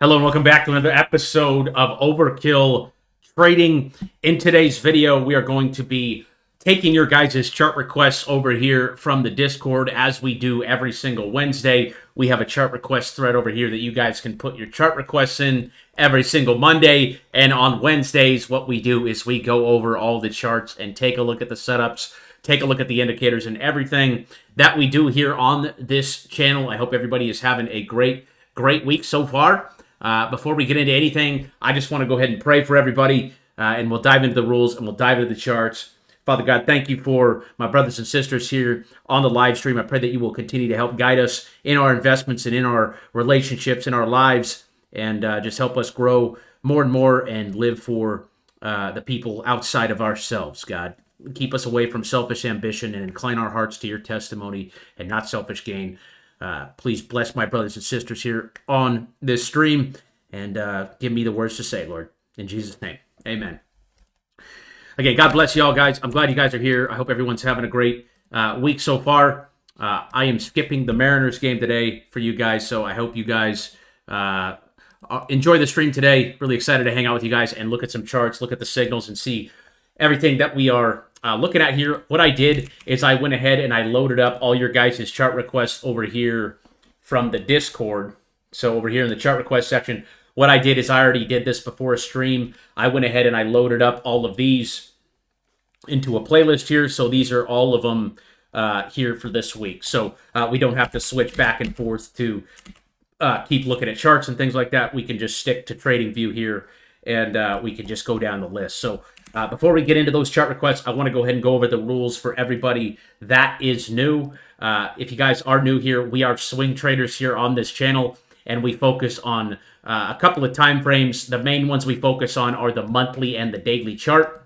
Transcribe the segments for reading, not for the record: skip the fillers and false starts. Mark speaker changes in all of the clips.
Speaker 1: Hello and welcome back to another episode of Overkill Trading. In today's video, we are going to be taking your guys' chart requests over here from the Discord as we do every single Wednesday. We have a chart request thread over here that you guys can put your chart requests in every single Monday. And on Wednesdays, what we do is we go over all the charts and take a look at the setups, take a look at the indicators and everything that we do here on this channel. I hope everybody is having a great week so far. Before we get into anything, I just want to go ahead and pray for everybody, and we'll dive into the rules and we'll dive into the charts. Father God, thank you for my brothers and sisters here on the live stream. I pray that you will continue to help guide us in our investments and in our relationships, in our lives, and just help us grow more and more and live for the people outside of ourselves, God. Keep us away from selfish ambition and incline our hearts to your testimony and not selfish gain. Please bless my brothers and sisters here on this stream and give me the words to say, Lord. In Jesus' name, amen. Again, God bless you all, guys. I'm glad you guys are here. I hope everyone's having a great week so far. I am skipping the Mariners game today for you guys, so I hope you guys enjoy the stream today. Really excited to hang out with you guys and look at some charts, look at the signals, and see everything that we are looking at here. What I did is I went ahead and I loaded up all your guys' chart requests over here from the Discord. So over here in the chart request section, what I did is I already did this before a stream. I went ahead and I loaded up all of these into a playlist here. So these are all of them here for this week. So we don't have to switch back and forth to keep looking at charts and things like that. We can just stick to TradingView here and we can just go down the list. So before we get into those chart requests, I want to go ahead and go over the rules for everybody that is new. If you guys are new here, we are swing traders here on this channel, and we focus on a couple of time frames. The main ones we focus on are the monthly and the daily chart.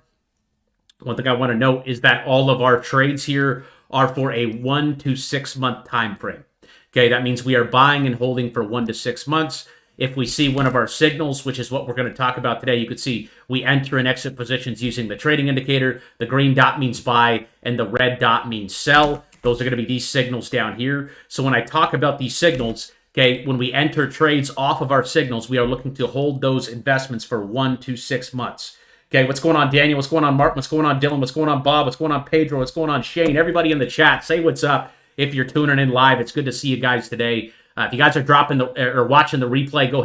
Speaker 1: One thing I want to note is that all of our trades here are for a 1 to 6 month time frame. Okay, that means we are buying and holding for 1 to 6 months. If we see one of our signals, which is what we're going to talk about today, you can see we enter and exit positions using the trading indicator. The green dot means buy and the red dot means sell. Those are going to be these signals down here. So when I talk about these signals, okay, when we enter trades off of our signals, we are looking to hold those investments for 1 to 6 months. Okay, what's going on, Daniel? What's going on, Mark? What's going on, Dylan? What's going on, Bob? What's going on, Pedro? What's going on, Shane? Everybody in the chat, say what's up. If you're tuning in live, it's good to see you guys today. If you guys are dropping or watching the replay, go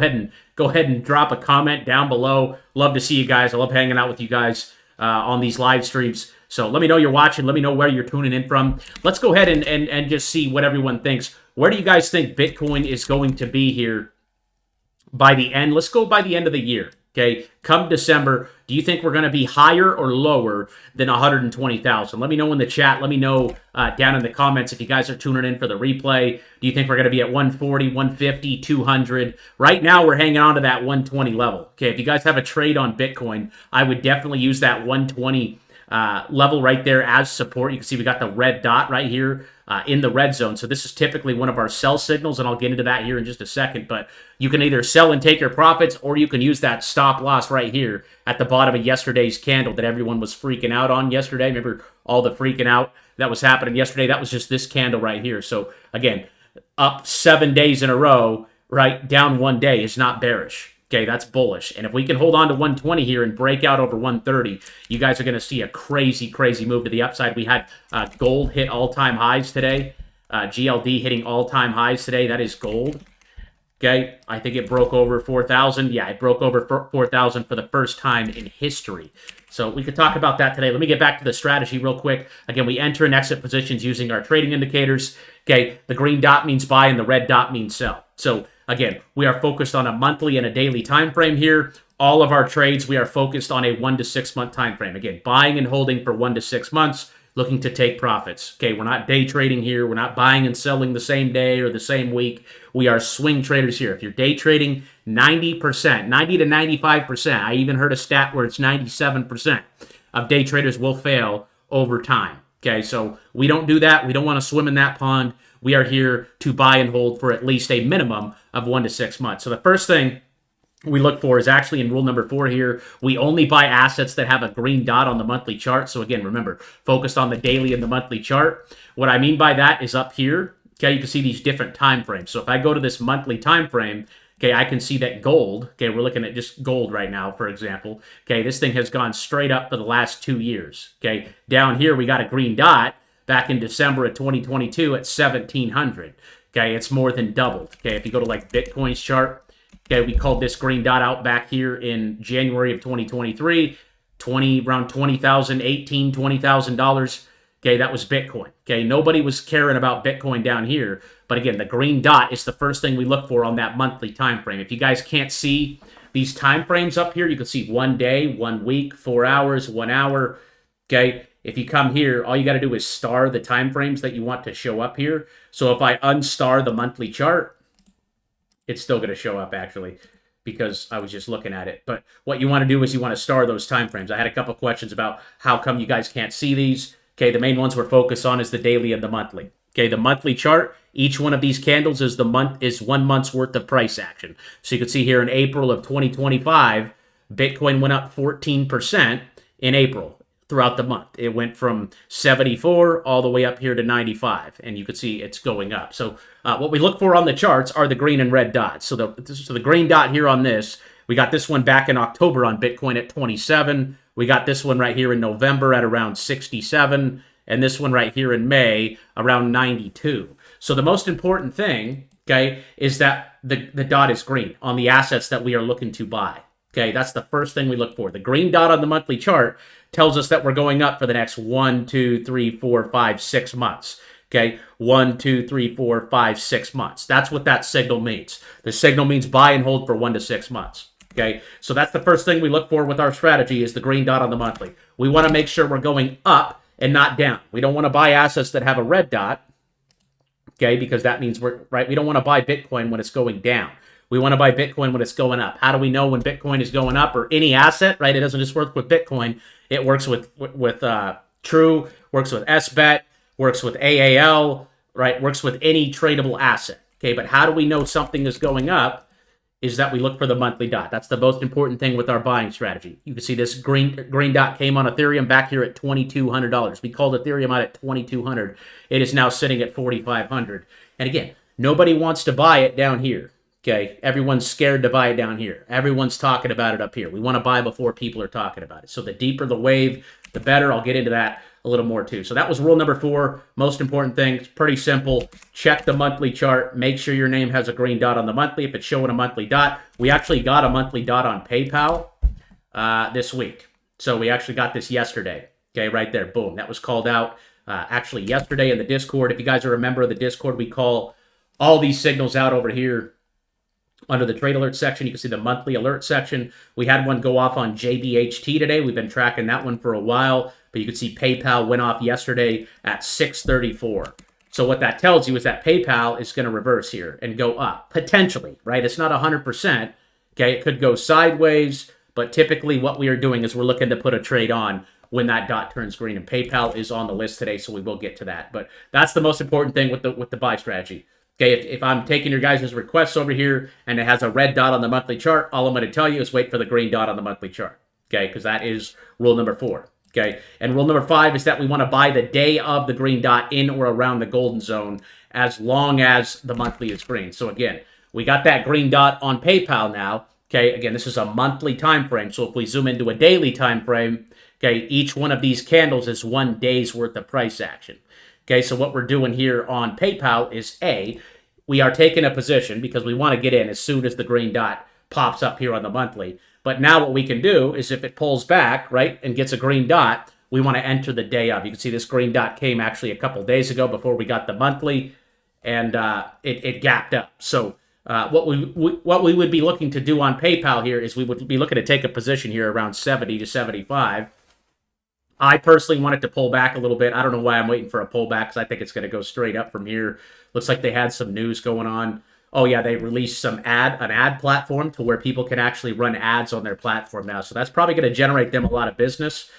Speaker 1: ahead and drop a comment down below. Love to see you guys. I love hanging out with you guys on these live streams. So let me know you're watching. Let me know where you're tuning in from. Let's go ahead and just see what everyone thinks. Where do you guys think Bitcoin is going to be here by the end? Let's go by the end of the year. Okay, come December, do you think we're going to be higher or lower than 120,000? Let me know in the chat. Let me know down in the comments if you guys are tuning in for the replay. Do you think we're going to be at 140, 150, 200? Right now, we're hanging on to that 120 level. Okay, if you guys have a trade on Bitcoin, I would definitely use that 120 level right there as support. You can see we got the red dot right here in the red zone. So this is typically one of our sell signals, and I'll get into that here in just a second. But you can either sell and take your profits, or you can use that stop loss right here at the bottom of yesterday's candle that everyone was freaking out on yesterday. Remember all the freaking out that was happening yesterday? That was just this candle right here. So again, up 7 days in a row, right? Down 1 day is not bearish. Okay, that's bullish. And if we can hold on to 120 here and break out over 130, you guys are going to see a crazy move to the upside. We had gold hit all-time highs today. GLD hitting all-time highs today. That is gold. Okay, I think it broke over 4,000. Yeah, it broke over 4,000 for the first time in history. So we could talk about that today. Let me get back to the strategy real quick. Again, we enter and exit positions using our trading indicators. Okay, the green dot means buy and the red dot means sell. So again, we are focused on a monthly and a daily time frame here. All of our trades, we are focused on a 1 to 6 month time frame. Again, buying and holding for 1 to 6 months, looking to take profits. Okay, we're not day trading here. We're not buying and selling the same day or the same week. We are swing traders here. If you're day trading, 90%, 90 to 95%. I even heard a stat where it's 97% of day traders will fail over time. Okay, so we don't do that. We don't want to swim in that pond. We are here to buy and hold for at least a minimum of 1 to 6 months. So the first thing we look for is actually in rule number 4 here. We only buy assets that have a green dot on the monthly chart. So again, remember, focused on the daily and the monthly chart. What I mean by that is up here. Okay, you can see these different time frames. So if I go to this monthly time frame, okay, I can see that gold, okay, we're looking at just gold right now, for example. Okay, this thing has gone straight up for the last 2 years. Okay, down here we got a green dot back in December of 2022 at 1700. Okay, it's more than doubled. Okay, if you go to like Bitcoin's chart, okay, we called this green dot out back here in January of 2023, around $20,000, $20,000. Okay, that was Bitcoin. Okay, nobody was caring about Bitcoin down here. But again, the green dot is the first thing we look for on that monthly time frame. If you guys can't see these time frames up here, you can see 1 day, 1 week, 4 hours, 1 hour. Okay, if you come here, all you got to do is star the time frames that you want to show up here. So if I unstar the monthly chart, it's still going to show up actually, because I was just looking at it. But what you want to do is you want to star those time frames. I had a couple questions about how come you guys can't see these. Okay, the main ones we're focused on is the daily and the monthly. Okay, the monthly chart, each one of these candles is 1 month's worth of price action. So you can see here in April of 2025, Bitcoin went up 14% in April throughout the month. It went from 74 all the way up here to 95, and you can see it's going up. So what we look for on the charts are the green and red dots. So the green dot here on this, we got this one back in October on Bitcoin at 27. We got this one right here in November at around 67, and this one right here in May around 92. So the most important thing, okay, is that the dot is green on the assets that we are looking to buy. Okay, that's the first thing we look for. The green dot on the monthly chart tells us that we're going up for the next 1, 2, 3, 4, 5, 6 months. Okay, 1, 2, 3, 4, 5, 6 months. That's what that signal means. The signal means buy and hold for 1 to 6 months. Okay, so that's the first thing we look for with our strategy is the green dot on the monthly. We want to make sure we're going up and not down. We don't want to buy assets that have a red dot, okay, because that means we don't want to buy Bitcoin when it's going down. We want to buy Bitcoin when it's going up. How do we know when Bitcoin is going up or any asset, right? It doesn't just work with Bitcoin. It works with True, works with SBET, works with AAL, right? Works with any tradable asset, okay? But how do we know something is going up? Is that we look for the monthly dot. That's the most important thing with our buying strategy. You can see this green dot came on Ethereum back here at $2,200. We called Ethereum out at $2,200. It is now sitting at $4,500. And again, nobody wants to buy it down here. Okay, everyone's scared to buy it down here. Everyone's talking about it up here. We want to buy before people are talking about it. So the deeper the wave, the better. I'll get into that a little more too. So that was rule number 4. Most important thing. It's pretty simple. Check the monthly chart. Make sure your name has a green dot on the monthly. If it's showing a monthly dot, we actually got a monthly dot on PayPal this week. So we actually got this yesterday. Okay, right there. Boom. That was called out actually yesterday in the Discord. If you guys are a member of the Discord, we call all these signals out over here. Under the trade alert section, you can see the monthly alert section. We had one go off on JBHT today. We've been tracking that one for a while, but you can see PayPal went off yesterday at 634. So what that tells you is that PayPal is going to reverse here and go up, potentially, right? It's not 100%. Okay, it could go sideways, but typically what we are doing is we're looking to put a trade on when that dot turns green, and PayPal is on the list today, so we will get to that. But that's the most important thing with the buy strategy. Okay, if I'm taking your guys' requests over here and it has a red dot on the monthly chart, all I'm going to tell you is wait for the green dot on the monthly chart. Okay, because that is rule number 4. Okay, and rule number 5 is that we want to buy the day of the green dot in or around the golden zone as long as the monthly is green. So again, we got that green dot on PayPal now. Okay, again, this is a monthly time frame. So if we zoom into a daily time frame, okay, each one of these candles is 1 day's worth of price action. Okay, so what we're doing here on PayPal is we are taking a position because we want to get in as soon as the green dot pops up here on the monthly. But now what we can do is if it pulls back, right, and gets a green dot, we want to enter the day of. You can see this green dot came actually a couple days ago before we got the monthly, and it gapped up. So what we would be looking to do on PayPal here is we would be looking to take a position here around 70 to 75. I personally want it to pull back a little bit. I don't know why I'm waiting for a pullback because I think it's going to go straight up from here. Looks like they had some news going on. Oh yeah, they released an ad platform to where people can actually run ads on their platform now. So that's probably going to generate them a lot of business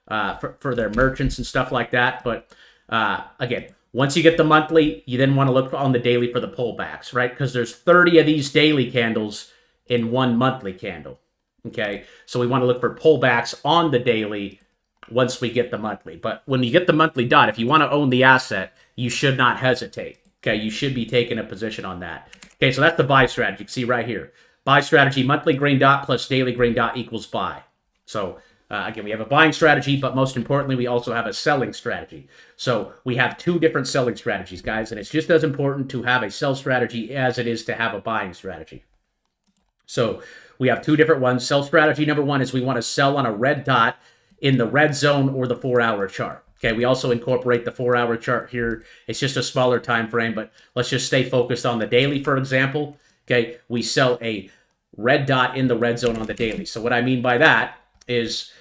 Speaker 1: for their merchants and stuff like that. But again, once you get the monthly, you then want to look on the daily for the pullbacks, right? Because there's 30 of these daily candles in one monthly candle. Okay, so we want to look for pullbacks on the daily once we get the monthly. But when you get the monthly dot, if you want to own the asset, you should not hesitate. Okay, you should be taking a position on that. Okay, so that's the buy strategy. You can see right here. Buy strategy, monthly green dot plus daily green dot equals buy. So again, we have a buying strategy, but most importantly, we also have a selling strategy. So we have two different selling strategies, guys, and it's just as important to have a sell strategy as it is to have a buying strategy. So we have two different ones. Sell strategy number one is we want to sell on a red dot in the red zone or the 4-hour chart. Okay, we also incorporate the 4-hour chart here. It's just a smaller time frame, but let's just stay focused on the daily, for example. Okay, we sell a red dot in the red zone on the daily. So what I mean by that is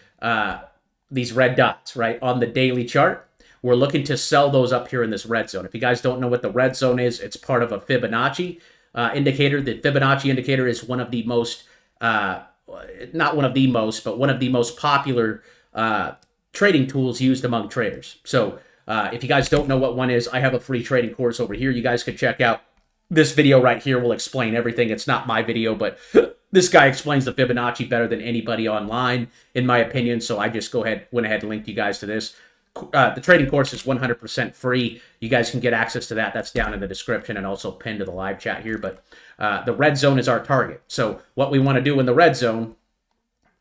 Speaker 1: these red dots, right, on the daily chart. We're looking to sell those up here in this red zone. If you guys don't know what the red zone is, it's part of a Fibonacci indicator. The Fibonacci indicator is one of the most, not one of the most, but one of the most popular trading tools used among traders. So if you guys don't know what one is, I have a free trading course over here. You guys could check out. This video right here will explain everything. It's not my video, but this guy explains the Fibonacci better than anybody online, in my opinion. So I just went ahead and linked you guys to this. The trading course is 100% free. You guys can get access to that. That's down in the description and also pinned to the live chat here. But the red zone is our target. So what we want to do in the red zone,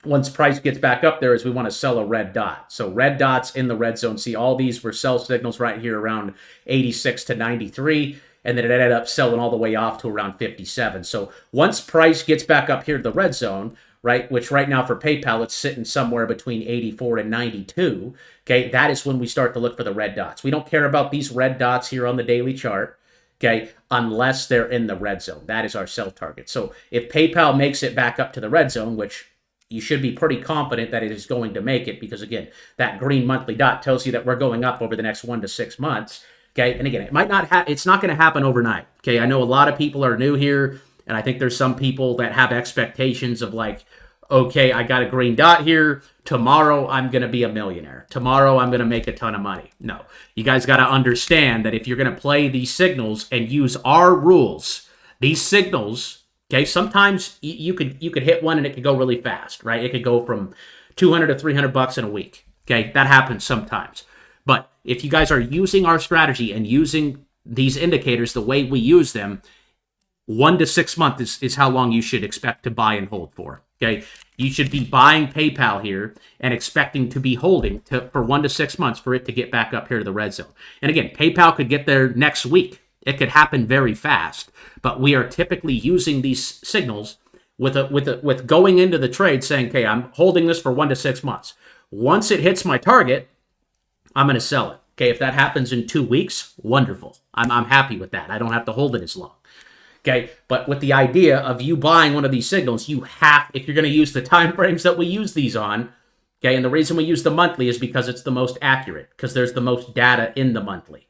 Speaker 1: once price gets back up there, is we want to sell a red dot. So red dots in the red zone. See, all these were sell signals right here around 86 to 93. And then it ended up selling all the way off to around 57. So once price gets back up here to the red zone, right, which right now for PayPal, it's sitting somewhere between 84 and 92, okay, that is when we start to look for the red dots. We don't care about these red dots here on the daily chart, okay, unless they're in the red zone. That is our sell target. So if PayPal makes it back up to the red zone, which you should be pretty confident that it is going to make it, because again, that green monthly dot tells you that we're going up over the next 1 to 6 months. Okay, and again, it's not going to happen overnight. Okay, I know a lot of people are new here, and I think there's some people that have expectations of like, okay, I got a green dot here. Tomorrow I'm going to be a millionaire. Tomorrow I'm going to make a ton of money. No, you guys got to understand that if you're going to play these signals and use our rules, these signals, okay, sometimes you could hit one and it could go really fast, right? It could go from 200 to 300 bucks in a week. Okay, that happens sometimes. But if you guys are using our strategy and using these indicators the way we use them, 1 to 6 months is how long you should expect to buy and hold for. Okay, you should be buying PayPal here and expecting to be holding for 1 to 6 months for it to get back up here to the red zone. And again, PayPal could get there next week. It could happen very fast. But we are typically using these signals with going into the trade saying, okay, I'm holding this for 1 to 6 months. Once it hits my target, I'm going to sell it. Okay, if that happens in 2 weeks, wonderful. I'm happy with that. I don't have to hold it as long. Okay, but with the idea of you buying one of these signals, you have, if you're going to use the time frames that we use these on, okay, and the reason we use the monthly is because it's the most accurate, because there's the most data in the monthly.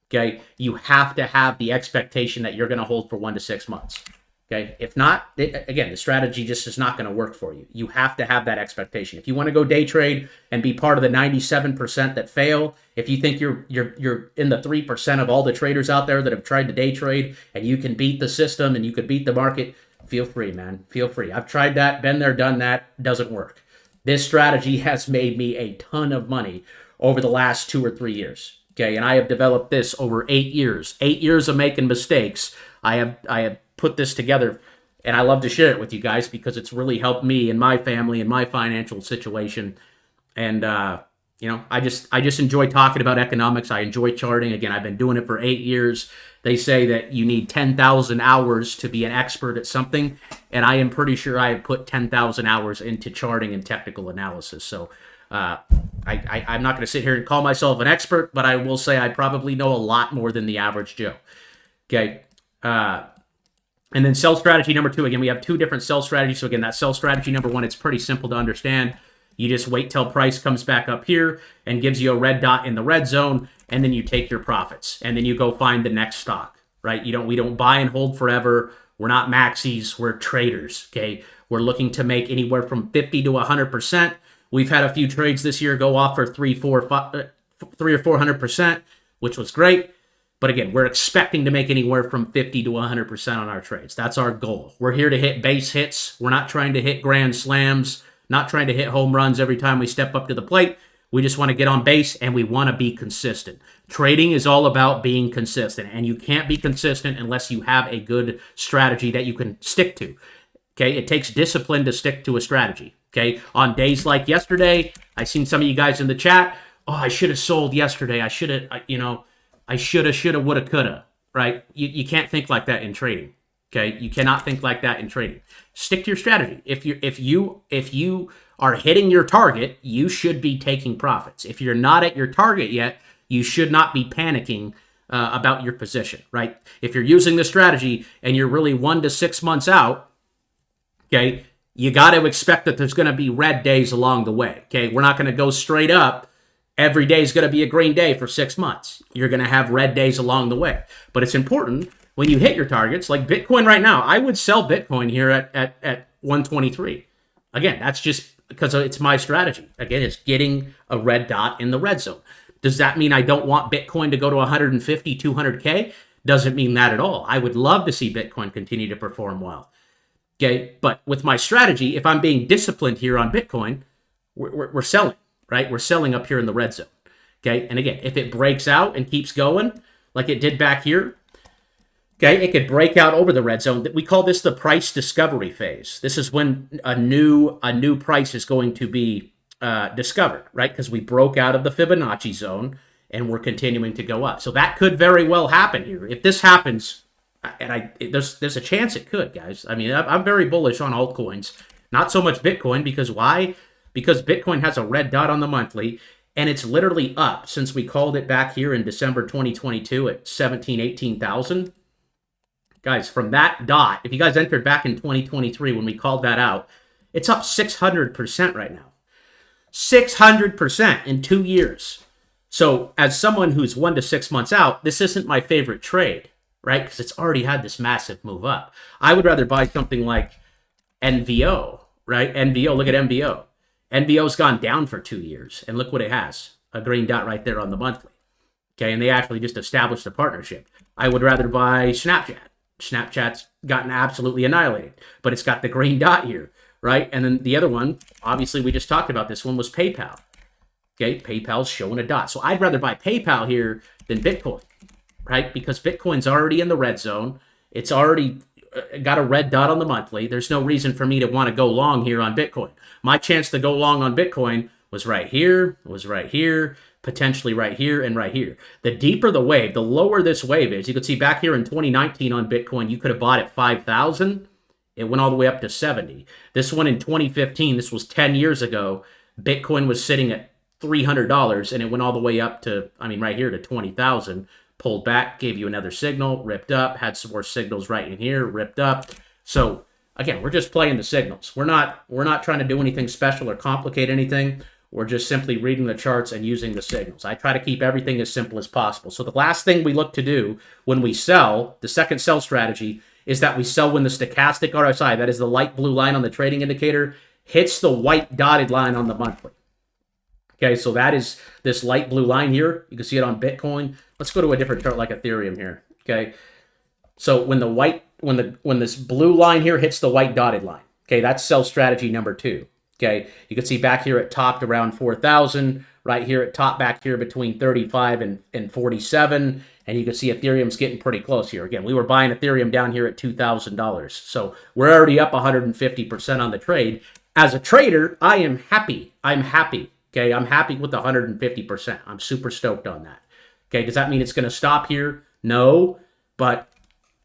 Speaker 1: Okay, you have to have the expectation that you're going to hold for 1 to 6 months. Okay, if not, again, the strategy just is not going to work for you. You have to have that expectation. If you want to go day trade and be part of the 97% that fail, if you think you're in the 3% of all the traders out there that have tried to day trade and you can beat the system and you can beat the market, feel free, man. Feel free. I've tried that, been there, done that. Doesn't work. This strategy has made me a ton of money over the last 2 or 3 years. Okay, and I have developed this over 8 years. 8 years of making mistakes. I have put this together, and I love to share it with you guys because it's really helped me and my family and my financial situation. And you know, I just enjoy talking about economics. I enjoy charting. Again, I've been doing it for 8 years. They say that you need 10,000 hours to be an expert at something, and I am pretty sure I have put 10,000 hours into charting and technical analysis. So I'm not going to sit here and call myself an expert, but I will say I probably know a lot more than the average Joe. Okay. And then sell strategy number 2, again, we have 2 different sell strategies. So again, that sell strategy number 1, it's pretty simple to understand. You just wait till price comes back up here and gives you a red dot in the red zone, and then you take your profits, and then you go find the next stock, right? We don't buy and hold forever. We're not maxis, we're traders, okay? We're looking to make anywhere from 50 to 100%. We've had a few trades this year go off for 300 or 400%, which was great. But again, we're expecting to make anywhere from 50 to 100% on our trades. That's our goal. We're here to hit base hits. We're not trying to hit grand slams, not trying to hit home runs every time we step up to the plate. We just want to get on base and we want to be consistent. Trading is all about being consistent, and you can't be consistent unless you have a good strategy that you can stick to. Okay, it takes discipline to stick to a strategy. Okay, on days like yesterday, I seen some of you guys in the chat. Oh, I should have sold yesterday. I should have, I shoulda, woulda, coulda. Right? You can't think like that in trading. Okay, you cannot think like that in trading. Stick to your strategy. If you are hitting your target, you should be taking profits. If you're not at your target yet, you should not be panicking about your position. Right? If you're using the strategy and you're really 1 to 6 months out, okay, you got to expect that there's going to be red days along the way. Okay, we're not going to go straight up. Every day is going to be a green day for 6 months. You're going to have red days along the way. But it's important when you hit your targets, like Bitcoin right now. I would sell Bitcoin here at 123. Again, that's just because it's my strategy. Again, it's getting a red dot in the red zone. Does that mean I don't want Bitcoin to go to 150, 200K? Doesn't mean that at all. I would love to see Bitcoin continue to perform well. Okay, but with my strategy, if I'm being disciplined here on Bitcoin, we're selling, right? We're selling up here in the red zone. Okay, and again, if it breaks out and keeps going like it did back here, okay, it could break out over the red zone. We call this the price discovery phase. This is when a new price is going to be discovered, right? Because we broke out of the Fibonacci zone and we're continuing to go up. So that could very well happen here. If this happens, and there's a chance it could, guys. I mean, I'm very bullish on altcoins. Not so much Bitcoin, because why? Because Bitcoin has a red dot on the monthly, and it's literally up since we called it back here in December 2022 at 18,000. Guys, from that dot, if you guys entered back in 2023 when we called that out, it's up 600% right now. 600% in 2 years. So as someone who's 1 to 6 months out, this isn't my favorite trade, right? Because it's already had this massive move up. I would rather buy something like NVO, right? NVO, look at NVO. NVO's gone down for 2 years, and look what it has. A green dot right there on the monthly. Okay, and they actually just established a partnership. I would rather buy Snapchat. Snapchat's gotten absolutely annihilated, but it's got the green dot here, right? And then the other one, obviously we just talked about this one, was PayPal. Okay, PayPal's showing a dot. So I'd rather buy PayPal here than Bitcoin, right? Because Bitcoin's already in the red zone. It's already got a red dot on the monthly. There's no reason for me to want to go long here on Bitcoin. My chance to go long on Bitcoin was right here, potentially right here, and right here. The deeper the wave, the lower this wave is. You can see back here in 2019 on Bitcoin, you could have bought at 5,000. It went all the way up to 70. This one in 2015, this was 10 years ago, Bitcoin was sitting at $300, and it went all the way up to, I mean, right here to 20,000. Pulled back, gave you another signal, ripped up, had some more signals right in here, ripped up. So again, we're just playing the signals. We're not trying to do anything special or complicate anything. We're just simply reading the charts and using the signals. I try to keep everything as simple as possible. So the last thing we look to do when we sell, the second sell strategy, is that we sell when the stochastic RSI, that is the light blue line on the trading indicator, hits the white dotted line on the monthly. Okay, so that is this light blue line here. You can see it on Bitcoin. Let's go to a different chart like Ethereum here. Okay, so when this blue line here hits the white dotted line, okay, that's sell strategy number 2. Okay, you can see back here it topped around 4,000. Right here it topped back here between 35 and 47, and you can see Ethereum's getting pretty close here. Again, we were buying Ethereum down here at $2,000, so we're already up 150% on the trade. As a trader, I am happy. I'm happy. Okay, I'm happy with the 150%. I'm super stoked on that. Okay, does that mean it's going to stop here? No, but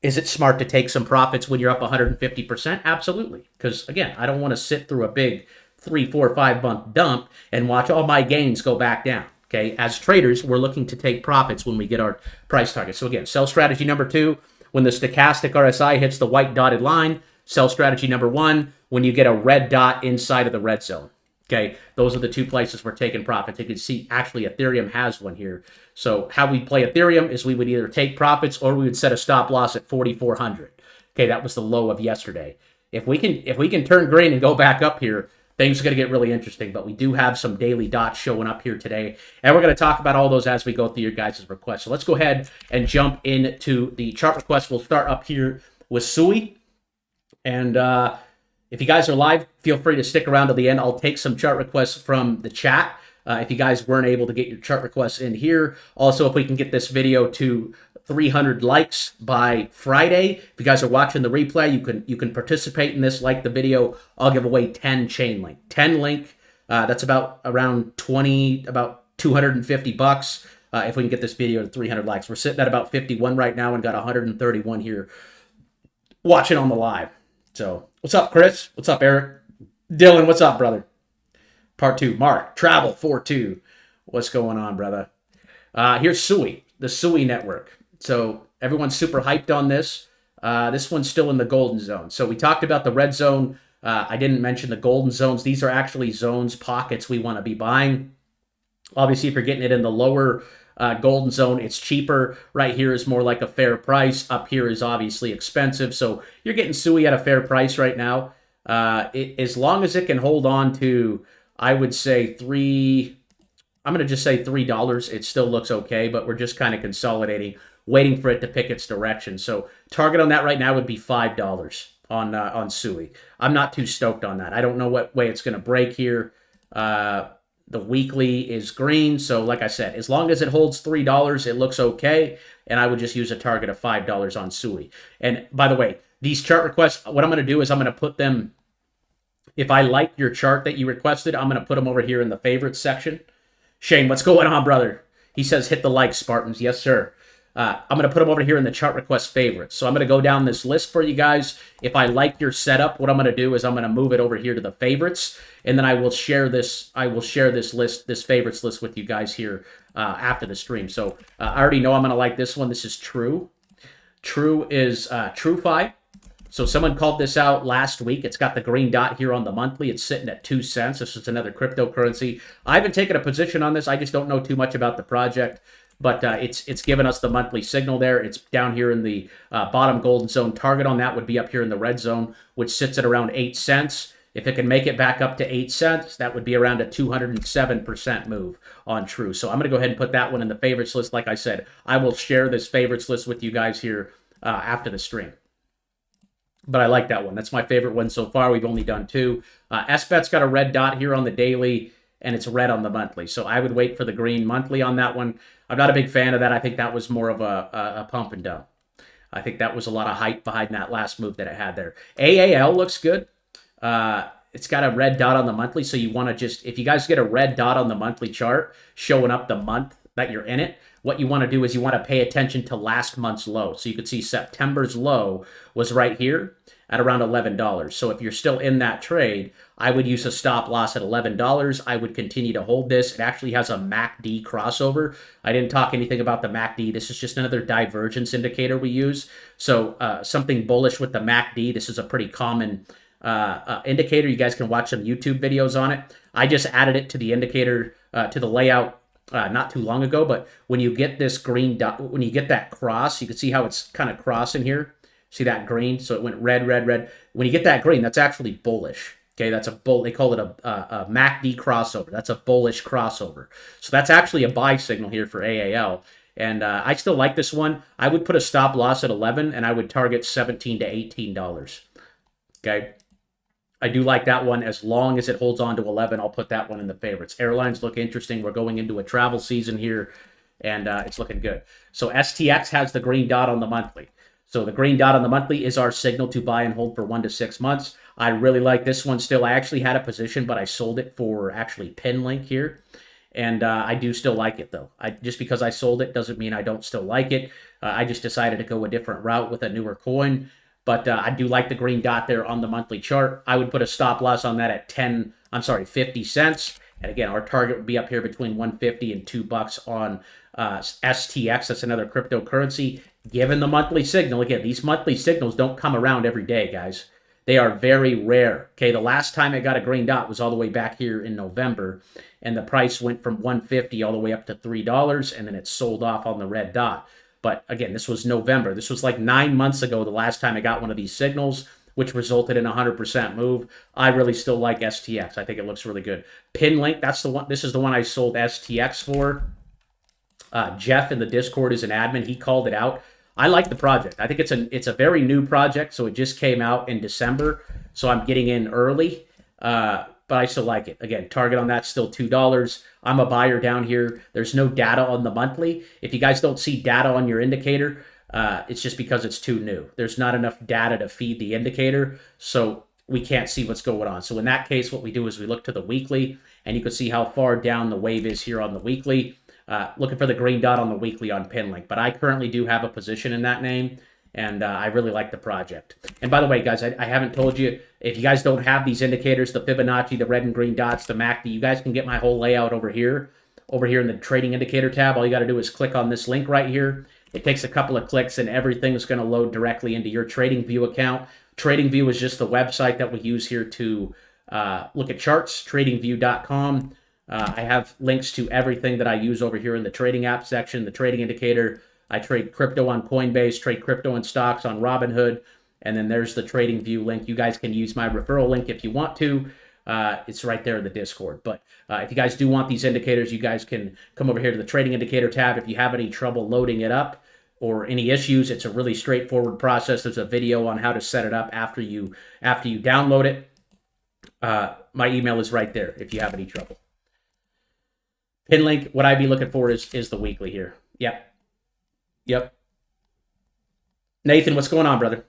Speaker 1: is it smart to take some profits when you're up 150%? Absolutely, because again, I don't want to sit through a big 3, 4, 5 month dump and watch all my gains go back down. Okay, as traders, we're looking to take profits when we get our price target. So again, sell strategy number 2, when the stochastic RSI hits the white dotted line. Sell strategy number 1, when you get a red dot inside of the red zone. Okay, those are the 2 places we're taking profits. You can see actually Ethereum has one here. So how we play Ethereum is we would either take profits or we would set a stop loss at 4,400. Okay, that was the low of yesterday. If we can turn green and go back up here, things are going to get really interesting. But we do have some daily dots showing up here today, and we're going to talk about all those as we go through your guys' requests. So let's go ahead and jump into the chart requests. We'll start up here with Sui, and if you guys are live, feel free to stick around to the end. I'll take some chart requests from the chat. if you guys weren't able to get your chart requests in here. Also, if we can get this video to 300 likes by Friday. If you guys are watching the replay, you can participate in this, like the video. I'll give away 10 chain link. 10 link, that's around 20, about 250 bucks. If we can get this video to 300 likes. We're sitting at about 51 right now and got 131 here watching on the live. So, what's up, Chris? What's up, Eric? Dylan, what's up, brother? Part 2. Mark, Travel 42. What's going on, brother? Here's Sui, the Sui network. So, everyone's super hyped on this. This one's still in the golden zone. So, we talked about the red zone. I didn't mention the golden zones. These are actually zones, pockets we want to be buying. Obviously, if you're getting it in the lower golden zone, it's cheaper. Right here is more like a fair price. Up here is obviously expensive. So you're getting Sui at a fair price right now. As long as it can hold on to, I would say I'm going to just say $3. It still looks okay, but we're just kind of consolidating, waiting for it to pick its direction. So target on that right now would be $5 on Sui. I'm not too stoked on that. I don't know what way it's going to break here. The weekly is green. So like I said, as long as it holds $3, it looks okay. And I would just use a target of $5 on Sui. And by the way, these chart requests, what I'm going to do is I'm going to put them, if I like your chart that you requested, I'm going to put them over here in the favorites section. Shane, what's going on, brother? He says, hit the like, Spartans. Yes, sir. I'm going to put them over here in the chart request favorites. So I'm going to go down this list for you guys. If I like your setup, what I'm going to do is I'm going to move it over here to the favorites, and then I will share this. This favorites list with you guys here after the stream. So I already know I'm going to like this one. This is True. True is TrueFi. So someone called this out last week. It's got the green dot here on the monthly. It's sitting at 2 cents. This is another cryptocurrency. I haven't taken a position on this. I just don't know too much about the project. But it's given us the monthly signal there. It's down here in the bottom golden zone. Target on that would be up here in the red zone, which sits at around 8 cents. If it can make it back up to 8 cents, that would be around a 207% move on True. So I'm going to go ahead and put that one in the favorites list. Like I said, I will share this favorites list with you guys here after the stream. But I like that one. That's my favorite one so far. We've only done 2. SBET's got a red dot here on the daily, and it's red on the monthly. So I would wait for the green monthly on that one. I'm not a big fan of that. I think that was more of a pump and dump. I think that was a lot of hype behind that last move that it had there. AAL looks good. It's got a red dot on the monthly, so you want to just, if you guys get a red dot on the monthly chart showing up the month that you're in it, what you want to do is you want to pay attention to last month's low. So you could see September's low was right here at around $11. So if you're still in that trade, I would use a stop loss at $11. I would continue to hold this. It actually has a MACD crossover. I didn't talk anything about the MACD. This is just another divergence indicator we use. So something bullish with the MACD. This is a pretty common indicator. You guys can watch some YouTube videos on it. I just added it to the indicator, to the layout not too long ago. But when you get this green dot, when you get that cross, you can see how it's kind of crossing here. See that green? So it went red, red, red. When you get that green, that's actually bullish. Okay, that's a bull. They call it a MACD crossover. That's a bullish crossover. So that's actually a buy signal here for AAL. And I still like this one. I would put a stop loss at 11, and I would target $17 to $18. Okay, I do like that one. As long as it holds on to 11, I'll put that one in the favorites. Airlines look interesting. We're going into a travel season here, and it's looking good. So STX has the green dot on the monthly. So the green dot on the monthly is our signal to buy and hold for 1 to 6 months. I really like this one still. I actually had a position, but I sold it for actually pin link here. And I do still like it, though. Just because I sold it doesn't mean I don't still like it. I just decided to go a different route with a newer coin. But I do like the green dot there on the monthly chart. I would put a stop loss on that at 50 cents. And again, our target would be up here between 150 and $2 on STX. That's another cryptocurrency. Given the monthly signal, again, these monthly signals don't come around every day, guys. They are very rare. Okay, the last time it got a green dot was all the way back here in November, and the price went from 150 all the way up to $3, and then it sold off on the red dot. But again, this was November. This was like 9 months ago, the last time I got one of these signals, which resulted in a 100% move. I really still like STX. I think it looks really good. Pinlink, that's the one. This is the one I sold STX for. Jeff in the Discord is an admin. He called it out. I like the project. I think it's a very new project, so it just came out in December, so I'm getting in early. but I still like it. Again, target on that's still $2. I'm a buyer down here. There's no data on the monthly. If you guys don't see data on your indicator, it's just because it's too new. There's not enough data to feed the indicator, so we can't see what's going on. So in that case, what we do is we look to the weekly, and you can see how far down the wave is here on the weekly. Looking for the green dot on the weekly on PinLink, but I currently do have a position in that name, and I really like the project. And by the way, guys, I haven't told you, if you guys don't have these indicators, the Fibonacci, the red and green dots, the MACD, you guys can get my whole layout over here in the trading indicator tab. All you got to do is click on this link right here. It takes a couple of clicks, and everything's going to load directly into your TradingView account. TradingView is just the website that we use here to look at charts, tradingview.com. I have links to everything that I use over here in the trading app section, the trading indicator. I trade crypto on Coinbase, trade crypto and stocks on Robinhood, and then there's the TradingView link. You guys can use my referral link if you want to. It's right there in the Discord. But if you guys do want these indicators, you guys can come over here to the trading indicator tab. If you have any trouble loading it up or any issues, it's a really straightforward process. There's a video on how to set it up after you download it. My email is right there if you have any trouble. PinLink, what I'd be looking for is the weekly here. Yep. Nathan, what's going on, brother?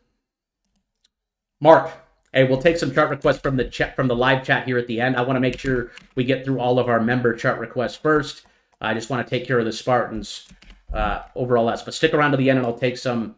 Speaker 1: Mark, hey, we'll take some chart requests from the live chat here at the end. I want to make sure we get through all of our member chart requests first. I just want to take care of the Spartans overall less, but stick around to the end and I'll take some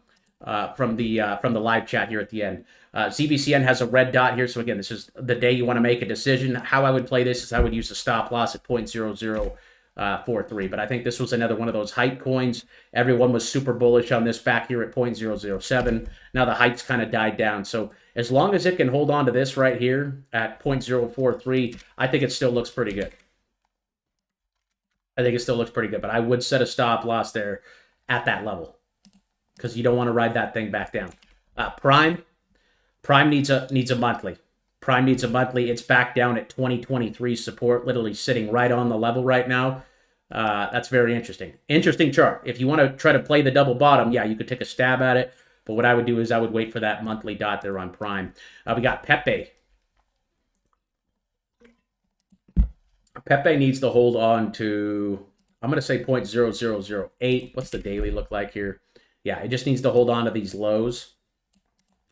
Speaker 1: from the live chat here at the end. ZBCN has a red dot here, so again, this is the day you want to make a decision. How I would play this is I would use a stop loss at 0.0043, but I think this was another one of those hype coins. Everyone was super bullish on this back here at 0.007. Now the hype's kind of died down, so as long as it can hold on to this right here at 0.043, I think it still looks pretty good. But I would set a stop loss there at that level because you don't want to ride that thing back down. Prime needs a monthly. Prime needs a monthly. It's back down at 2023 support, literally sitting right on the level right now. That's very interesting. Interesting chart. If you want to try to play the double bottom, yeah, you could take a stab at it. But what I would do is I would wait for that monthly dot there on Prime. We got Pepe. Pepe needs to hold on to, I'm going to say 0.0008. What's the daily look like here? Yeah, it just needs to hold on to these lows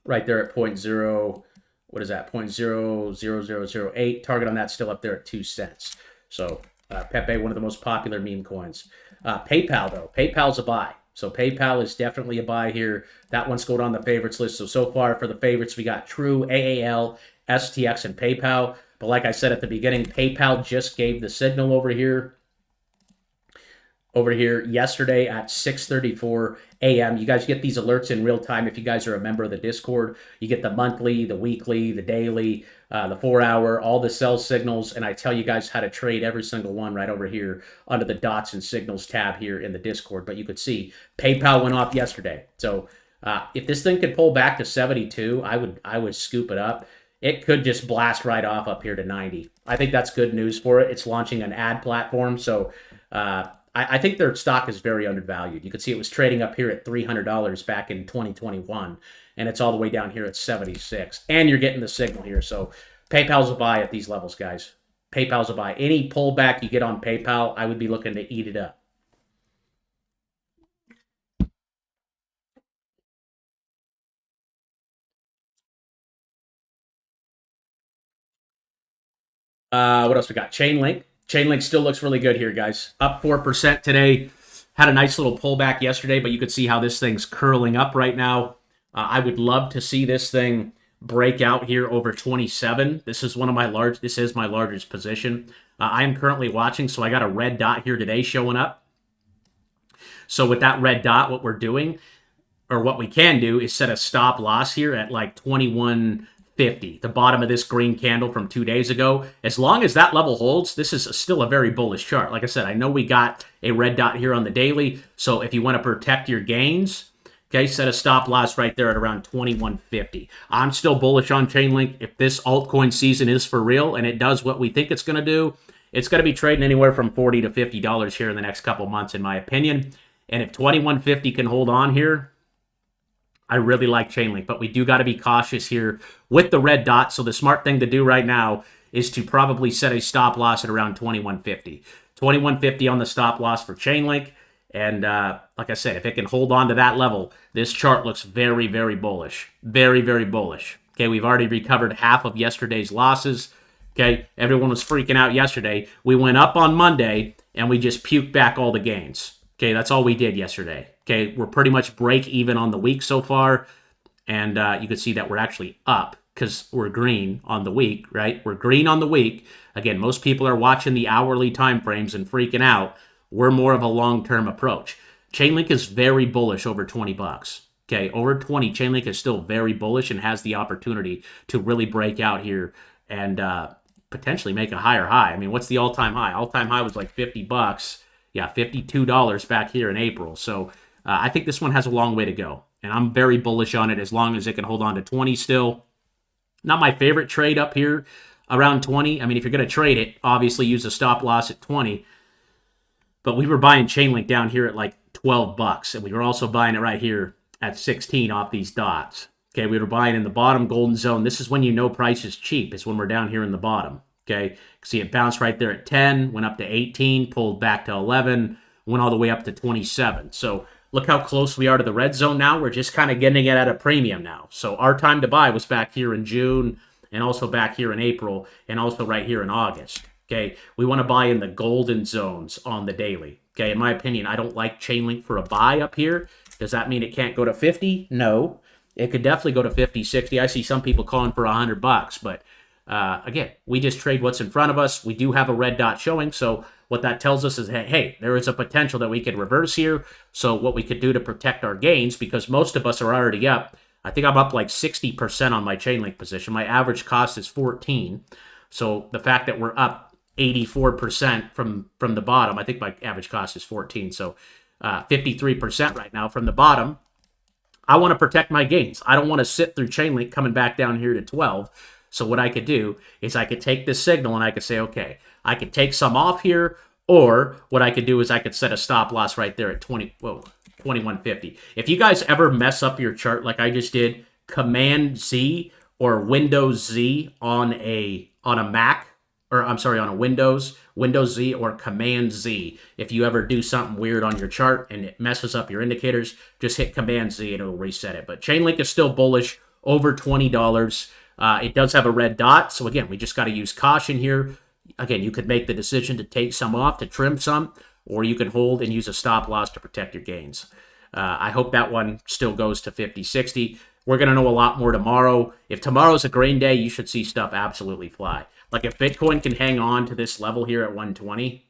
Speaker 1: right there at 0.0008. Target on that still up there at 2 cents. So Pepe, one of the most popular meme coins. PayPal, though. PayPal's a buy. So PayPal is definitely a buy here. That one's going on the favorites list. So far for the favorites, we got True, AAL, STX, and PayPal. But like I said at the beginning, PayPal just gave the signal over here yesterday at 6:34 a.m. You guys get these alerts in real time if you guys are a member of the Discord. You get the monthly, the weekly, the daily, the 4-hour, all the sell signals, and I tell you guys how to trade every single one right over here under the dots and signals tab here in the Discord. But you could see PayPal went off yesterday. So if this thing could pull back to 72, I would scoop it up. It could just blast right off up here to 90. I think that's good news for it. It's launching an ad platform, so I think their stock is very undervalued. You can see it was trading up here at $300 back in 2021, and it's all the way down here at 76. And you're getting the signal here, so PayPal's a buy at these levels, guys. PayPal's a buy. Any pullback you get on PayPal, I would be looking to eat it up. What else we got? Chainlink. Chainlink still looks really good here, guys. Up 4% today. Had a nice little pullback yesterday, but you could see how this thing's curling up right now. I would love to see this thing break out here over 27. This is my largest position. I am currently watching, so I got a red dot here today showing up. So with that red dot, what we're doing, or what we can do, is set a stop loss here at like 21.50, the bottom of this green candle from 2 days ago. As long as that level holds, this is still a very bullish chart. Like I said, I know we got a red dot here on the daily, so if you want to protect your gains, okay, set a stop loss right there at around 21.50. I'm still bullish on Chainlink. If this altcoin season is for real and it does what we think it's going to do, it's going to be trading anywhere from $40 to $50 here in the next couple months, in my opinion. And if 21.50 can hold on here, I really like Chainlink, but we do got to be cautious here with the red dot. So the smart thing to do right now is to probably set a stop loss at around 2150. 2150 on the stop loss for Chainlink. And like I said, if it can hold on to that level, this chart looks very, very bullish. Very, very bullish. Okay, we've already recovered half of yesterday's losses. Okay, everyone was freaking out yesterday. We went up on Monday, and we just puked back all the gains. Okay, that's all we did yesterday. Okay, we're pretty much break even on the week so far. And you can see that we're actually up because we're green on the week, right? We're green on the week. Again, most people are watching the hourly time frames and freaking out. We're more of a long-term approach. Chainlink is very bullish over 20 bucks. Okay, over 20, Chainlink is still very bullish and has the opportunity to really break out here and potentially make a higher high. I mean, what's the all-time high? All-time high was like 50 bucks. Yeah, $52 back here in April. So I think this one has a long way to go. And I'm very bullish on it as long as it can hold on to 20 still. Not my favorite trade up here around 20. I mean, if you're going to trade it, obviously use a stop loss at 20. But we were buying Chainlink down here at like 12 bucks. And we were also buying it right here at 16 off these dots. Okay, we were buying in the bottom golden zone. This is when you know price is cheap. It's when we're down here in the bottom. Okay, see it bounced right there at 10, went up to 18, pulled back to 11, went all the way up to 27. So look how close we are to the red zone now. We're just kind of getting it at a premium now. So our time to buy was back here in June and also back here in April and also right here in August. Okay, we want to buy in the golden zones on the daily. Okay, in my opinion, I don't like Chainlink for a buy up here. Does that mean it can't go to 50? No. It could definitely go to 50, 60. I see some people calling for 100 bucks, but again, we just trade what's in front of us. We do have a red dot showing, so what that tells us is, hey, there is a potential that we could reverse here. So what we could do to protect our gains, because most of us are already up. I think I'm up like 60% on my Chainlink position. My average cost is 14. So the fact that we're up 84% from the bottom, I think my average cost is 14. So 53% right now from the bottom. I want to protect my gains. I don't want to sit through Chainlink coming back down here to 12. So what I could do is I could take this signal and I could say, okay, I could take some off here, or what I could do is I could set a stop loss right there at 2150. If you guys ever mess up your chart like I just did, Command Z or Windows Z on a Mac, or I'm sorry, on a Windows Z or Command Z. If you ever do something weird on your chart and it messes up your indicators, just hit Command Z and it'll reset it. But Chainlink is still bullish, over $20. It does have a red dot, so again, we just got to use caution here. Again, you could make the decision to take some off, to trim some, or you can hold and use a stop loss to protect your gains. I hope that one still goes to 50, 60. We're going to know a lot more tomorrow. If tomorrow's a green day, you should see stuff absolutely fly. Like if Bitcoin can hang on to this level here at 120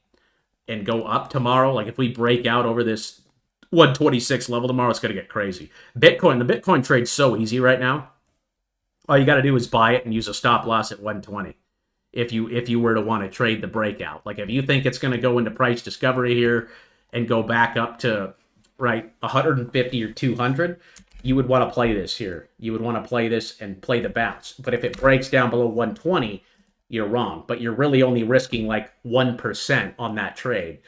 Speaker 1: and go up tomorrow, like if we break out over this 126 level tomorrow, it's going to get crazy. The Bitcoin trade's so easy right now. All you got to do is buy it and use a stop loss at 120 if you were to want to trade the breakout. Like if you think it's going to go into price discovery here and go back up to, right, 150 or 200, you would want to play this here. You would want to play this and play the bounce. But if it breaks down below 120, you're wrong. But you're really only risking like 1% on that trade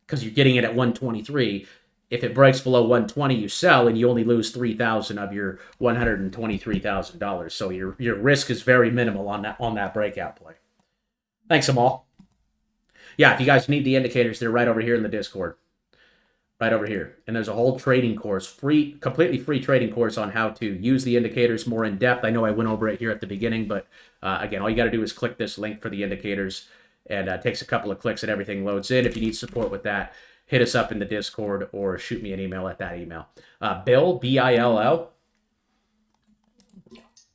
Speaker 1: because you're getting it at 123. If it breaks below 120, you sell and you only lose $3,000 of your $123,000. So your risk is very minimal on that breakout play. Thanks, Amal. Yeah, if you guys need the indicators, they're right over here in the Discord. Right over here. And there's a whole trading course, completely free trading course on how to use the indicators more in depth. I know I went over it here at the beginning, but again, all you got to do is click this link for the indicators, and it takes a couple of clicks and everything loads in. If you need support with that, hit us up in the Discord or shoot me an email at that email. Bill, B-I-L-L.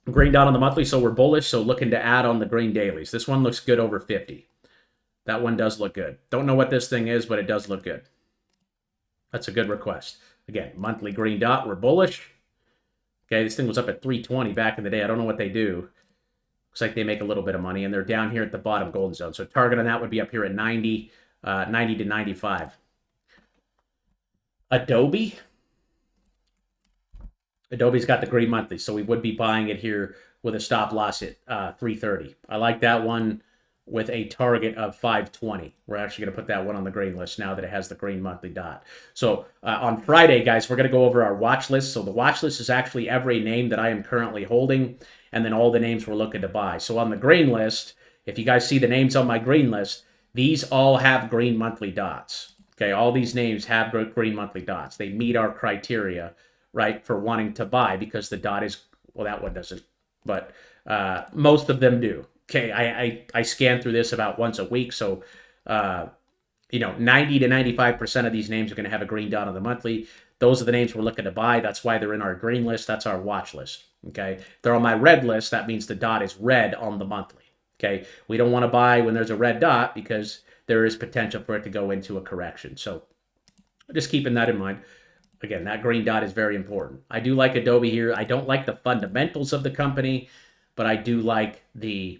Speaker 1: Green dot on the monthly, so we're bullish, so looking to add on the green dailies. This one looks good over 50. That one does look good. Don't know what this thing is, but it does look good. That's a good request. Again, monthly green dot, we're bullish. Okay, this thing was up at 320 back in the day. I don't know what they do. Looks like they make a little bit of money, and they're down here at the bottom golden zone. So target on that would be up here at 90 to 95. Adobe's got the green monthly, so we would be buying it here with a stop loss at 330. I like that one with a target of 520. We're actually going to put that one on the green list now that it has the green monthly dot. So on Friday, guys, we're going to go over our watch list. So the watch list is actually every name that I am currently holding and then all the names we're looking to buy. So on the green list, if you guys see the names on my green list, these all have green monthly dots. Okay, all these names have green monthly dots. They meet our criteria, right, for wanting to buy because the dot is, well, that one doesn't, but most of them do. Okay, I scan through this about once a week, so 90 to 95% of these names are going to have a green dot on the monthly. Those are the names we're looking to buy. That's why they're in our green list. That's our watch list. Okay, if they're on my red list. That means the dot is red on the monthly. Okay, we don't want to buy when there's a red dot because there is potential for it to go into a correction. So just keeping that in mind. Again, that green dot is very important. I do like Adobe here. I don't like the fundamentals of the company, but I do like the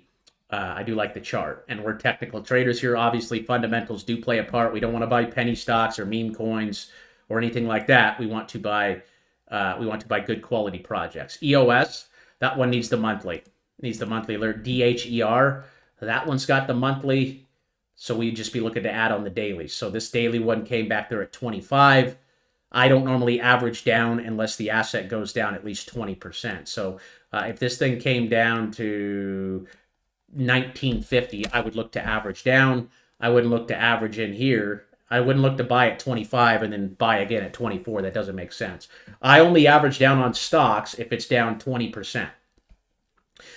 Speaker 1: chart. And we're technical traders here. Obviously, fundamentals do play a part. We don't want to buy penny stocks or meme coins or anything like that. We want to buy good quality projects. EOS, that one needs the monthly. Needs the monthly alert. DHER, that one's got the monthly. So we'd just be looking to add on the daily. So this daily one came back there at 25. I don't normally average down unless the asset goes down at least 20%. So if this thing came down to 1950, I would look to average down. I wouldn't look to average in here. I wouldn't look to buy at 25 and then buy again at 24. That doesn't make sense. I only average down on stocks if it's down 20%.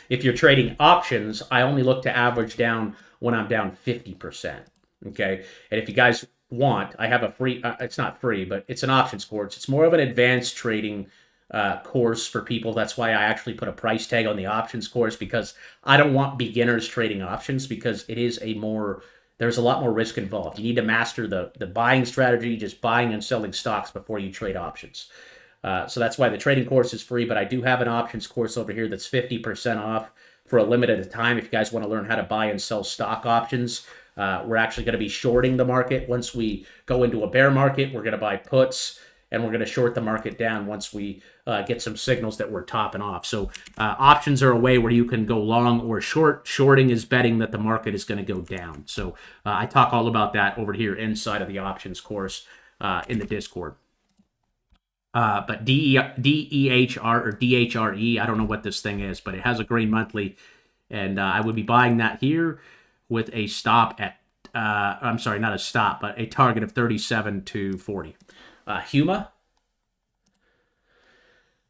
Speaker 1: If you're trading options, I only look to average down when I'm down 50%. Okay. And if you guys want, I have a free, it's not free, but it's an options course. It's more of an advanced trading course for people. That's why I actually put a price tag on the options course, because I don't want beginners trading options, because it is there's a lot more risk involved. You need to master the buying strategy, just buying and selling stocks before you trade options. So that's why the trading course is free, but I do have an options course over here that's 50% off for a limited time. If you guys want to learn how to buy and sell stock options, we're actually going to be shorting the market. Once we go into a bear market, we're going to buy puts, and we're going to short the market down once we get some signals that we're topping off. So options are a way where you can go long or short. Shorting is betting that the market is going to go down. So I talk all about that over here inside of the options course in the Discord. But DEHR or DHRE, I don't know what this thing is, but it has a green monthly, and I would be buying that here with a stop at, I'm sorry, not a stop, but a target of 37 to 40.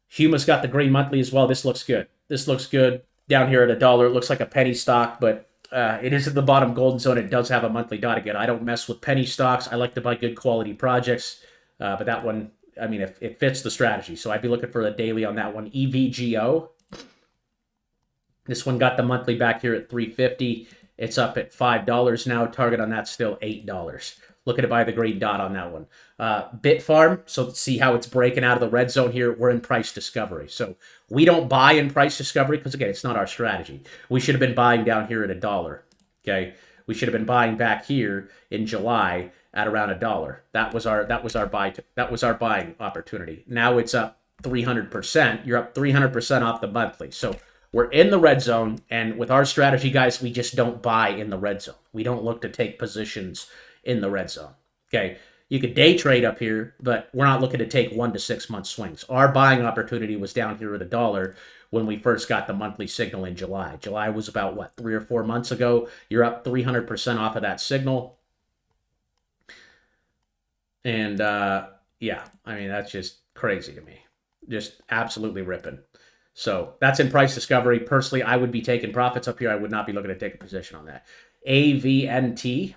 Speaker 1: Huma's got the green monthly as well. This looks good. This looks good down here at $1. It looks like a penny stock, but it is at the bottom golden zone. It does have a monthly dot again. I don't mess with penny stocks. I like to buy good quality projects, but that one, I mean, if it fits the strategy. So I'd be looking for a daily on that one. EVGO. This one got the monthly back here at $3.50. It's up at $5 now. Target on that still $8. Looking to buy the green dot on that one. Bitfarm, so see how it's breaking out of the red zone here. We're in price discovery. So we don't buy in price discovery because, again, it's not our strategy. We should have been buying down here at $1. Okay, we should have been buying back here in July at around $1. That was our buying opportunity. Now it's up 300%. You're up 300% off the monthly. So we're in the red zone, and with our strategy, guys, we just don't buy in the red zone. We don't look to take positions in the red zone. Okay, you could day trade up here, but we're not looking to take 1 to 6 month swings. Our buying opportunity was down here at $1 when we first got the monthly signal in July. July was about, what, 3 or 4 months ago? You're up 300% off of that signal. And, yeah, I mean, that's just crazy to me. Just absolutely ripping. So that's in price discovery. Personally, I would be taking profits up here. I would not be looking to take a position on that. AVNT.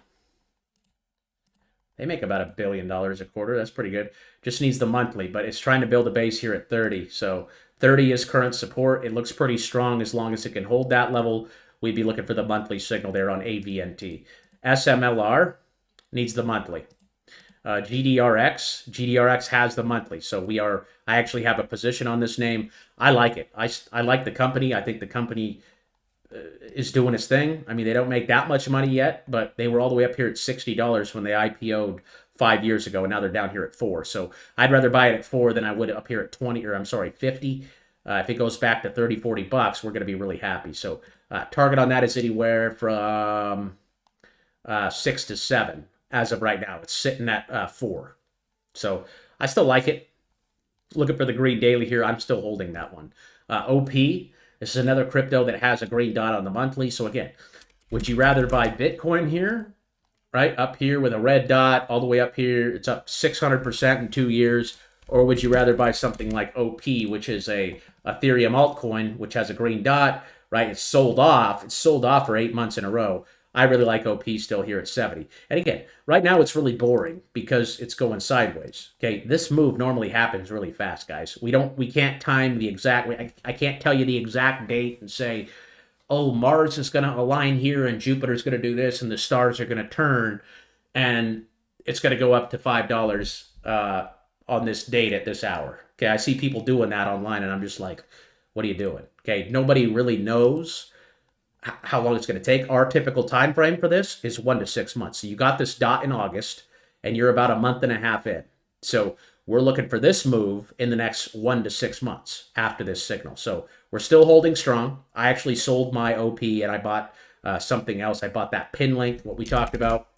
Speaker 1: They make about $1 billion a quarter. That's pretty good. Just needs the monthly, but it's trying to build a base here at 30. So 30 is current support. It looks pretty strong as long as it can hold that level. We'd be looking for the monthly signal there on AVNT. SMLR needs the monthly. GDRX has the monthly. So I actually have a position on this name. I like it. I like the company. I think the company is doing its thing. I mean, they don't make that much money yet, but they were all the way up here at $60 when they IPO'd 5 years ago, and now they're down here at $4. So I'd rather buy it at $4 than I would up here at 50. If it goes back to 30, 40 bucks, we're going to be really happy. So target on that is anywhere from 6 to 7 as of right now. It's sitting at 4. So I still like it. Looking for the green daily here. I'm still holding that one. OP. This is another crypto that has a green dot on the monthly. So again, Would you rather buy Bitcoin here, right? Up here with a red dot, all the way up here, it's up 600% in 2 years. Or would you rather buy something like OP, which is a Ethereum altcoin, which has a green dot, right? It's sold off. It's sold off for 8 months in a row. I really like OP still here at 70. And again, right now it's really boring because it's going sideways. Okay, this move normally happens really fast, guys. We can't time the exact, I can't tell you the exact date and say, oh, Mars is going to align here and Jupiter's going to do this and the stars are going to turn and it's going to go up to $5 on this date at this hour. Okay, I see people doing that online and I'm just like, what are you doing? Okay, nobody really knows how long it's going to take. Our typical time frame for this is 1 to 6 months. So you got this dot in August and you're about a month and a half in. So we're looking for this move in the next 1 to 6 months after this signal. So we're still holding strong. I actually sold my OP and I bought something else. I bought that pin link, what we talked about.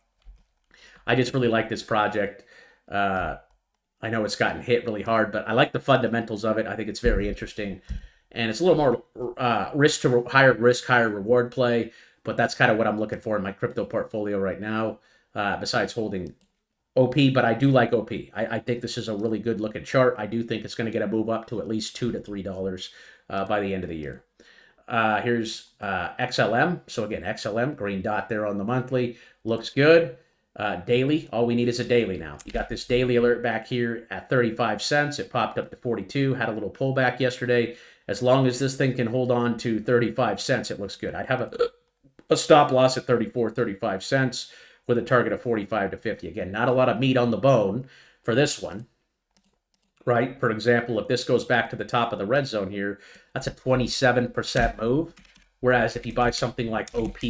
Speaker 1: I just really like this project. I know it's gotten hit really hard, but I like the fundamentals of it. I think it's very interesting. And it's a little more higher risk, higher reward play, but that's kind of what I'm looking for in my crypto portfolio right now, besides holding OP, but I do like OP. I think this is a really good looking chart. I do think it's going to get a move up to at least $2 to $3 by the end of the year. Here's XLM. So again, XLM, green dot there on the monthly. Looks good. Daily, all we need is a daily now. You got this daily alert back here at 35 cents. It popped up to 42, had a little pullback yesterday. As long as this thing can hold on to 35 cents, it looks good. I'd have a stop loss at 34, 35 cents with a target of 45 to 50. Again, not a lot of meat on the bone for this one, right? For example, if this goes back to the top of the red zone here, that's a 27% move. Whereas if you buy something like OP,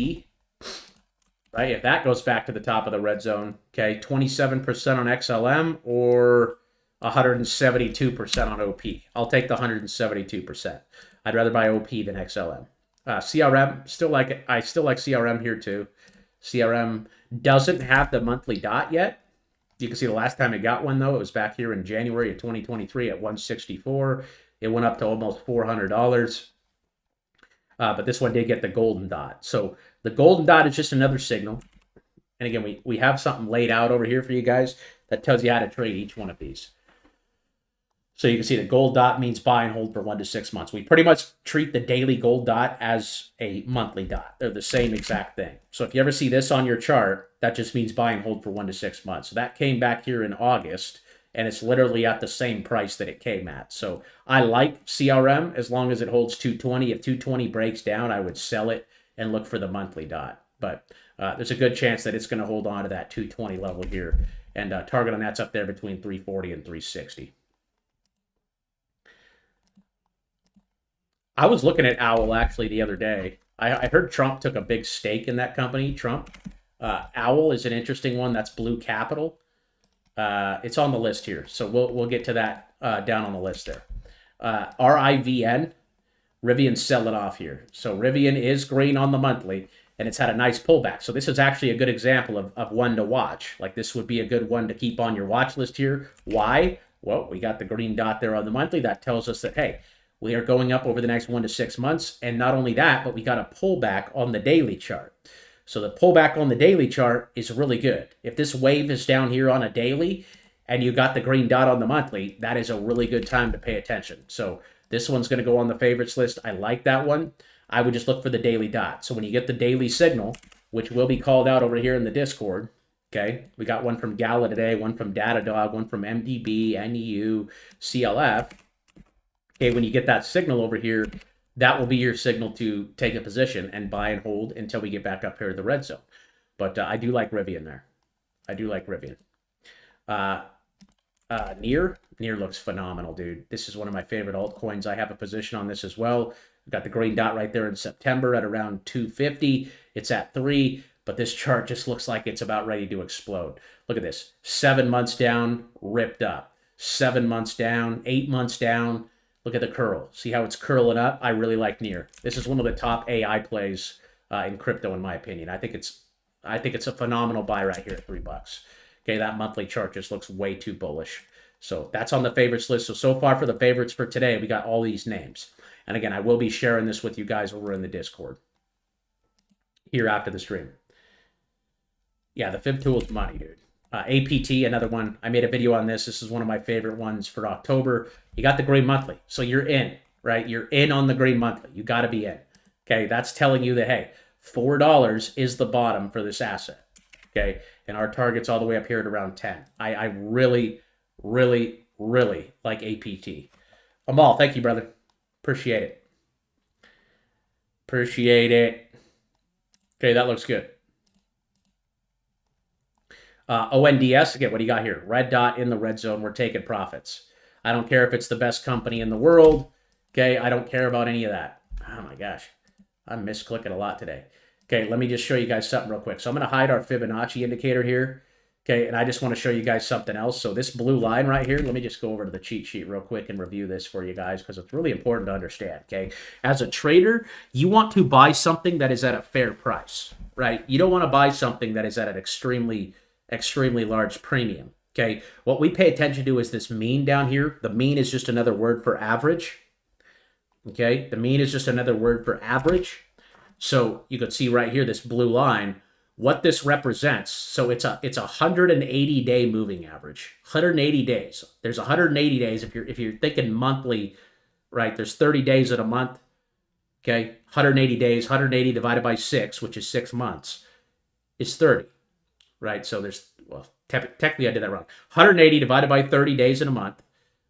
Speaker 1: right, if that goes back to the top of the red zone, okay, 27% on XLM or 172% on OP. I'll take the 172%. I'd rather buy OP than XLM. CRM, I still like CRM here too. CRM doesn't have the monthly dot yet. You can see the last time it got one though, it was back here in January of 2023 at 164. It went up to almost $400. But this one did get the golden dot. So the golden dot is just another signal. And again, we have something laid out over here for you guys that tells you how to trade each one of these. So you can see the gold dot means buy and hold for 1 to 6 months. We pretty much treat the daily gold dot as a monthly dot. They're the same exact thing. So if you ever see this on your chart, that just means buy and hold for 1 to 6 months. So that came back here in August, and it's literally at the same price that it came at. So I like CRM as long as it holds 220. If 220 breaks down, I would sell it and look for the monthly dot. But there's a good chance that it's going to hold on to that 220 level here. And target on that's up there between 340 and 360. I was looking at Owl actually the other day. I heard Trump took a big stake in that company, Trump. Owl is an interesting one. That's Blue Capital. It's on the list here. So we'll get to that down on the list there. RIVN, Rivian's selling off here. So Rivian is green on the monthly, and it's had a nice pullback. So this is actually a good example of one to watch. Like this would be a good one to keep on your watch list here. Why? Well, we got the green dot there on the monthly. That tells us that, hey, we are going up over the next 1 to 6 months. And not only that, but we got a pullback on the daily chart. So the pullback on the daily chart is really good. If this wave is down here on a daily and you got the green dot on the monthly, that is a really good time to pay attention. So this one's going to go on the favorites list. I like that one. I would just look for the daily dot. So when you get the daily signal, which will be called out over here in the Discord, okay, we got one from Gala today, one from Datadog, one from MDB, NEU, CLF. Okay, when you get that signal over here, that will be your signal to take a position and buy and hold until we get back up here to the red zone. But I do like Rivian there. I do like Rivian. Near looks phenomenal, dude. This is one of my favorite altcoins. I have a position on this as well. We've got the green dot right there in September at around 250. It's at 3, but this chart just looks like it's about ready to explode. Look at this. 7 months down, ripped up. 7 months down, 8 months down. Look at the curl. See how it's curling up? I really like Near. This is one of the top AI plays in crypto, in my opinion. I think it's a phenomenal buy right here at $3. Okay, that monthly chart just looks way too bullish. So that's on the favorites list. So far for the favorites for today, we got all these names. And again, I will be sharing this with you guys over in the Discord. here after the stream. Yeah, the fib tool is money, dude. APT, another one. I made a video on this. This is one of my favorite ones for October. You got the green monthly, so you're in, right? You're in on the green monthly. You got to be in. Okay, that's telling you that, hey, $4 is the bottom for this asset. Okay, and our target's all the way up here at around 10. I really, really, really like APT. Amal, thank you, brother. Appreciate it. Appreciate it. Okay, that looks good. ONDS, again, what do you got here? Red dot in the red zone. We're taking profits. I don't care if it's the best company in the world. Okay, I don't care about any of that. Oh my gosh, I'm misclicking a lot today. Okay, let me just show you guys something real quick. So I'm going to hide our Fibonacci indicator here. Okay, and I just want to show you guys something else. So this blue line right here, let me just go over to the cheat sheet real quick and review this for you guys because it's really important to understand, okay? As a trader, you want to buy something that is at a fair price, right? You don't want to buy something that is at an extremely large premium, okay? What we pay attention to is this mean down here. The mean is just another word for average, okay? The mean is just another word for average. So you can see right here, this blue line, what this represents. So it's a 180-day moving average. 180 days. There's 180 days if you're thinking monthly, right? There's 30 days in a month. Okay, 180 days. 180 divided by 6, which is 6 months, is 30. Right? So there's, well, technically I did that wrong. 180 divided by 30 days in a month,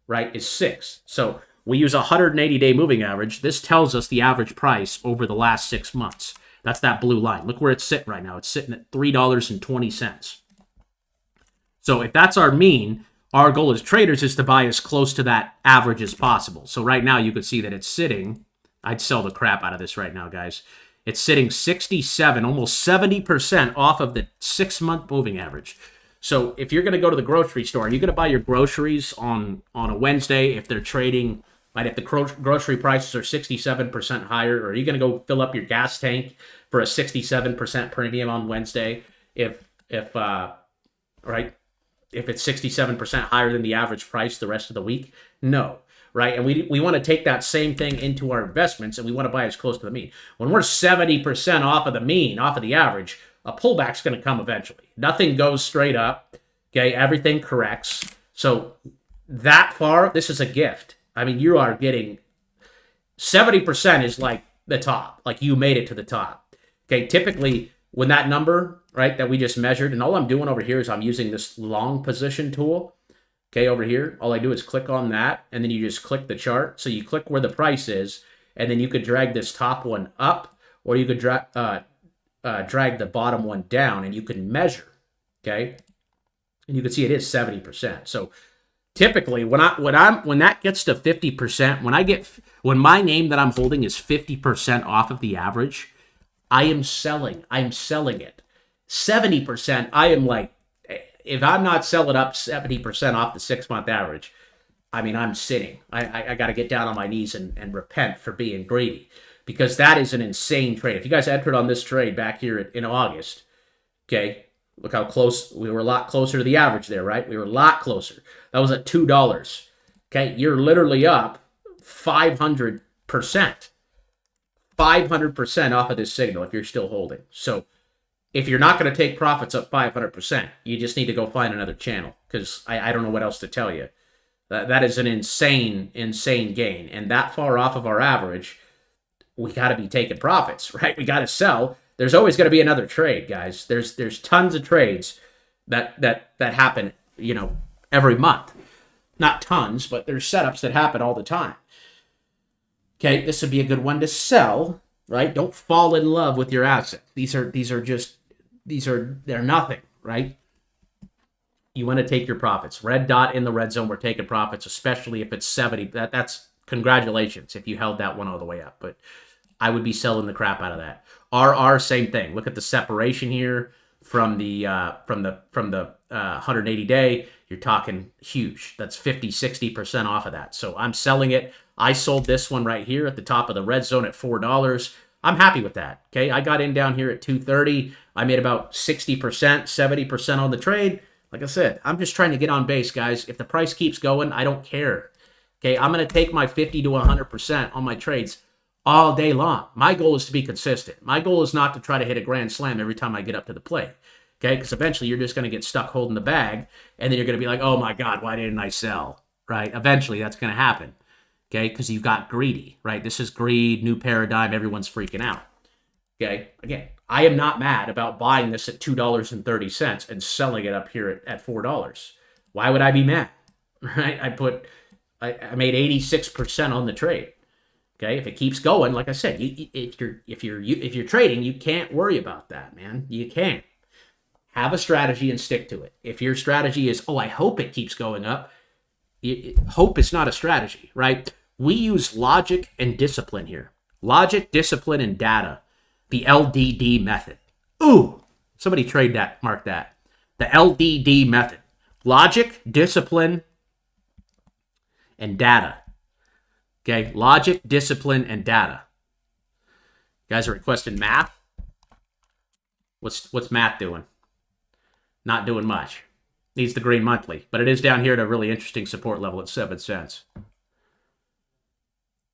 Speaker 1: right, is 6. So we use a 180-day moving average. This tells us the average price over the last 6 months. That's that blue line. Look where it's sitting right now. It's sitting at $3.20. So if that's our mean, our goal as traders is to buy as close to that average as possible. So right now you could see that it's sitting, I'd sell the crap out of this right now, guys. It's sitting 67, almost 70% off of the 6-month moving average. So if you're going to go to the grocery store and you're going to buy your groceries on a Wednesday, if they're trading, right, if the grocery prices are 67% higher, or are you going to go fill up your gas tank for a 67% premium on Wednesday if it's 67% higher than the average price the rest of the week? No. Right? And we want to take that same thing into our investments, and we want to buy as close to the mean. When we're 70% off of the mean, off of the average, a pullback's going to come eventually. Nothing goes straight up. Okay? Everything corrects. So that far, this is a gift. I mean, you are getting 70% is like the top. Like you made it to the top. Okay? Typically, when that number, right, that we just measured, and all I'm doing over here is I'm using this long position tool. Okay, over here, all I do is click on that, and then you just click the chart. So you click where the price is, and then you could drag this top one up, or you could drag the bottom one down, and you can measure, okay? And you can see it is 70%. So typically, when that gets to 50%, when my name that I'm holding is 50% off of the average, I am selling. I'm selling it. 70%, I am like, if I'm not selling up 70% off the 6-month average, I mean, I'm sitting. I got to get down on my knees and repent for being greedy, because that is an insane trade. If you guys entered on this trade back here in August, okay, look how close. We were a lot closer to the average there, right? We were a lot closer. That was at $2. Okay, you're literally up 500%. 500% off of this signal if you're still holding. So if you're not going to take profits up 500%, you just need to go find another channel, because I don't know what else to tell you. That is an insane gain. And that far off of our average, we got to be taking profits, right? We got to sell. There's always going to be another trade, guys. There's tons of trades that happen, every month. Not tons, but there's setups that happen all the time. Okay, this would be a good one to sell, right? Don't fall in love with your assets. They're nothing, right? You want to take your profits. Red dot in the red zone, we're taking profits, especially if it's 70. That's congratulations if you held that one all the way up. But I would be selling the crap out of that. RR, same thing. Look at the separation here from the 180 day. You're talking huge. That's 50-60% off of that. So I'm selling it. I sold this one right here at the top of the red zone at $4. I'm happy with that. Okay, I got in down here at 230. I made about 60%, 70% on the trade. Like I said, I'm just trying to get on base, guys. If the price keeps going, I don't care. Okay, I'm going to take my 50 to 100% on my trades all day long. My goal is to be consistent. My goal is not to try to hit a grand slam every time I get up to the plate. Okay, because eventually you're just going to get stuck holding the bag, and then you're going to be like, oh my God, why didn't I sell? Right? Eventually that's going to happen. Okay, because you got greedy, right? This is greed, new paradigm, everyone's freaking out. Okay, again, I am not mad about buying this at $2.30 and selling it up here at $4. Why would I be mad? Right? I made 86% on the trade. Okay, if it keeps going, like I said, if you're trading, you can't worry about that, man. You can't. Have a strategy and stick to it. If your strategy is, oh, I hope it keeps going up, hope is not a strategy, right? We use logic and discipline here. Logic, discipline, and data. The LDD method. Ooh, somebody trade that, mark that. The LDD method. Logic, discipline, and data. Okay, logic, discipline, and data. You guys are requesting math. What's math doing? Not doing much. Needs the green monthly, but it is down here at a really interesting support level at 7 cents.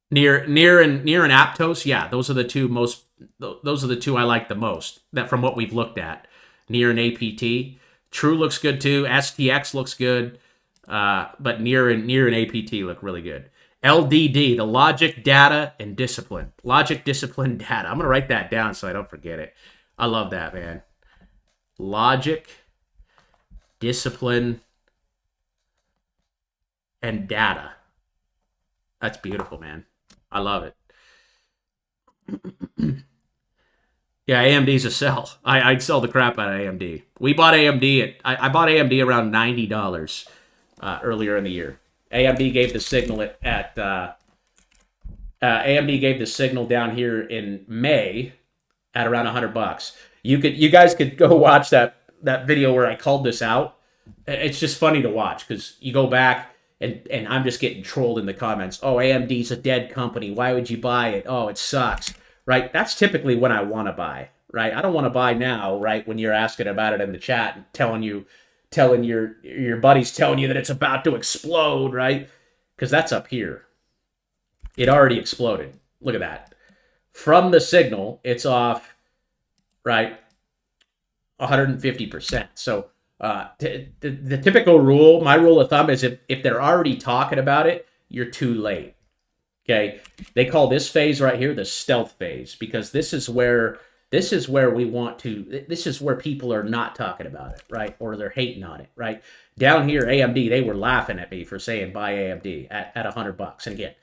Speaker 1: Near and Aptos, yeah, those are the two most. Those are the two I like the most. That from what we've looked at, Near and APT. True looks good too. STX looks good, but Near and APT look really good. LDD, the logic, data, and discipline. Logic, discipline, data. I'm gonna write that down so I don't forget it. I love that, man. Logic, discipline, and data. That's beautiful, man. I love it. Yeah, AMD's a sell. I'd sell the crap out of AMD. We bought AMD I bought AMD around $90 earlier in the year. AMD gave the signal AMD gave the signal down here in May at around $100. You guys could go watch that video where I called this out. It's just funny to watch because you go back and I'm just getting trolled in the comments. Oh, AMD's a dead company. Why would you buy it? Oh, it sucks. Right? That's typically when I want to buy. Right? I don't want to buy now. Right? When you're asking about it in the chat and telling your buddies telling you that it's about to explode. Right? Because that's up here. It already exploded. Look at that. From the signal, it's off. Right? 150%. So the typical rule, my rule of thumb is if they're already talking about it, you're too late. Okay, they call this phase right here the stealth phase because this is where we want to. This is where people are not talking about it, right? Or they're hating on it, right? Down here, AMD, they were laughing at me for saying buy AMD at $100. And again,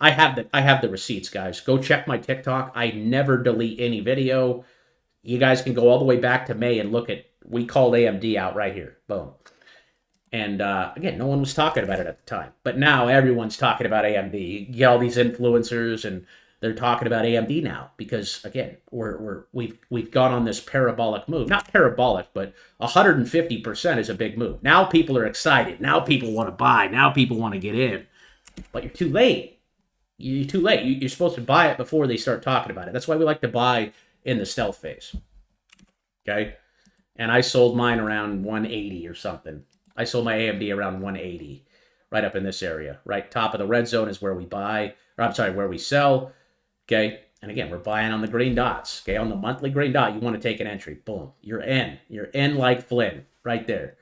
Speaker 1: I have the receipts, guys. Go check my TikTok. I never delete any video. You guys can go all the way back to May and look at. We called AMD out right here. Boom. And again, no one was talking about it at the time. But now everyone's talking about AMD. You get all these influencers and they're talking about AMD now because, again, we've gone on this parabolic move. Not parabolic, but 150% is a big move. Now people are excited. Now people want to buy. Now people want to get in. But you're too late. You're too late. You're supposed to buy it before they start talking about it. That's why we like to buy in the stealth phase. Okay? And I sold mine around 180 or something. I sold my AMD around 180, right up in this area. Right top of the red zone is where we buy, or I'm sorry, where we sell. Okay, and again, we're buying on the green dots. Okay, on the monthly green dot, you want to take an entry. Boom, you're in. You're in like Flynn, right there.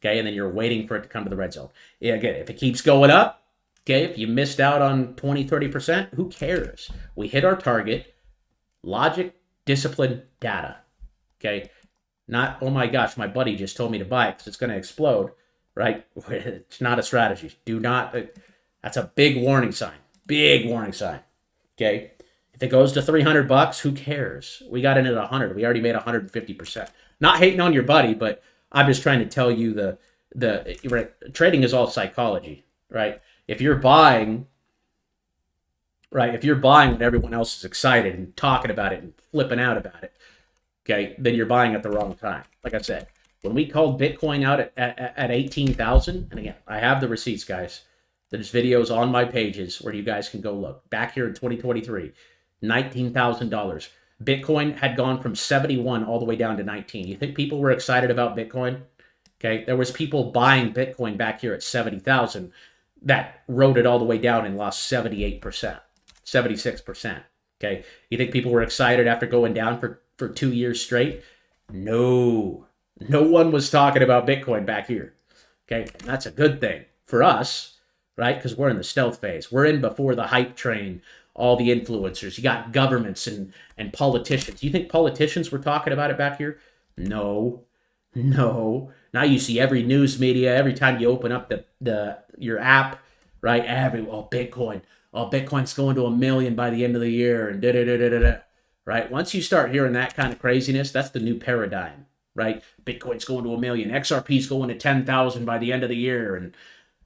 Speaker 1: Okay, and then you're waiting for it to come to the red zone. Yeah, again, if it keeps going up, okay, if you missed out on 20, 30%, who cares? We hit our target. Logic, discipline, data. Okay. Not, oh my gosh, my buddy just told me to buy it because it's going to explode, right? It's not a strategy. Do not, that's a big warning sign. Big warning sign, okay? If it goes to $300, who cares? We got in at 100. We already made 150%. Not hating on your buddy, but I'm just trying to tell you trading is all psychology, right? If you're buying, right, if you're buying when everyone else is excited and talking about it and flipping out about it, okay, then you're buying at the wrong time. Like I said, when we called Bitcoin out at 18,000, and again, I have the receipts, guys. There's videos on my pages where you guys can go look. Back here in 2023, $19,000. Bitcoin had gone from 71 all the way down to 19. You think people were excited about Bitcoin? Okay, there was people buying Bitcoin back here at 70,000 that rode it all the way down and lost 78%, 76%. Okay. You think people were excited after going down for 2 years straight? No. No one was talking about Bitcoin back here. Okay. And that's a good thing for us, right? Because we're in the stealth phase. We're in before the hype train, all the influencers. You got governments and politicians. You think politicians were talking about it back here? No. No. Now you see every news media, every time you open up your app, right? Bitcoin. Oh, Bitcoin's going to 1 million by the end of the year, and da-da-da-da-da-da. Right? Once you start hearing that kind of craziness, that's the new paradigm, right? Bitcoin's going to 1 million. XRP's going to 10,000 by the end of the year, and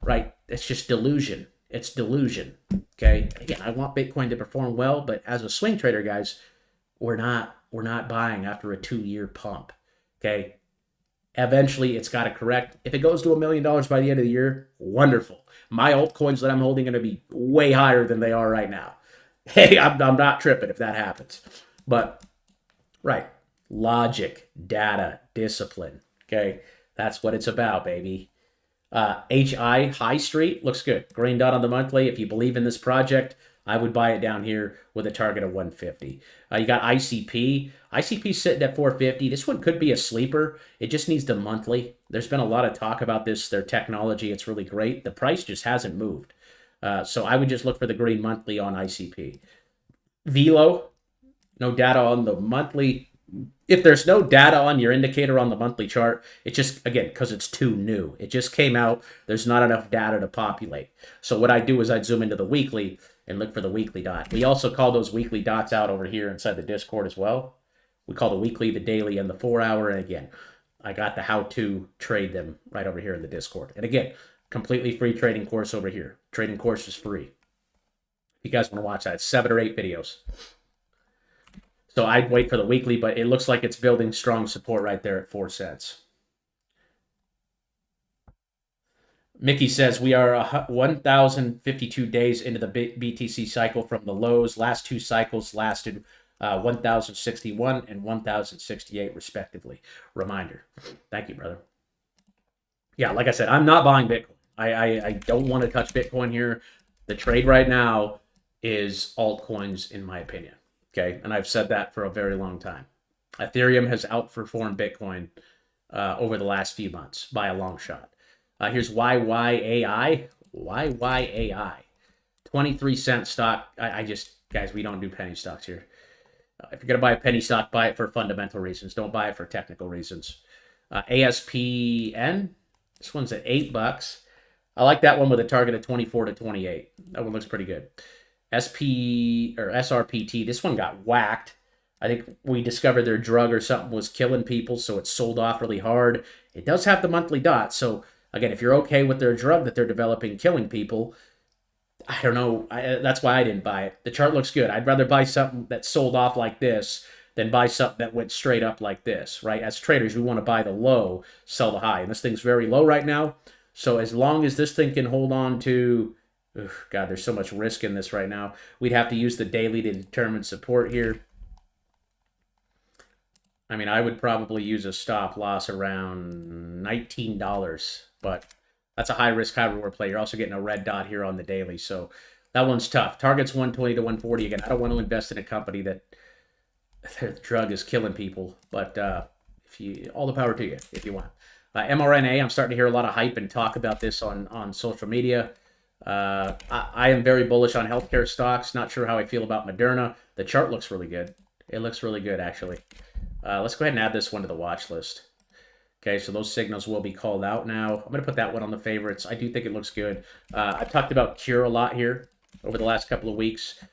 Speaker 1: right? It's just delusion. It's delusion. Okay. Again, I want Bitcoin to perform well, but as a swing trader, guys, we're not buying after a 2-year pump. Okay. Eventually, it's got to correct. If it goes to $1 million by the end of the year, wonderful. My altcoins that I'm holding are going to be way higher than they are right now. Hey, I'm not tripping if that happens. But, right, logic, data, discipline. Okay, that's what it's about, baby. HI, High Street, looks good. Green dot on the monthly. If you believe in this project, I would buy it down here with a target of 150. You got ICP. ICP sitting at 450. This one could be a sleeper. It just needs the monthly. There's been a lot of talk about this, their technology. It's really great. The price just hasn't moved. So I would just look for the green monthly on ICP. Velo, no data on the monthly. If there's no data on your indicator on the monthly chart, it's just, again, because it's too new. It just came out. There's not enough data to populate. So what I do is I'd zoom into the weekly and look for the weekly dot. We also call those weekly dots out over here inside the Discord as well. We call the weekly, the daily, and the 4-hour. And again, I got the how to trade them right over here in the Discord. And again, completely free trading course over here. Trading course is free. If you guys want to watch that, it's 7 or 8 videos. So I'd wait for the weekly, but it looks like it's building strong support right there at 4 cents. Mickey says we are 1,052 days into the BTC cycle from the lows. Last 2 cycles lasted 1,061 and 1,068 respectively. Reminder. Thank you, brother. Yeah, like I said, I'm not buying Bitcoin. I don't want to touch Bitcoin here. The trade right now is altcoins, in my opinion. Okay, and I've said that for a very long time. Ethereum has outperformed Bitcoin over the last few months by a long shot. Here's YYAI. YYAI. 23-cent stock. I just, guys, we don't do penny stocks here. If you're going to buy a penny stock, buy it for fundamental reasons. Don't buy it for technical reasons. ASPN. This one's at $8. I like that one with a target of 24 to 28. That one looks pretty good. SRPT, this one got whacked. I think we discovered their drug or something was killing people, so it sold off really hard. It does have the monthly dot, so again, if you're okay with their drug that they're developing killing people, I don't know. That's why I didn't buy it. The chart looks good. I'd rather buy something that sold off like this than buy something that went straight up like this, right? As traders, we want to buy the low, sell the high, and this thing's very low right now. So as long as this thing can hold on to, God, there's so much risk in this right now. We'd have to use the daily to determine support here. I mean, I would probably use a stop loss around $19, but that's a high risk, high reward play. You're also getting a red dot here on the daily, so that one's tough. Target's 120 to 140. Again, I don't want to invest in a company that their drug is killing people, but if you, all the power to you if you want. mRNA, I'm starting to hear a lot of hype and talk about this on social media. I am very bullish on healthcare stocks. Not sure how I feel about Moderna. The chart looks really good. It looks really good, actually. Let's go ahead and add this one to the watch list. Okay, so those signals will be called out now. I'm going to put that one on the favorites. I do think it looks good. I've talked about Cure a lot here over the last couple of weeks.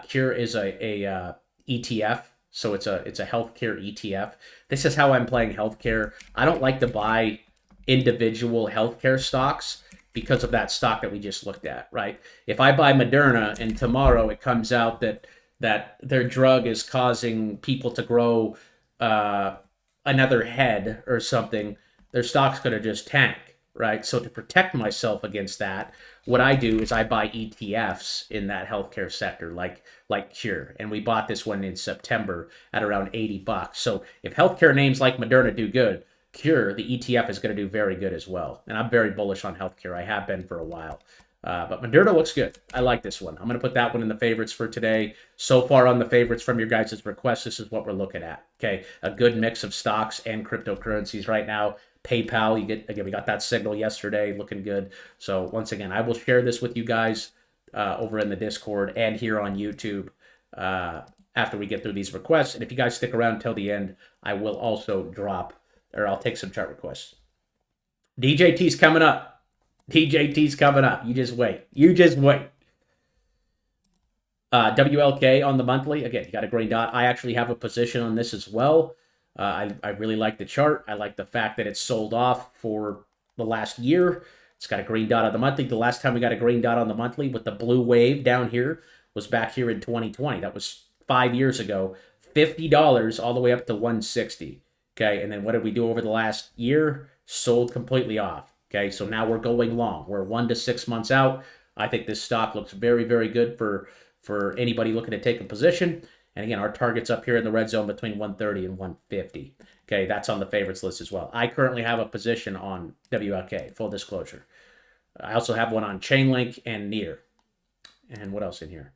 Speaker 1: Cure is a ETF, so it's a healthcare ETF. This is how I'm playing healthcare. I don't like to buy individual healthcare stocks because of that stock that we just looked at, right? If I buy Moderna and tomorrow it comes out that their drug is causing people to grow another head or something, their stock's going to just tank, right? So to protect myself against that, what I do is I buy ETFs in that healthcare sector, like Cure. And we bought this one in September at around $80. So if healthcare names like Moderna do good, Cure, the ETF, is going to do very good as well. And I'm very bullish on healthcare. I have been for a while. But Moderna looks good. I like this one. I'm going to put that one in the favorites for today. So far on the favorites from your guys' requests, this is what we're looking at. Okay, a good mix of stocks and cryptocurrencies right now. PayPal, we got that signal yesterday, looking good. So once again, I will share this with you guys over in the Discord and here on YouTube after we get through these requests. And if you guys stick around until the end, I will also I'll take some chart requests. DJT's coming up. DJT's coming up. You just wait. You just wait. WLK on the monthly. Again, you got a green dot. I actually have a position on this as well. I really like the chart. I like the fact that it's sold off for the last year. It's got a green dot on the monthly. The last time we got a green dot on the monthly with the blue wave down here was back here in 2020. That was 5 years ago. $50 all the way up to 160. Okay, and then what did we do over the last year? Sold completely off. Okay, so now we're going long. We're 1 to 6 months out. I think this stock looks very, very good for anybody looking to take a position. And again, our target's up here in the red zone between 130 and 150. Okay, that's on the favorites list as well. I currently have a position on WLK, full disclosure. I also have one on Chainlink and Near. And what else in here?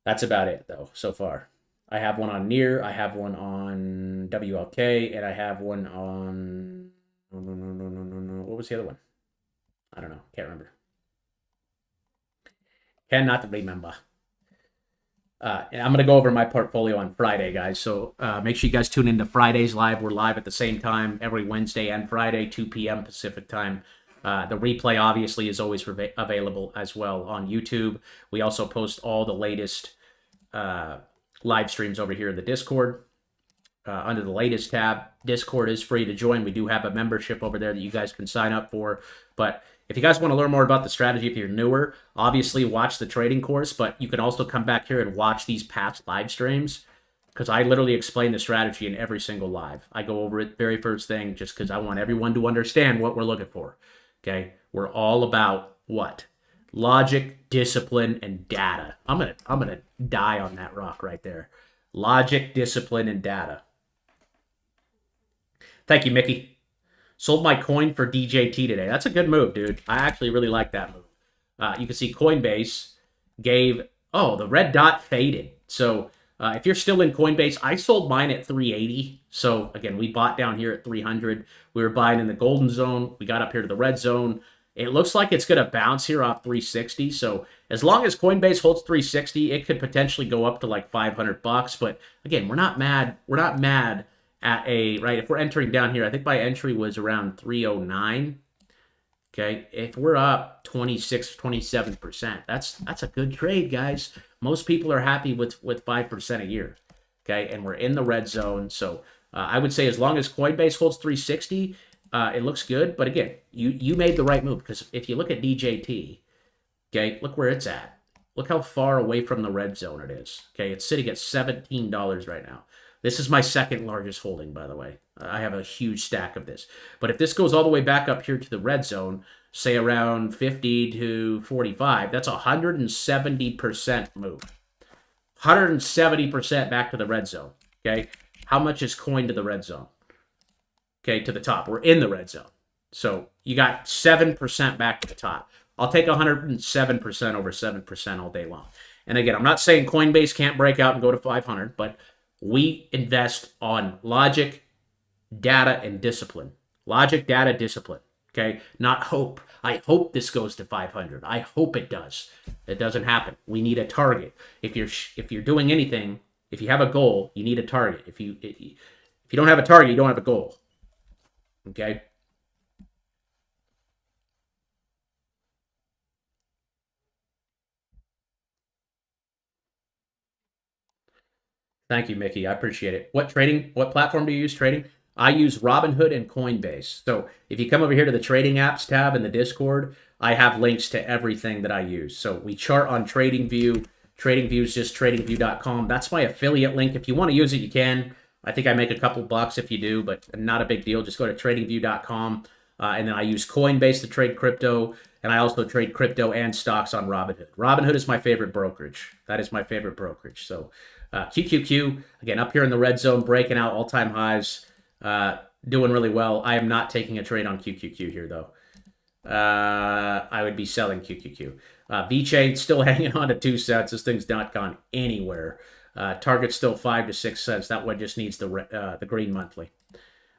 Speaker 1: That's about it, though, so far. I have one on Near, I have one on WLK, and I have one on... No. What was the other one? I don't know. Can't remember. Cannot remember. And I'm going to go over my portfolio on Friday, guys. So make sure you guys tune into Friday's live. We're live at the same time every Wednesday and Friday, 2 p.m. Pacific time. The replay, obviously, is always available as well on YouTube. We also post all the latest live streams over here in the Discord. Under the latest tab, Discord is free to join. We do have a membership over there that you guys can sign up for. But if you guys want to learn more about the strategy, if you're newer, obviously watch the trading course. But you can also come back here and watch these past live streams because I literally explain the strategy in every single live. I go over it very first thing just because I want everyone to understand what we're looking for. Okay, we're all about what? Logic, discipline, and data. I'm gonna die on that rock right there. Logic, discipline, and data. Thank you, Mickey. Sold my coin for DJT today. That's a good move, dude. I actually really like that move. You can see Coinbase gave... Oh, the red dot faded. So if you're still in Coinbase, I sold mine at 380. So again, we bought down here at 300. We were buying in the golden zone. We got up here to the red zone. It looks like it's going to bounce here off 360. So as long as Coinbase holds 360, it could potentially go up to like $500. But again, we're not mad. We're not mad at right? If we're entering down here, I think my entry was around 309. Okay, if we're up 26, 27%, that's a good trade, guys. Most people are happy with 5% a year. Okay, and we're in the red zone. So I would say as long as Coinbase holds 360, it looks good. But again, you made the right move because if you look at DJT, okay, look where it's at. Look how far away from the red zone it is. Okay, it's sitting at $17 right now. This is my second largest holding, by the way. I have a huge stack of this. But if this goes all the way back up here to the red zone, say around 50 to 45, that's a 170% move. 170% back to the red zone, okay? How much is coin to the red zone? Okay, to the top. We're in the red zone. So you got 7% back to the top. I'll take 107% over 7% all day long. And again, I'm not saying Coinbase can't break out and go to 500, but we invest on logic, data, and discipline. Logic, data, discipline. Okay? Not hope. I hope this goes to 500. I hope it does. It doesn't happen. We need a target. If you're doing anything, if you have a goal, you need a target. If you don't have a target, you don't have a goal. Okay? Thank you, Mickey. I appreciate it. What platform do you use trading? I use Robinhood and Coinbase. So if you come over here to the trading apps tab in the Discord, I have links to everything that I use. So we chart on TradingView. TradingView is just tradingview.com. That's my affiliate link. If you want to use it, you can. I think I make a couple bucks if you do, but not a big deal. Just go to tradingview.com. And then I use Coinbase to trade crypto. And I also trade crypto and stocks on Robinhood. Robinhood is my favorite brokerage. That is my favorite brokerage. So QQQ, again, up here in the red zone, breaking out all-time highs, doing really well. I am not taking a trade on QQQ here, though. I would be selling QQQ. VChain still hanging on to 2 cents. This thing's not gone anywhere. Target's still 5 to 6 cents. That one just needs the green monthly.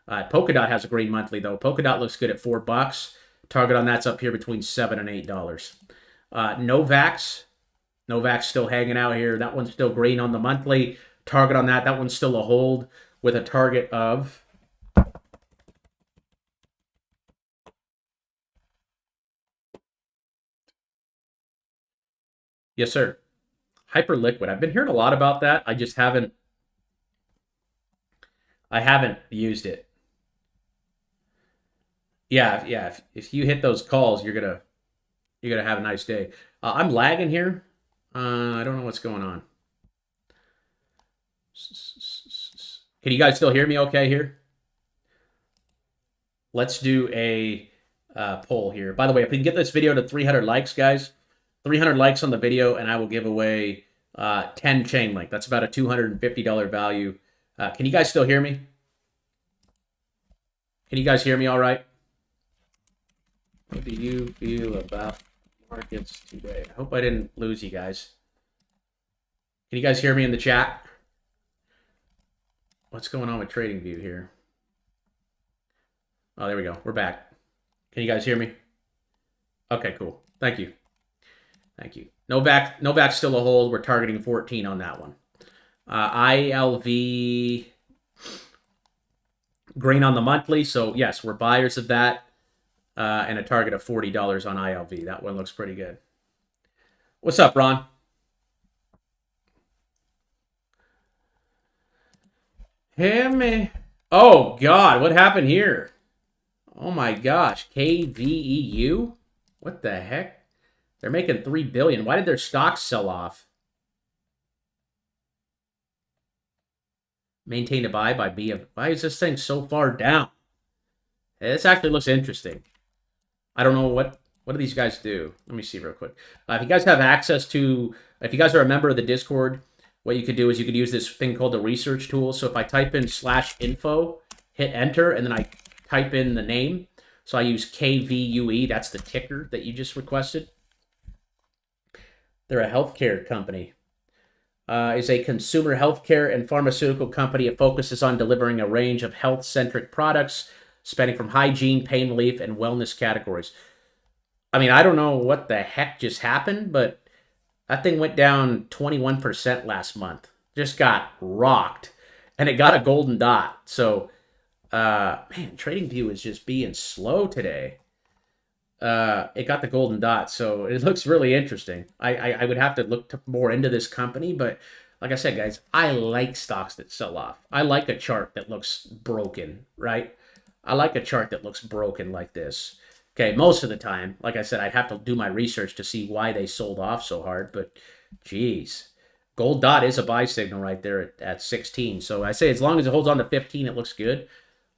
Speaker 1: Polkadot has a green monthly though. Polkadot looks good at $4. Target on that's up here between $7 and $8. Novak's still hanging out here. That one's still green on the monthly. Target on that one's still a hold with a target of yes, sir. Hyperliquid. I've been hearing a lot about that. I just haven't used it. Yeah. If you hit those calls, you're gonna have a nice day. I'm lagging here. I don't know what's going on. Can you guys still hear me okay here? Let's do a poll here. By the way, if we can get this video to 300 likes, guys, 300 likes on the video, and I will give away 10 chain link. That's about a $250 value. Can you guys still hear me? Can you guys hear me all right? What do you feel about markets today? I hope I didn't lose you guys. Can you guys hear me in the chat? What's going on with TradingView here? Oh, there we go. We're back. Can you guys hear me? Okay, cool. Thank you. Thank you. Novak's still a hold. We're targeting 14 on that one. ILV green on the monthly. So, yes, we're buyers of that. And a target of $40 on ILV. That one looks pretty good. What's up, Ron? Hey, man. Oh, God. What happened here? Oh, my gosh. KVEU? What the heck? They're making $3 billion. Why did their stocks sell off? Maintain to buy by B. Why is this thing so far down? This actually looks interesting. I don't know what do these guys do. Let me see real quick. If you guys have access to, if you guys are a member of the Discord, what you could do is you could use this thing called the research tool. So if I type in /info, hit enter, and then I type in the name. So I use KVUE. That's the ticker that you just requested. They're a healthcare company. Is a consumer healthcare and pharmaceutical company. It focuses on delivering a range of health-centric products spanning from hygiene, pain relief, and wellness categories. I mean, I don't know what the heck just happened, but that thing went down 21% last month. Just got rocked. And it got a golden dot. So, man, TradingView is just being slow today. It got the golden dot, so it looks really interesting. I would have to look more into this company, but like I said, guys, I like stocks that sell off. I like a chart that looks broken, right? I like a chart that looks broken like this. Okay, most of the time, like I said, I'd have to do my research to see why they sold off so hard, but geez. Gold dot is a buy signal right there at 16. So I say as long as it holds on to 15, it looks good.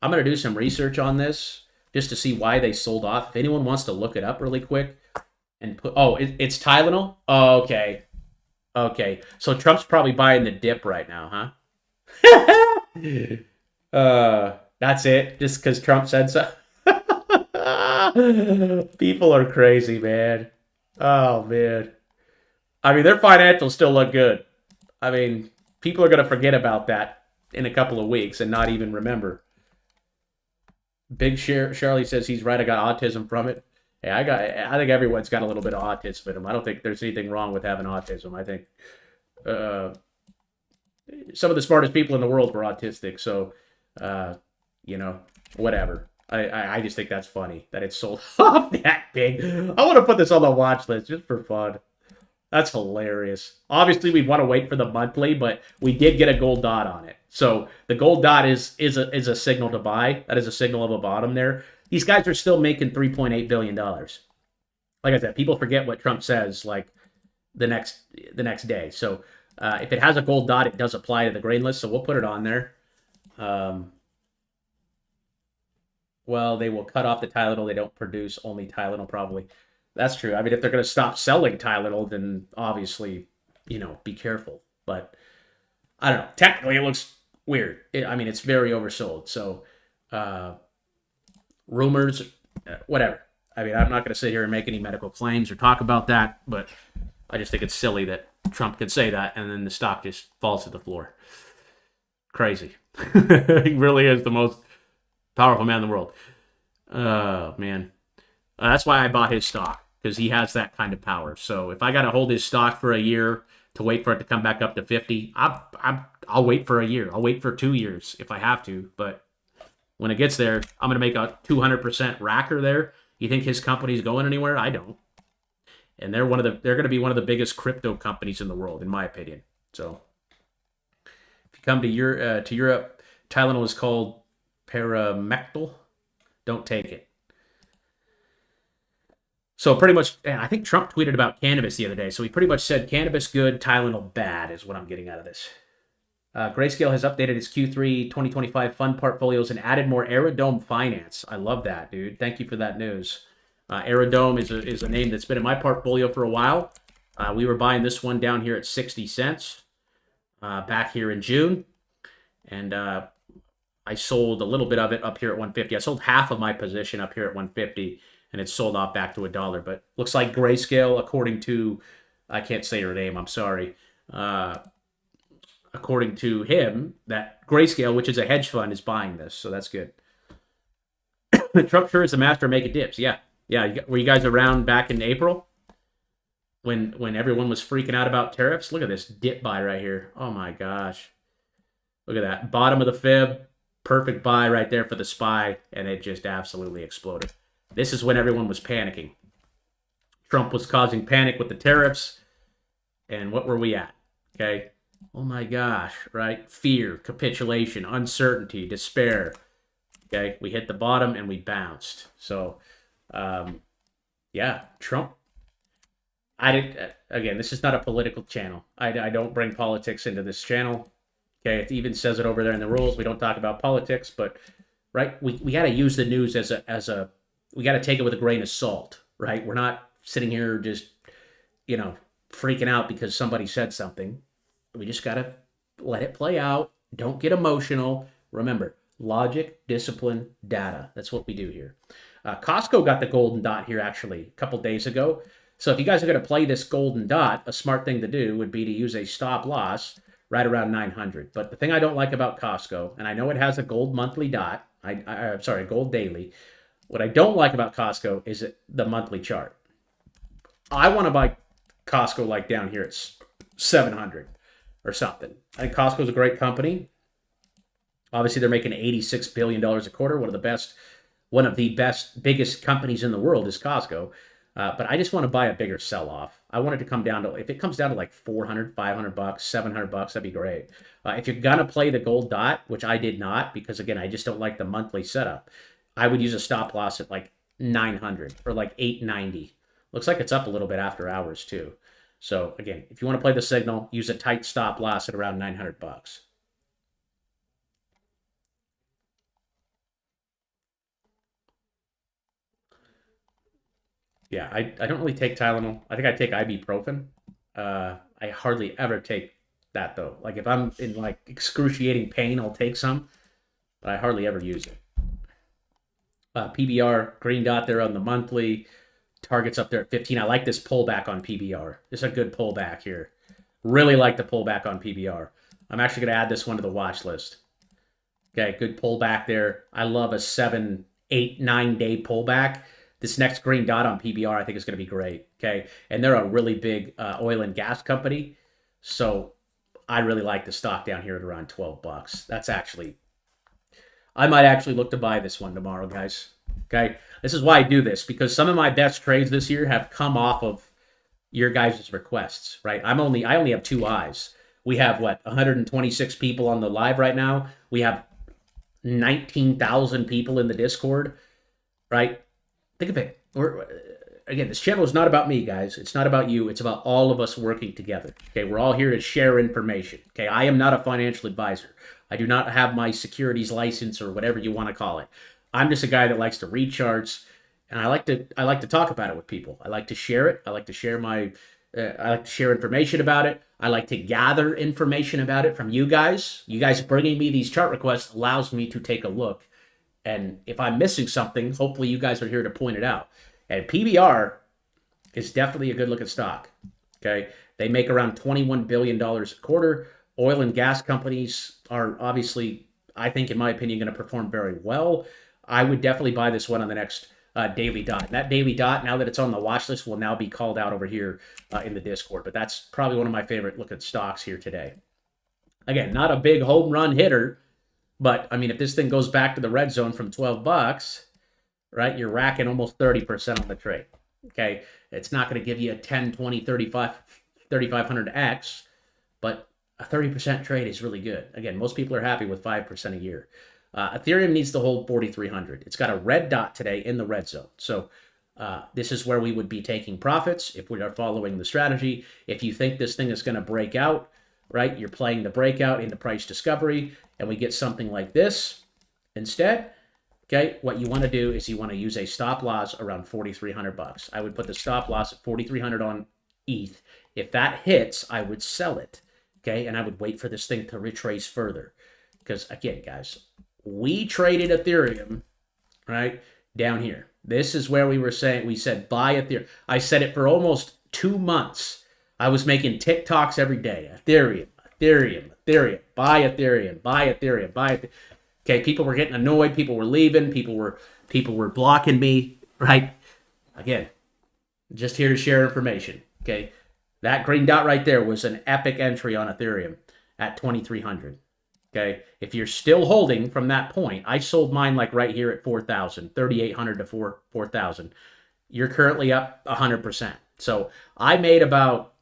Speaker 1: I'm going to do some research on this just to see why they sold off. If anyone wants to look it up really quick and put, oh, it's Tylenol? Oh, okay. Okay. So Trump's probably buying the dip right now, huh? That's it? Just because Trump said so? People are crazy, man. Oh, man. I mean, their financials still look good. I mean, people are going to forget about that in a couple of weeks and not even remember. Big Charlie says he's right. I got autism from it. Yeah, I think everyone's got a little bit of autism in them. I don't think there's anything wrong with having autism. I think some of the smartest people in the world were autistic. So, you know, whatever. I just think that's funny that it's sold off that big. I want to put this on the watch list just for fun. That's hilarious. Obviously, we'd want to wait for the monthly, but we did get a gold dot on it. So the gold dot is a signal to buy. That is a signal of a bottom there. These guys are still making $3.8 billion. Like I said, people forget what Trump says like the next day. So if it has a gold dot, it does apply to the green list. So we'll put it on there. Well, they will cut off the Tylenol. They don't produce only Tylenol probably. That's true. I mean, if they're going to stop selling Tylenol, then obviously, you know, be careful. But I don't know. Technically, it looks weird. I mean, it's very oversold. So rumors, whatever. I mean, I'm not going to sit here and make any medical claims or talk about that, but I just think it's silly that Trump can say that and then the stock just falls to the floor. Crazy. He really is the most powerful man in the world. Oh, man. That's why I bought his stock, because he has that kind of power. So if I got to hold his stock for a year to wait for it to come back up to 50, I'll wait for a year. I'll wait for 2 years if I have to. But when it gets there, I'm going to make a 200% racker there. You think his company's going anywhere? I don't. And they're going to be one of the biggest crypto companies in the world, in my opinion. So if you come to Europe, Tylenol is called Paramectal. Don't take it. So pretty much, I think Trump tweeted about cannabis the other day. So he pretty much said cannabis good, Tylenol bad is what I'm getting out of this. Grayscale has updated its Q3 2025 fund portfolios and added more Aerodome Finance. I love that, dude. Thank you for that news. Aerodome is a name that's been in my portfolio for a while. We were buying this one down here at 60 cents back here in June. And I sold a little bit of it up here at 150. I sold half of my position up here at 150. And it's sold off back to $1. But looks like Grayscale, according to, I can't say her name, I'm sorry. According to him, that Grayscale, which is a hedge fund, is buying this. So that's good. Trump sure is the master of making dips. Yeah. Were you guys around back in April when everyone was freaking out about tariffs? Look at this dip buy right here. Oh, my gosh. Look at that. Bottom of the fib. Perfect buy right there for the SPY. And it just absolutely exploded. This is when everyone was panicking. Trump was causing panic with the tariffs. And what were we at? Okay. Oh my gosh, right? Fear, capitulation, uncertainty, despair. Okay. We hit the bottom and we bounced. So, yeah, Trump. Again, this is not a political channel. I don't bring politics into this channel. Okay. It even says it over there in the rules. We don't talk about politics, but right. We got to use the news as a, we got to take it with a grain of salt, right? We're not sitting here just, freaking out because somebody said something. We just got to let it play out. Don't get emotional. Remember, logic, discipline, data. That's what we do here. Costco got the golden dot here actually a couple days ago. So if you guys are going to play this golden dot, a smart thing to do would be to use a stop loss right around 900. But the thing I don't like about Costco, and I know it has a gold monthly dot, I'm sorry, gold daily. What I don't like about Costco is the monthly chart. I want to buy Costco like down here at 700 or something. I think Costco is a great company. Obviously, they're making $86 billion a quarter. One of the biggest companies in the world is Costco. But I just want to buy a bigger sell-off. I want it to come down to, if it comes down to like 400, 500 bucks, 700 bucks, that'd be great. If you're going to play the gold dot, which I did not, because again, I just don't like the monthly setup, I would use a stop loss at like 900 or like 890. Looks like it's up a little bit after hours too. So again, if you want to play the signal, use a tight stop loss at around 900 bucks. Yeah, I don't really take Tylenol. I think I take ibuprofen. I hardly ever take that though. Like if I'm in like excruciating pain, I'll take some, but I hardly ever use it. PBR, green dot there on the monthly. Target's up there at 15. I like this pullback on PBR. This is a good pullback here. Really like the pullback on PBR. I'm actually going to add this one to the watch list. Okay, good pullback there. I love a 7, 8, 9-day pullback. This next green dot on PBR I think is going to be great. Okay, and they're a really big oil and gas company. So I really like the stock down here at around 12 bucks. That's actually... I might actually look to buy this one tomorrow, guys. Okay, this is why I do this, because some of my best trades this year have come off of your guys' requests, right? I only have 2 eyes. We have, 126 people on the live right now. We have 19,000 people in the Discord, right? Think of it. Again, this channel is not about me, guys. It's not about you. It's about all of us working together. Okay, we're all here to share information. Okay, I am not a financial advisor. I do not have my securities license or whatever you want to call it. I'm just a guy that likes to read charts, and I like to talk about it with people. I like to share it. I like to share information about it. I like to gather information about it from you guys. You guys bringing me these chart requests allows me to take a look, and if I'm missing something, hopefully you guys are here to point it out. And PBR is definitely a good looking stock. Okay. They make around $21 billion a quarter. Oil and gas companies are obviously, I think, in my opinion, going to perform very well. I would definitely buy this one on the next daily dot. And that daily dot, now that it's on the watch list, will now be called out over here in the Discord. But that's probably one of my favorite looking stocks here today. Again, not a big home run hitter, but I mean, if this thing goes back to the red zone from 12 bucks, right, you're racking almost 30% on the trade. Okay. It's not going to give you a 10, 20, 35, 3,500x, but a 30% trade is really good. Again, most people are happy with 5% a year. Ethereum needs to hold 4,300. It's got a red dot today in the red zone. So this is where we would be taking profits if we are following the strategy. If you think this thing is going to break out, right, you're playing the breakout into price discovery, and we get something like this instead. Okay, what you want to do is you want to use a stop loss around 4,300 bucks. I would put the stop loss at 4,300 on ETH. If that hits, I would sell it. Okay, and I would wait for this thing to retrace further. Because again, guys, we traded Ethereum, right, down here. This is where we said buy Ethereum. I said it for almost 2 months. I was making TikToks every day. Ethereum, Ethereum, Ethereum, buy Ethereum, buy Ethereum, buy Ethereum. Okay, people were getting annoyed. People were leaving. People were blocking me, right? Again, just here to share information, okay? That green dot right there was an epic entry on Ethereum at 2,300, okay? If you're still holding from that point, I sold mine like right here at 4,000, 3,800 to 4,000. You're currently up 100%. So I made about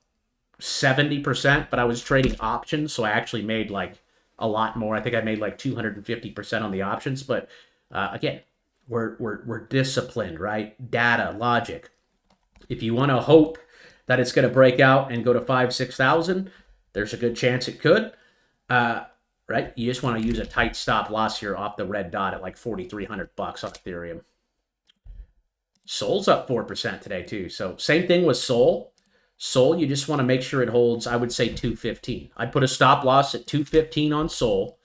Speaker 1: 70%, but I was trading options, so I actually made like a lot more. I think I made like 250% on the options. But again, we're disciplined, right? Data, logic. If you want to hope that it's going to break out and go to 5,000, 6,000, there's a good chance it could. Right? You just want to use a tight stop loss here off the red dot at like 4,300 bucks on Ethereum. Sol's up 4% today too. So same thing with Sol. Sol, you just want to make sure it holds, I would say 215. I'd put a stop loss at 215 on Sol,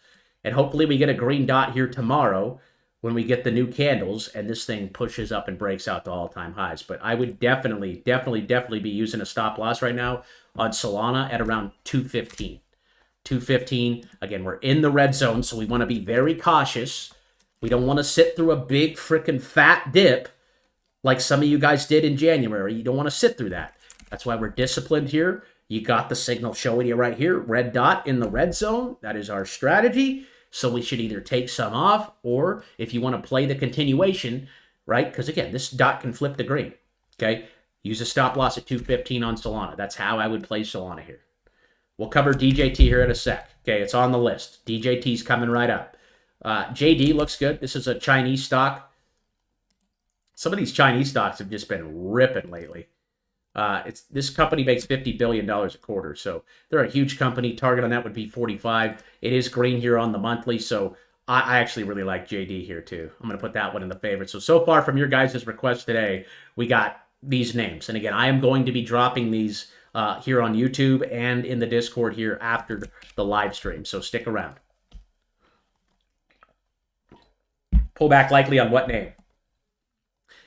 Speaker 1: and hopefully we get a green dot here tomorrow when we get the new candles and this thing pushes up and breaks out to all-time highs. But I would definitely be using a stop loss right now on Solana at around 215. 215. Again, we're in the red zone, so we want to be very cautious. We don't want to sit through a big freaking fat dip like some of you guys did in January. You don't want to sit through that. That's why we're disciplined here. You got the signal showing you right here, red dot in the red zone. That is our strategy. So we should either take some off, or if you want to play the continuation, right? Because again, this dot can flip the green, okay? Use a stop loss at 215 on Solana. That's how I would play Solana here. We'll cover DJT here in a sec. Okay, it's on the list. DJT's coming right up. JD looks good. This is a Chinese stock. Some of these Chinese stocks have just been ripping lately. This company makes $50 billion a quarter, so they're a huge company. Target on that would be 45. It is green here on the monthly, so I actually really like JD here too. I'm going to put that one in the favorite. So far from your guys' request today, we got these names. And again, I am going to be dropping these here on YouTube and in the Discord here after the live stream, so stick around. Pull back likely on what name?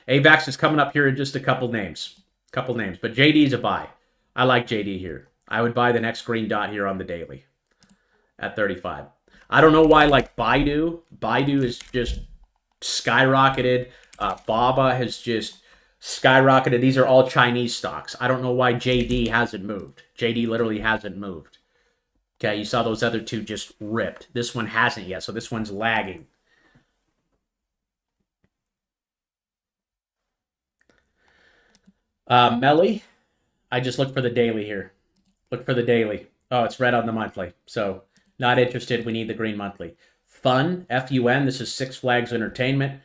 Speaker 1: AVAX is coming up here in just a couple names. But JD's a buy. I like JD here. I would buy the next green dot here on the daily at 35. I don't know why, like Baidu is just skyrocketed. Baba has just skyrocketed. These are all Chinese stocks. I don't know why JD hasn't moved. JD literally hasn't moved. Okay, you saw those other two just ripped. This one hasn't yet, so this one's lagging. Melly, I just look for the daily here. Look for the daily. Oh, it's red on the monthly. So not interested. We need the green monthly. Fun, F-U-N. This is Six Flags Entertainment.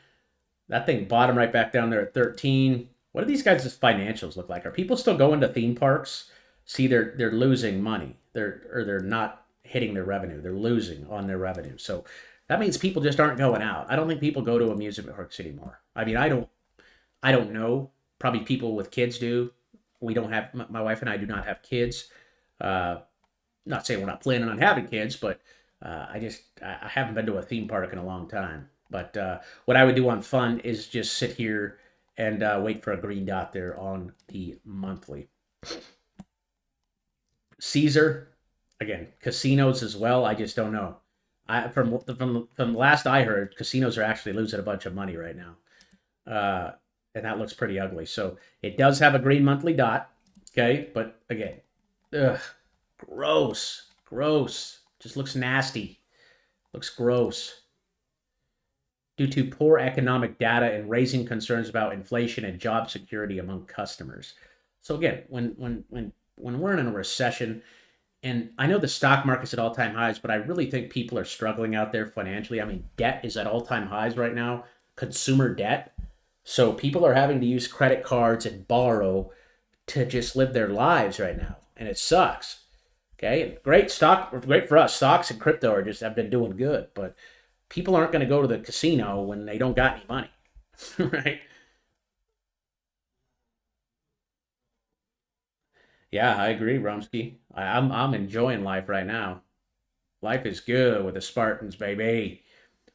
Speaker 1: That thing bottom right back down there at 13. What do these guys' financials look like? Are people still going to theme parks? See, they're losing money. They're not hitting their revenue. They're losing on their revenue. So that means people just aren't going out. I don't think people go to amusement parks anymore. I mean, I don't know. Probably people with kids do. We don't have, my wife and I do not have kids. Not saying we're not planning on having kids, but I haven't been to a theme park in a long time. But what I would do on fun is just sit here and wait for a green dot there on the monthly. Caesar, again, casinos as well. I just don't know. From last I heard, casinos are actually losing a bunch of money right now, and that looks pretty ugly. So it does have a green monthly dot, okay, but again, ugh, gross. Just looks nasty. Looks gross. Due to poor economic data and raising concerns about inflation and job security among customers. So again, when we're in a recession, and I know the stock market's at all-time highs, but I really think people are struggling out there financially. I mean, debt is at all-time highs right now, consumer debt. So people are having to use credit cards and borrow to just live their lives right now, and it sucks. Okay, great for us. Stocks and crypto are just have been doing good, but people aren't going to go to the casino when they don't got any money, right? Yeah, I agree, Rumsky. I'm enjoying life right now. Life is good with the Spartans, baby.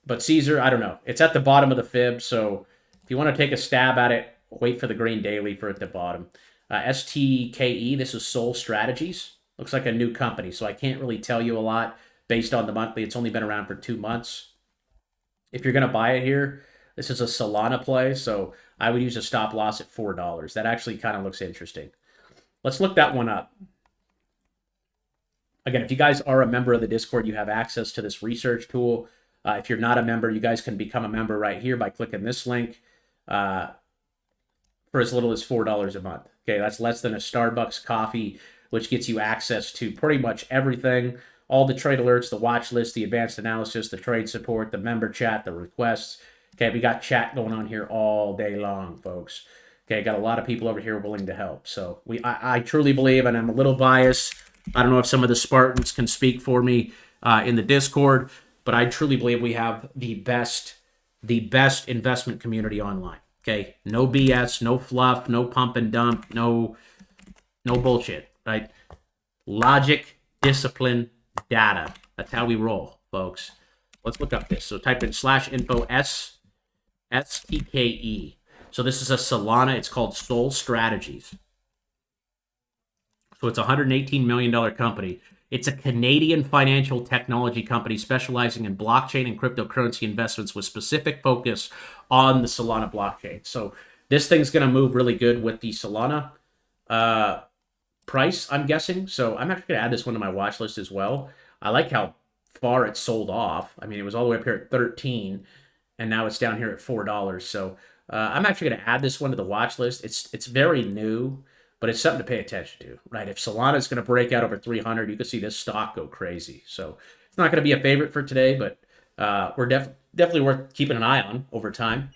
Speaker 1: But Caesar, I don't know. It's at the bottom of the fib, so if you want to take a stab at it, wait for the green daily for it at the bottom. STKE, this is Soul Strategies. Looks like a new company, so I can't really tell you a lot based on the monthly. It's only been around for 2 months. If you're going to buy it here, this is a Solana play, so I would use a stop loss at $4. That actually kind of looks interesting. Let's look that one up. Again, if you guys are a member of the Discord, you have access to this research tool. If you're not a member, you guys can become a member right here by clicking this link for as little as $4 a month. Okay, that's less than a Starbucks coffee, which gets you access to pretty much everything. All the trade alerts, the watch list, the advanced analysis, the trade support, the member chat, the requests. Okay, we got chat going on here all day long, folks. Okay, got a lot of people over here willing to help. So I truly believe, and I'm a little biased. I don't know if some of the Spartans can speak for me in the Discord, but I truly believe we have the best investment community online. Okay, no BS, no fluff, no pump and dump, no bullshit. Right? Logic, discipline, data. That's how we roll, folks. Let's look up this. So type in /info STKE. So this is a Solana. It's called Soul Strategies. So it's a $118 million company. It's a Canadian financial technology company specializing in blockchain and cryptocurrency investments with specific focus on the Solana blockchain. So this thing's going to move really good with the Solana price, I'm guessing. So I'm actually going to add this one to my watch list as well. I like how far it's sold off. I mean, it was all the way up here at 13, and now it's down here at $4. So I'm actually going to add this one to the watch list. It's very new, but it's something to pay attention to, right? If Solana is going to break out over 300, you can see this stock go crazy. So it's not going to be a favorite for today, but we're definitely worth keeping an eye on over time.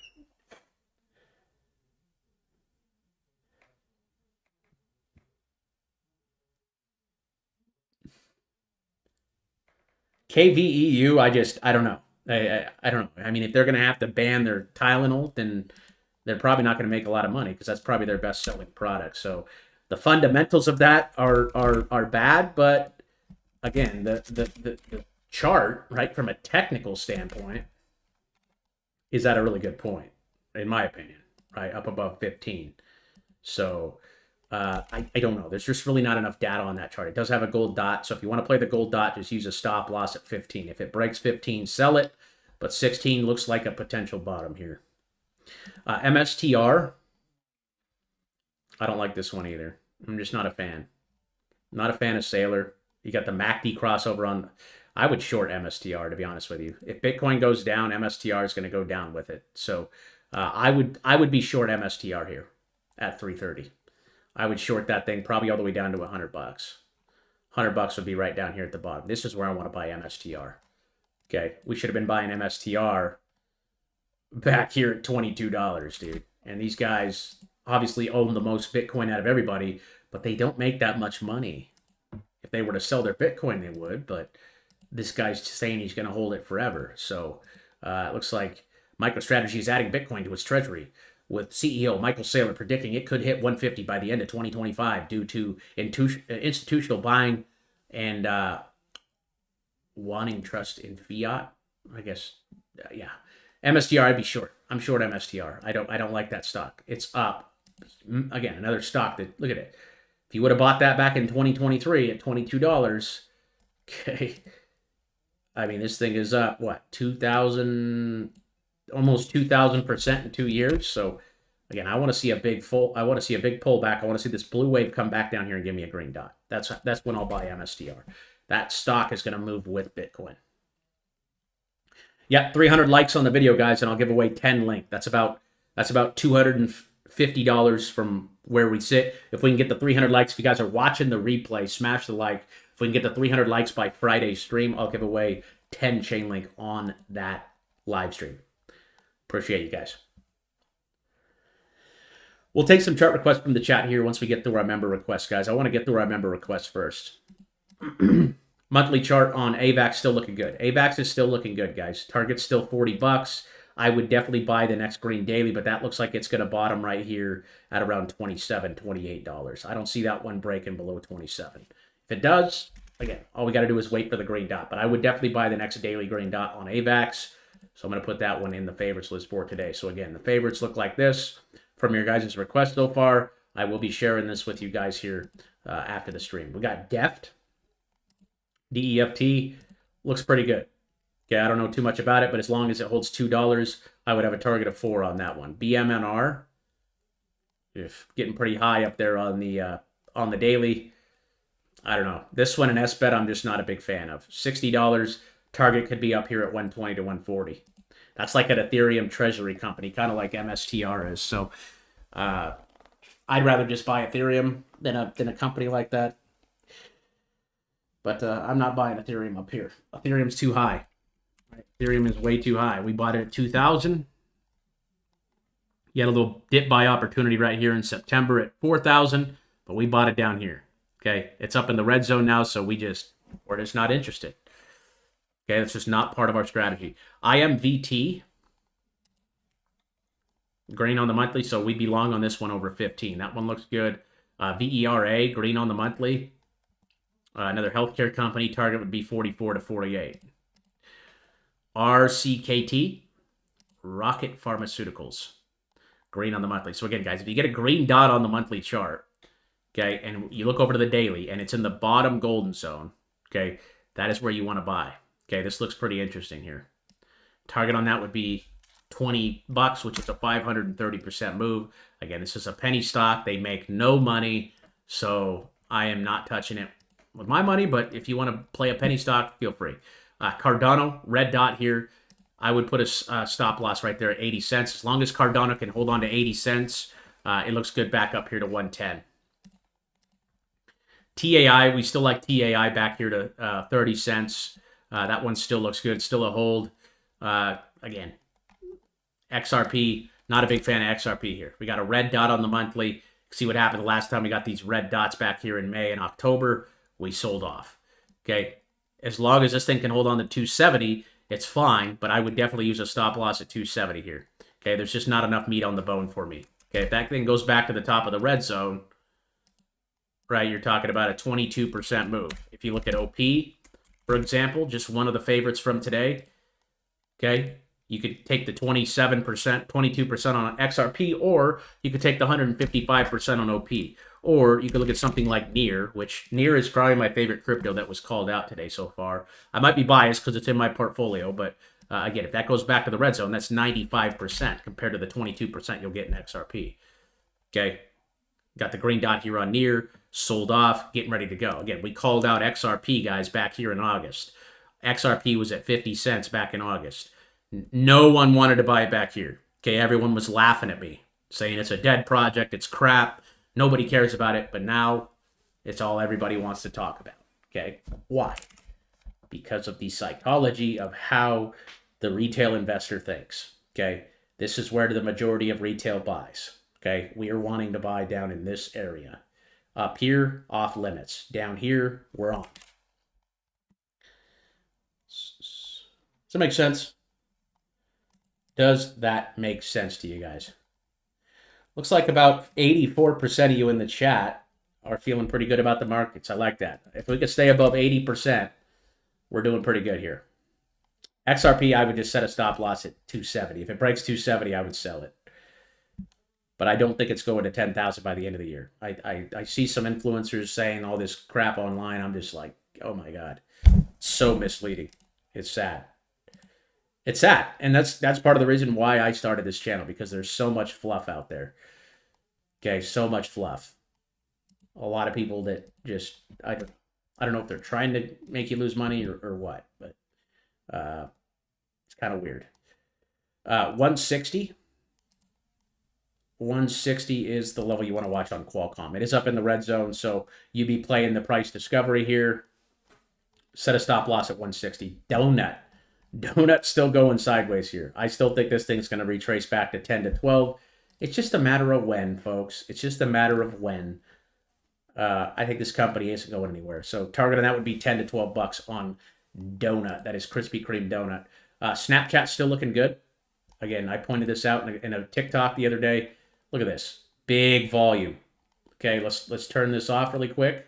Speaker 1: KVEU, I don't know. I don't know. I mean, if they're going to have to ban their Tylenol, then they're probably not going to make a lot of money because that's probably their best selling product. So the fundamentals of that are bad, but again, the chart, right, from a technical standpoint, is at a really good point, in my opinion, right, up above 15. So I don't know. There's just really not enough data on that chart. It does have a gold dot, so if you want to play the gold dot, just use a stop loss at 15. If it breaks 15, sell it, but 16 looks like a potential bottom here. MSTR, I don't like this one either. I'm just not a fan. Not a fan of Sailor. You got the MACD crossover on. I would short MSTR, to be honest with you. If Bitcoin goes down, MSTR is going to go down with it. So I would be short MSTR here at 330. I would short that thing probably all the way down to $100. $100 would be right down here at the bottom. This is where I want to buy MSTR. Okay, we should have been buying MSTR back here at $22, dude. And these guys obviously own the most Bitcoin out of everybody, but they don't make that much money. If they were to sell their Bitcoin, they would, but this guy's saying he's going to hold it forever. So it looks like MicroStrategy is adding Bitcoin to its treasury, with CEO Michael Saylor predicting it could hit 150 by the end of 2025 due to institutional buying and wanting trust in fiat. I guess, yeah. MSTR, I'd be short. I'm short MSTR. I don't like that stock. It's up. Again, another stock that, look at it. If you would have bought that back in 2023 at $22, okay. I mean, this thing is up, what, 2,000, almost 2,000% in 2 years. So again, I want to see a big pullback. I want to see this blue wave come back down here and give me a green dot. That's when I'll buy MSTR. That stock is going to move with Bitcoin. Yep, 300 likes on the video, guys, and I'll give away 10 link. That's about $250 from where we sit. If we can get the 300 likes, if you guys are watching the replay, smash the like. If we can get the 300 likes by Friday's stream, I'll give away 10 chain link on that live stream. Appreciate you guys. We'll take some chart requests from the chat here once we get through our member requests, guys. I want to get through our member requests first. Monthly chart on AVAX still looking good. AVAX is still looking good, guys. Target's still $40. I would definitely buy the next green daily, but that looks like it's going to bottom right here at around $27, $28. I don't see that one breaking below 27. If it does, again, all we got to do is wait for the green dot. But I would definitely buy the next daily green dot on AVAX. So I'm going to put that one in the favorites list for today. So again, the favorites look like this from your guys' request so far. I will be sharing this with you guys here after the stream. We got DEFT. DEFT looks pretty good. Okay, I don't know too much about it, but as long as it holds $2, I would have a target of 4 on that one. BMNR, if getting pretty high up there on the daily. I don't know. This one, an SBET, I'm just not a big fan of. $60, target could be up here at 120 to 140. That's like an Ethereum treasury company, kind of like MSTR is. So I'd rather just buy Ethereum than a company like that. But I'm not buying Ethereum up here. Ethereum's too high. Right? Ethereum is way too high. We bought it at 2,000. You had a little dip buy opportunity right here in September at 4,000, but we bought it down here. Okay, it's up in the red zone now, so we're just not interested. Okay, that's just not part of our strategy. IMVT, green on the monthly, so we'd be long on this one over 15. That one looks good. VERA, green on the monthly. Another healthcare company, target would be 44 to 48. RCKT, Rocket Pharmaceuticals, green on the monthly. So again, guys, if you get a green dot on the monthly chart, okay, and you look over to the daily, and it's in the bottom golden zone, okay, that is where you want to buy. Okay, this looks pretty interesting here. Target on that would be $20, which is a 530% move. Again, this is a penny stock. They make no money, so I am not touching it with my money, but if you want to play a penny stock, feel free. Cardano, red dot here. I would put a stop loss right there at 80 cents. As long as Cardano can hold on to 80 cents, it looks good back up here to 110. TAI, we still like TAI back here to 30 cents. That one still looks good. Still a hold. Again, XRP, not a big fan of XRP here. We got a red dot on the monthly. See what happened the last time we got these red dots back here in May and October. We sold off. Okay, as long as this thing can hold on to 270, it's fine, but I would definitely use a stop loss at 270 here. Okay, there's just not enough meat on the bone for me. Okay, if that thing goes back to the top of the red zone, right, you're talking about a 22% move. If you look at OP, for example, just one of the favorites from today, okay, you could take the 27%, 22% on XRP, or you could take the 155% on OP. Or you could look at something like NEAR, which NEAR is probably my favorite crypto that was called out today so far. I might be biased because it's in my portfolio, but again, if that goes back to the red zone, that's 95% compared to the 22% you'll get in XRP. Okay, got the green dot here on NEAR, sold off, getting ready to go. Again, we called out XRP, guys, back here in August. XRP was at 50 cents back in August. No one wanted to buy it back here. Okay, everyone was laughing at me, saying it's a dead project, it's crap. Nobody cares about it, but now it's all everybody wants to talk about. Okay, why? Because of the psychology of how the retail investor thinks. Okay, this is where the majority of retail buys. Okay, we are wanting to buy down in this area. Up here, off limits. Down here, we're on. Does that make sense? Does that make sense to you guys? Looks like about 84% of you in the chat are feeling pretty good about the markets. I like that. If we could stay above 80%, we're doing pretty good here. XRP, I would just set a stop loss at 270. If it breaks 270, I would sell it. But I don't think it's going to 10,000 by the end of the year. I see some influencers saying all this crap online. I'm just like, oh my God. So misleading. It's sad. It's sad. And that's part of the reason why I started this channel, because there's so much fluff out there. Okay, so much fluff. A lot of people that just, I don't know if they're trying to make you lose money or what, but it's kind of weird. 160. 160 is the level you want to watch on Qualcomm. It is up in the red zone, so you be playing the price discovery here. Set a stop loss at 160. Donut still going sideways here. I still think this thing's going to retrace back to 10 to 12. It's just a matter of when, folks. It's just a matter of when. I think this company isn't going anywhere. So target on that would be 10 to 12 bucks on Donut. That is Krispy Kreme Donut. Snapchat's still looking good. Again, I pointed this out in a TikTok the other day. Look at this. Big volume. Okay, let's turn this off really quick.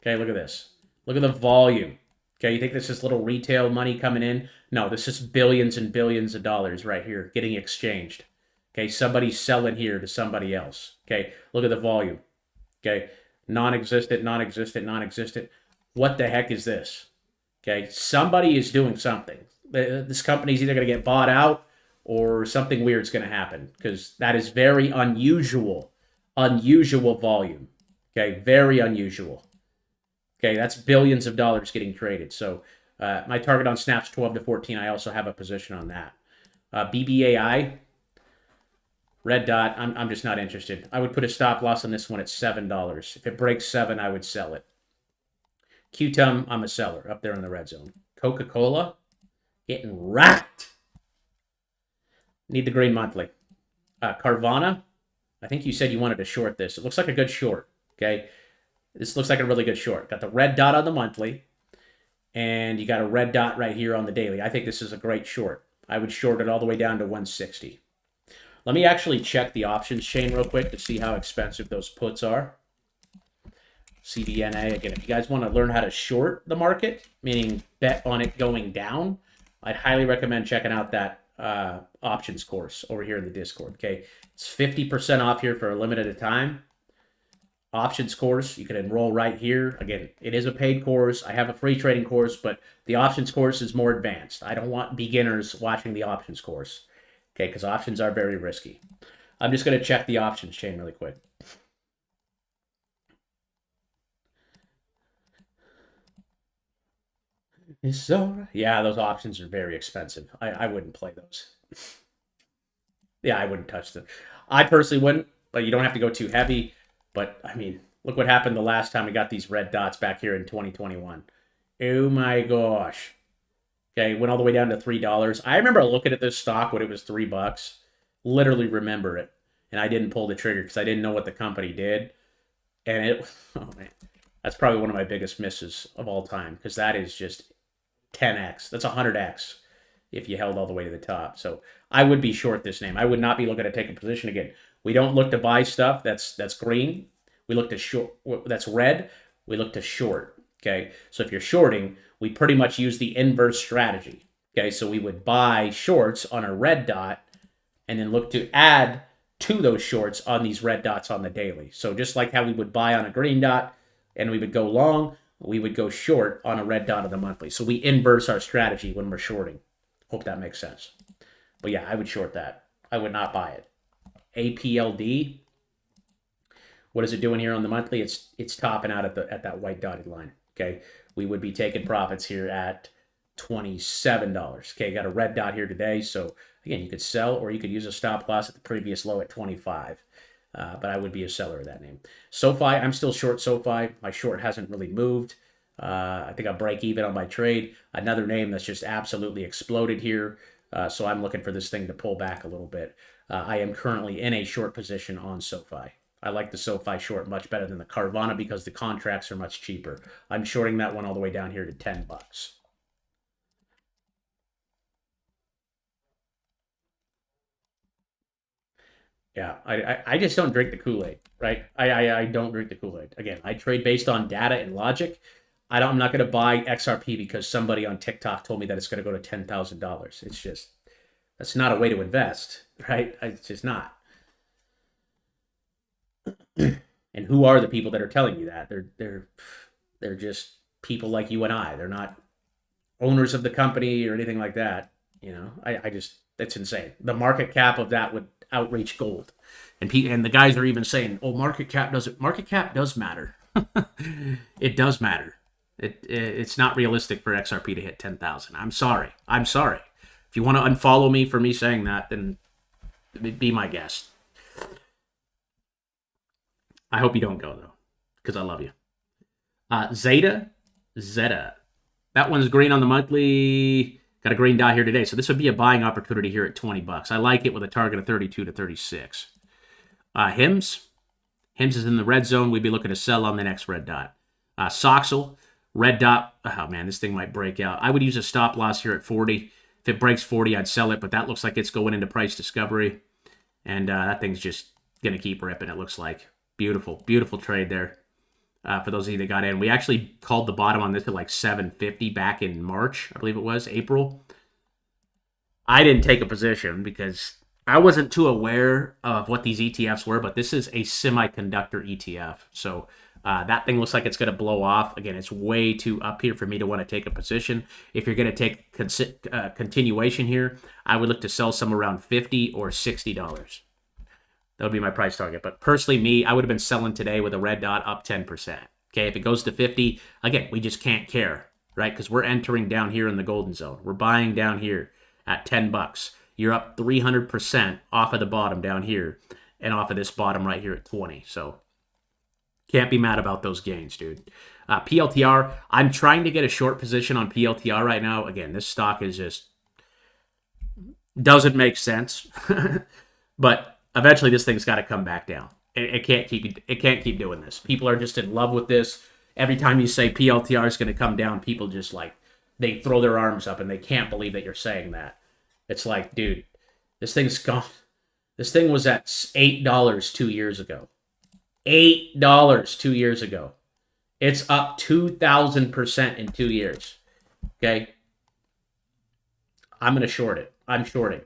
Speaker 1: Okay, look at this. Look at the volume. Okay, you think this is little retail money coming in? No, this is billions and billions of dollars right here getting exchanged. Okay, somebody's selling here to somebody else. Okay, look at the volume. Okay, non-existent, non-existent, non-existent. What the heck is this? Okay, somebody is doing something. This company's either going to get bought out or something weird's going to happen, because that is very unusual volume. Okay, very unusual. Okay, that's billions of dollars getting traded. So my target on Snap's 12 to 14. I also have a position on that. BBAI, red dot, I'm just not interested. I would put a stop loss on this one at $7. If it breaks 7, I would sell it. QTUM, I'm a seller up there in the red zone. Coca-Cola, getting racked. Need the green monthly. Carvana, I think you said you wanted to short this. It looks like a good short, okay? This looks like a really good short. Got the red dot on the monthly, and you got a red dot right here on the daily. I think this is a great short. I would short it all the way down to 160. Let me actually check the options chain real quick to see how expensive those puts are. CBNA, again, if you guys want to learn how to short the market, meaning bet on it going down, I'd highly recommend checking out that options course over here in the Discord. Okay, it's 50% off here for a limited time. Options course, you can enroll right here. Again, it is a paid course. I have a free trading course, but the options course is more advanced. I don't want beginners watching the options course, okay, because options are very risky. I'm just going to check the options chain really quick. So, yeah, those options are very expensive. I wouldn't play those. Yeah, I wouldn't touch them. I personally wouldn't, but you don't have to go too heavy. But, I mean, look what happened the last time we got these red dots back here in 2021. Oh, my gosh. Okay, went all the way down to $3. I remember looking at this stock when it was $3. Literally remember it. And I didn't pull the trigger because I didn't know what the company did. And it, oh, man. That's probably one of my biggest misses of all time, because that is just 10x. That's 100x if you held all the way to the top. So I would be short this name. I would not be looking to take a position again. We don't look to buy stuff that's green. We look to short that's red. We look to short. Okay. So if you're shorting, we pretty much use the inverse strategy. Okay. So we would buy shorts on a red dot and then look to add to those shorts on these red dots on the daily. So just like how we would buy on a green dot and we would go long, we would go short on a red dot of the monthly. So we inverse our strategy when we're shorting. Hope that makes sense. But yeah, I would short that. I would not buy it. APLD. What is it doing here on the monthly? It's topping out at that white dotted line. Okay, we would be taking profits here at $27. Okay, got a red dot here today. So again, you could sell or you could use a stop loss at the previous low at 25. But I would be a seller of that name. SoFi, I'm still short SoFi. My short hasn't really moved. I think I'll break even on my trade. Another name that's just absolutely exploded here. So I'm looking for this thing to pull back a little bit. I am currently in a short position on SoFi. I like the SoFi short much better than the Carvana because the contracts are much cheaper. I'm shorting that one all the way down here to 10 bucks. Yeah, I just don't drink the Kool-Aid, right? I don't drink the Kool-Aid. Again, I trade based on data and logic. I'm not going to buy XRP because somebody on TikTok told me that it's going to go to $10,000. It's just, that's not a way to invest, right? It's just not. And who are the people that are telling you that? They're just people like you and I. They're not owners of the company or anything like that. You know, I just, that's insane. The market cap of that would outreach gold. And the guys are even saying, "Oh, market cap doesn't." Market cap does matter. It does matter. It's not realistic for XRP to hit 10,000. I'm sorry. If you want to unfollow me for me saying that, then be my guest. I hope you don't go though, because I love you. Zeta. That one's green on the monthly. Got a green dot here today, so this would be a buying opportunity here at $20. I like it with a target of 32 to 36. HIMS is in the red zone. We'd be looking to sell on the next red dot. Soxel, red dot. Oh man, this thing might break out. I would use a stop loss here at 40. If it breaks 40, I'd sell it, but that looks like it's going into price discovery, and that thing's just gonna keep ripping. It looks like beautiful trade there. For those of you that got in, we actually called the bottom on this at like 750 back in March, I believe it was, April. I didn't take a position because I wasn't too aware of what these ETFs were, but this is a semiconductor ETF. So that thing looks like it's going to blow off. Again, it's way too up here for me to want to take a position. If you're going to take continuation here, I would look to sell some around $50 or $60. That would be my price target. But personally, me, I would have been selling today with a red dot up 10%. Okay, if it goes to 50, again, we just can't care, right? Because we're entering down here in the golden zone. We're buying down here at $10. You're up 300% off of the bottom down here and off of this bottom right here at 20. So can't be mad about those gains, dude. PLTR, I'm trying to get a short position on PLTR right now. Again, this stock is just doesn't make sense. But eventually, this thing's got to come back down. It can't keep doing this. People are just in love with this. Every time you say PLTR is going to come down, people just like they throw their arms up and they can't believe that you're saying that. It's like, dude, this thing's gone. This thing was at $8 2 years ago. $8 2 years ago. It's up 2,000% in 2 years. Okay, I'm going to short it. I'm shorting.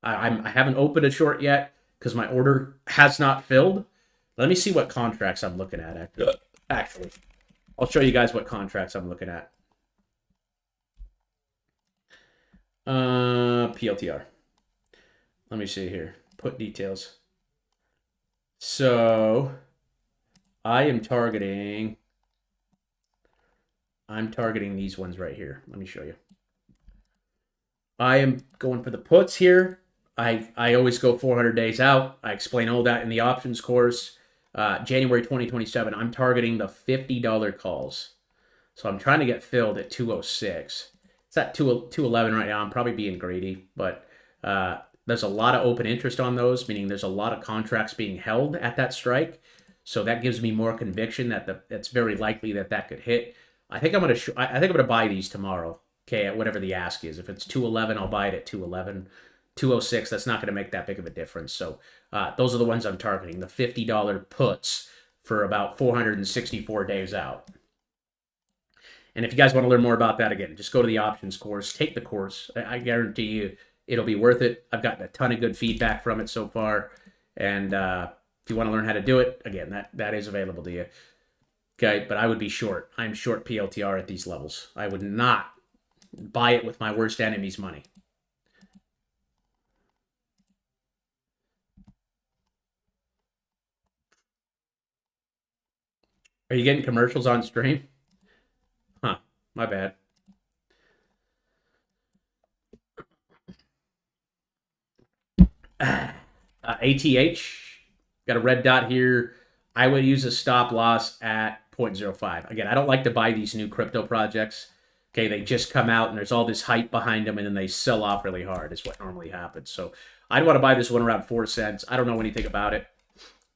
Speaker 1: I haven't opened a short yet because my order has not filled. Let me see what contracts I'm looking at. Actually, I'll show you guys what contracts I'm looking at. PLTR. Let me see here. Put details. So I am targeting. I'm targeting these ones right here. Let me show you. I am going for the puts here. I always go 400 days out. I explain all that in the options course. January 2027, I'm targeting the $50 calls. So I'm trying to get filled at 206. It's at 211 right now. I'm probably being greedy, but there's a lot of open interest on those, meaning there's a lot of contracts being held at that strike. So that gives me more conviction that it's very likely that could hit. I think I'm gonna buy these tomorrow. Okay, at whatever the ask is. If it's 211, I'll buy it at 211. 206, that's not going to make that big of a difference. So those are the ones I'm targeting, the $50 puts for about 464 days out. And if you guys want to learn more about that, again, just go to the options course, take the course. I guarantee you it'll be worth it. I've gotten a ton of good feedback from it so far. And if you want to learn how to do it, again, that is available to you. Okay, but I would be short. I'm short PLTR at these levels. I would not buy it with my worst enemy's money. Are you getting commercials on stream? Huh, my bad. ATH, got a red dot here. I would use a stop loss at 0.05. Again, I don't like to buy these new crypto projects. Okay, they just come out and there's all this hype behind them and then they sell off really hard is what normally happens. So I'd want to buy this one around 4 cents. I don't know anything about it,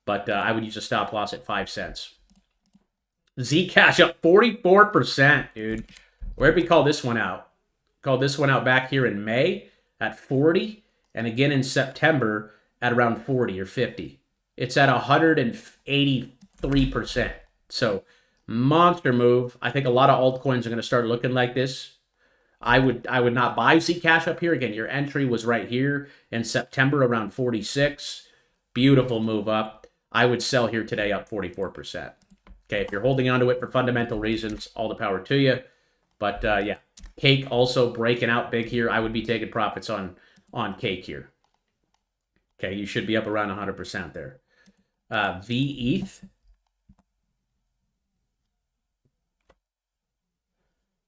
Speaker 1: but I would use a stop loss at 5 cents. Zcash up 44%, dude. Where'd we call this one out? Called this one out back here in May at 40, and again in September at around 40 or 50. It's at 183%. So Monster move. I think a lot of altcoins are going to start looking like this. I would not buy Zcash up here. Again, your entry was right here in September around 46. Beautiful move up. I would sell here today up 44%. Okay, if you're holding onto it for fundamental reasons, all the power to you. But yeah, Cake also breaking out big here. I would be taking profits on Cake here. Okay, you should be up around 100% there. VETH.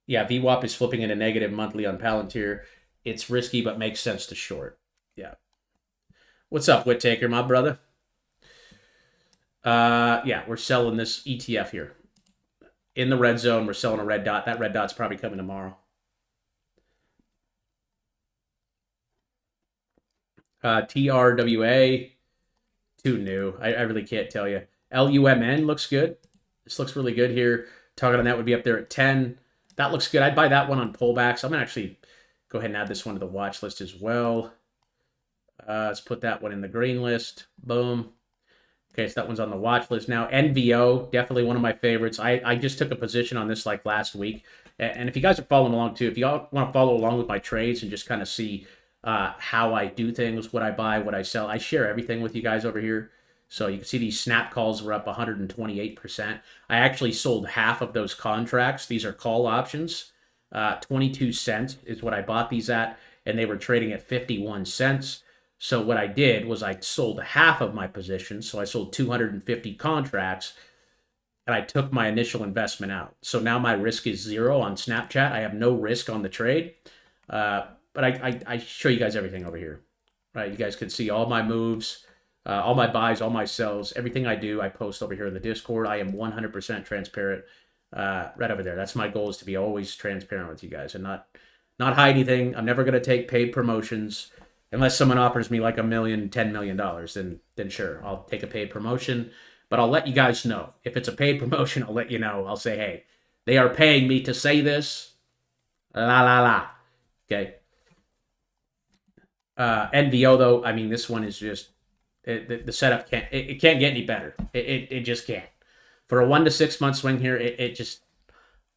Speaker 1: Yeah, VWAP is flipping into negative monthly on Palantir. It's risky, but makes sense to short. Yeah. What's up, Whittaker, my brother? Yeah, we're selling this ETF here. In the red zone, we're selling a red dot. That red dot's probably coming tomorrow. TRWA, too new. I really can't tell you. LUMN looks good. This looks really good here. Target on that would be up there at 10. That looks good. I'd buy that one on pullbacks. I'm going to actually go ahead and add this one to the watch list as well. Let's put that one in the green list. Boom. Okay, so that one's on the watch list now. NVO, definitely one of my favorites. I just took a position on this like last week. And if you guys are following along too, if you all want to follow along with my trades and just kind of see how I do things, what I buy, what I sell, I share everything with you guys over here. So you can see these snap calls were up 128%. I actually sold half of those contracts. These are call options. 22 cents is what I bought these at, and they were trading at 51 cents. So what I did was I sold half of my position. So I sold 250 contracts, and I took my initial investment out. So now my risk is 0 on Snapchat. I have no risk on the trade. But I show you guys everything over here. Right? You guys can see all my moves, all my buys, all my sells, everything I do, I post over here in the Discord. I am 100% transparent right over there. That's my goal, is to be always transparent with you guys and not hide anything. I'm never going to take paid promotions. Unless someone offers me like $1 million, $10 million, then sure, I'll take a paid promotion. But I'll let you guys know. If it's a paid promotion, I'll let you know. I'll say, hey, they are paying me to say this. La, la, la. Okay. NVO, though, I mean, this one is just, the setup can't get any better. It just can't. For a 1 to 6 month swing here, it just,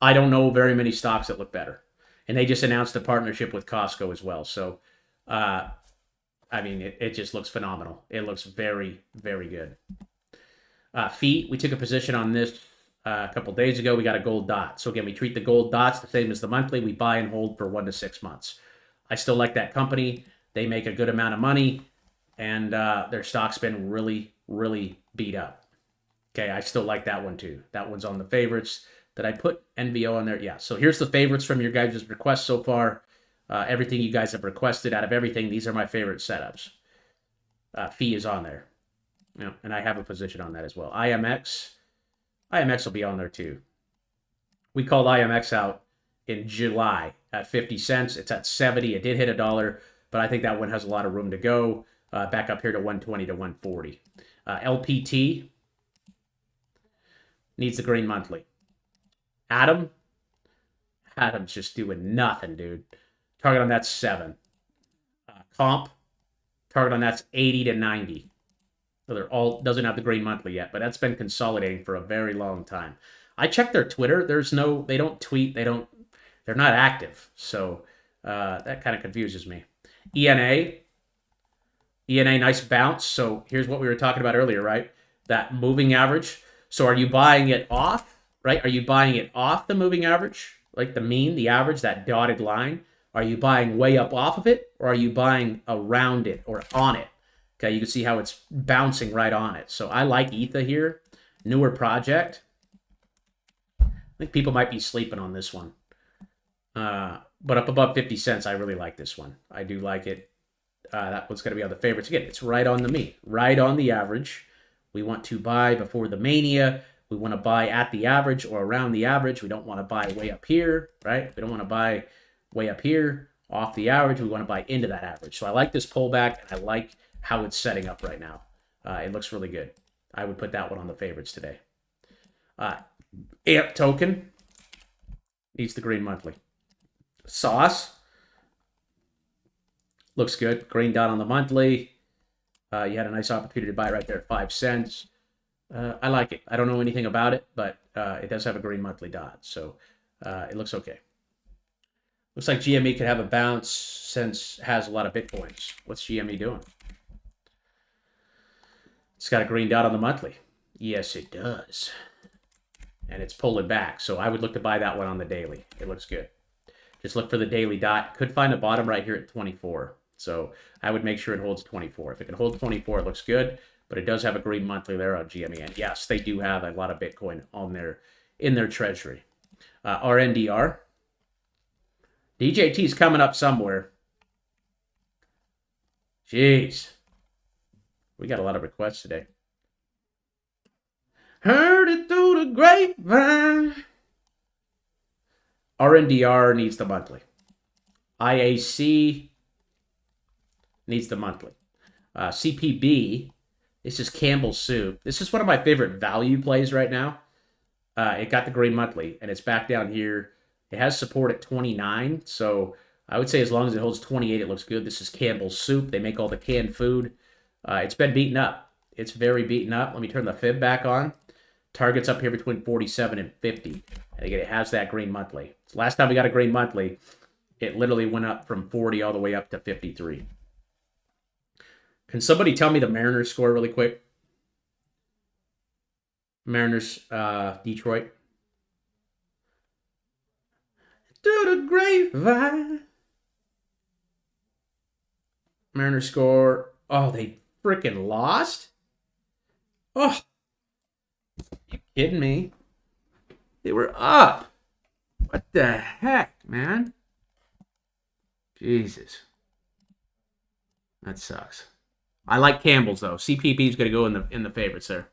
Speaker 1: I don't know very many stocks that look better. And they just announced a partnership with Costco as well. So, I mean, it just looks phenomenal. It looks very, very good. Fee, we took a position on this a couple days ago. We got a gold dot. So again, we treat the gold dots the same as the monthly. We buy and hold for 1 to 6 months. I still like that company. They make a good amount of money, and their stock's been really, really beat up. Okay, I still like that one too. That one's on the favorites. Did I put NVO on there? Yeah. So here's the favorites from your guys' requests so far. Everything you guys have requested, out of everything, these are my favorite setups. Fee is on there. Yeah, and I have a position on that as well. IMX will be on there too. We called IMX out in July at 50 cents. It's at 70. It did hit $1, but I think that one has a lot of room to go. Back up here to 120 to 140. LPT needs the green monthly. Adam's just doing nothing, dude. Target on that's 7. Comp, target on that's 80 to 90. So they're all, doesn't have the green monthly yet, but that's been consolidating for a very long time. I checked their Twitter. They don't tweet. They're not active. So that kind of confuses me. ENA, nice bounce. So here's what we were talking about earlier, right? That moving average. So are you buying it off, right? Are you buying it off the moving average? Like the mean, the average, that dotted line? Are you buying way up off of it, or are you buying around it or on it? Okay, you can see how it's bouncing right on it. So I like ETHA here. Newer project. I think people might be sleeping on this one. But up above 50 cents, I really like this one. I do like it. That one's going to be on the favorites. Again, it's right on the mean, right on the average. We want to buy before the mania. We want to buy at the average or around the average. We don't want to buy way up here, right? We don't want to buy way up here off the average. We want to buy into that average. So I like this pullback, and I like how it's setting up right now. It looks really good. I would put that one on the favorites today. AMP token needs the green monthly. Sauce looks good. Green dot on the monthly. You had a nice opportunity to buy right there at 5 cents. I like it. I don't know anything about it, but it does have a green monthly dot, so it looks okay. Looks like GME could have a bounce since it has a lot of Bitcoins. What's GME doing? It's got a green dot on the monthly. Yes, it does. And it's pulling back, so I would look to buy that one on the daily. It looks good. Just look for the daily dot. Could find a bottom right here at 24. So I would make sure it holds 24. If it can hold 24, it looks good. But it does have a green monthly there on GME. And yes, they do have a lot of Bitcoin on in their treasury. RNDR. DJT's coming up somewhere. Jeez. We got a lot of requests today. Heard it through the grapevine. RNDR needs the monthly. IAC needs the monthly. CPB, this is Campbell's Soup. This is one of my favorite value plays right now. It got the green monthly, and it's back down here. It has support at 29, so I would say as long as it holds 28, it looks good. This is Campbell's Soup. They make all the canned food. It's been beaten up. It's very beaten up. Let me turn the fib back on. Target's up here between 47 and 50. And again, it has that green monthly. So last time we got a green monthly, it literally went up from 40 all the way up to 53. Can somebody tell me the Mariners score really quick? Mariners, Detroit. To the grapevine. Mariners score. Oh, they freaking lost? Oh, you kidding me? They were up. What the heck, man? Jesus. That sucks. I like Campbell's though. CPP is going to go in the favorites there.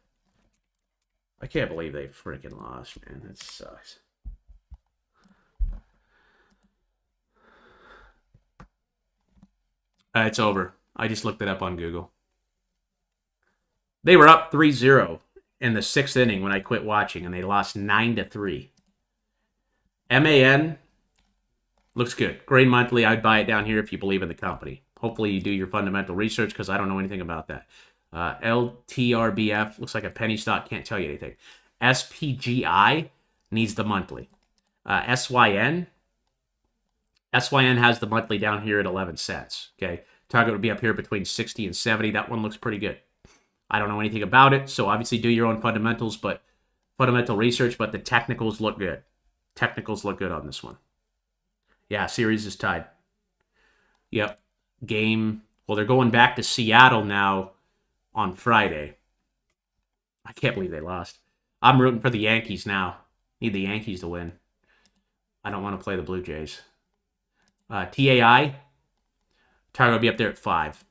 Speaker 1: I can't believe they freaking lost, man. That sucks. It's over. I just looked it up on Google. They were up 3-0 in the 6th inning when I quit watching, and they lost 9-3. MAN looks good. Green monthly. I'd buy it down here if you believe in the company. Hopefully you do your fundamental research because I don't know anything about that. LTRBF looks like a penny stock. Can't tell you anything. SPGI needs the monthly. SYN has the monthly down here at 11 cents. Okay, target would be up here between 60 and 70. That one looks pretty good. I don't know anything about it, so obviously do your own fundamentals, but fundamental research. But the technicals look good. Technicals look good on this one. Yeah, series is tied. Yep. Game. Well, they're going back to Seattle now on Friday. I can't believe they lost. I'm rooting for the Yankees now. Need the Yankees to win. I don't want to play the Blue Jays. TAI. Target will be up there at 5.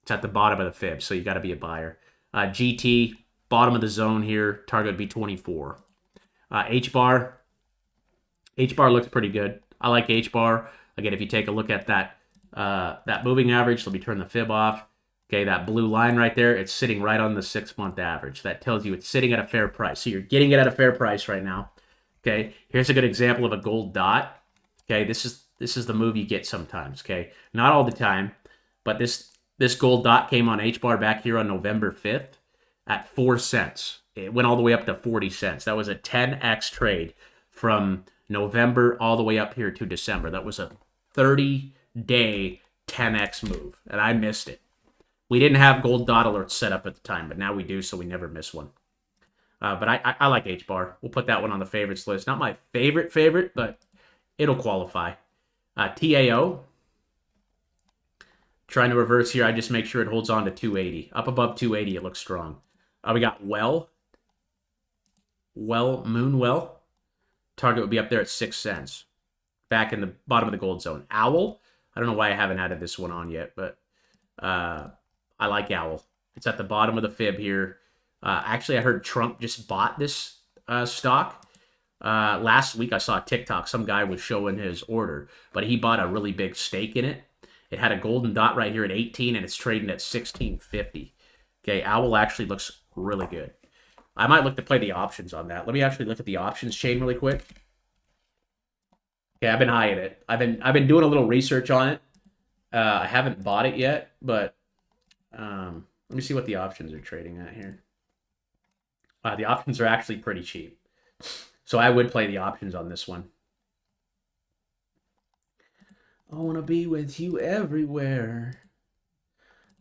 Speaker 1: It's at the bottom of the fib, so you got to be a buyer. GT, bottom of the zone here. Target would be 24. H-bar. H-bar looks pretty good. I like H-bar. Again, if you take a look at that moving average, let me turn the fib off. Okay, that blue line right there, it's sitting right on the 6-month average. That tells you it's sitting at a fair price. So you're getting it at a fair price right now. Okay, here's a good example of a gold dot. Okay, this is the move you get sometimes. Okay, not all the time, but this gold dot came on H-bar back here on November 5th at 4 cents. It went all the way up to 40 cents. That was a 10x trade from November all the way up here to December. That was a 30-day 10x move, and I missed it. We didn't have gold dot alerts set up at the time, but now we do, so we never miss one. But I like H-bar. We'll put that one on the favorites list. Not my favorite, but it'll qualify. TAO. Trying to reverse here. I just make sure it holds on to 280. Up above 280, it looks strong. We got Moonwell. Target would be up there at 6 cents. Back in the bottom of the gold zone. Owl. I don't know why I haven't added this one on yet, but I like Owl. It's at the bottom of the fib here. Actually, I heard Trump just bought this stock. Last week, I saw a TikTok. Some guy was showing his order, but he bought a really big stake in it. It had a golden dot right here at 18, and it's trading at 16.50. Okay, Owl actually looks really good. I might look to play the options on that. Let me actually look at the options chain really quick. Okay, I've been eyeing it. I've been doing a little research on it. I haven't bought it yet, but let me see what the options are trading at here. The options are actually pretty cheap. So I would play the options on this one. I want to be with you everywhere.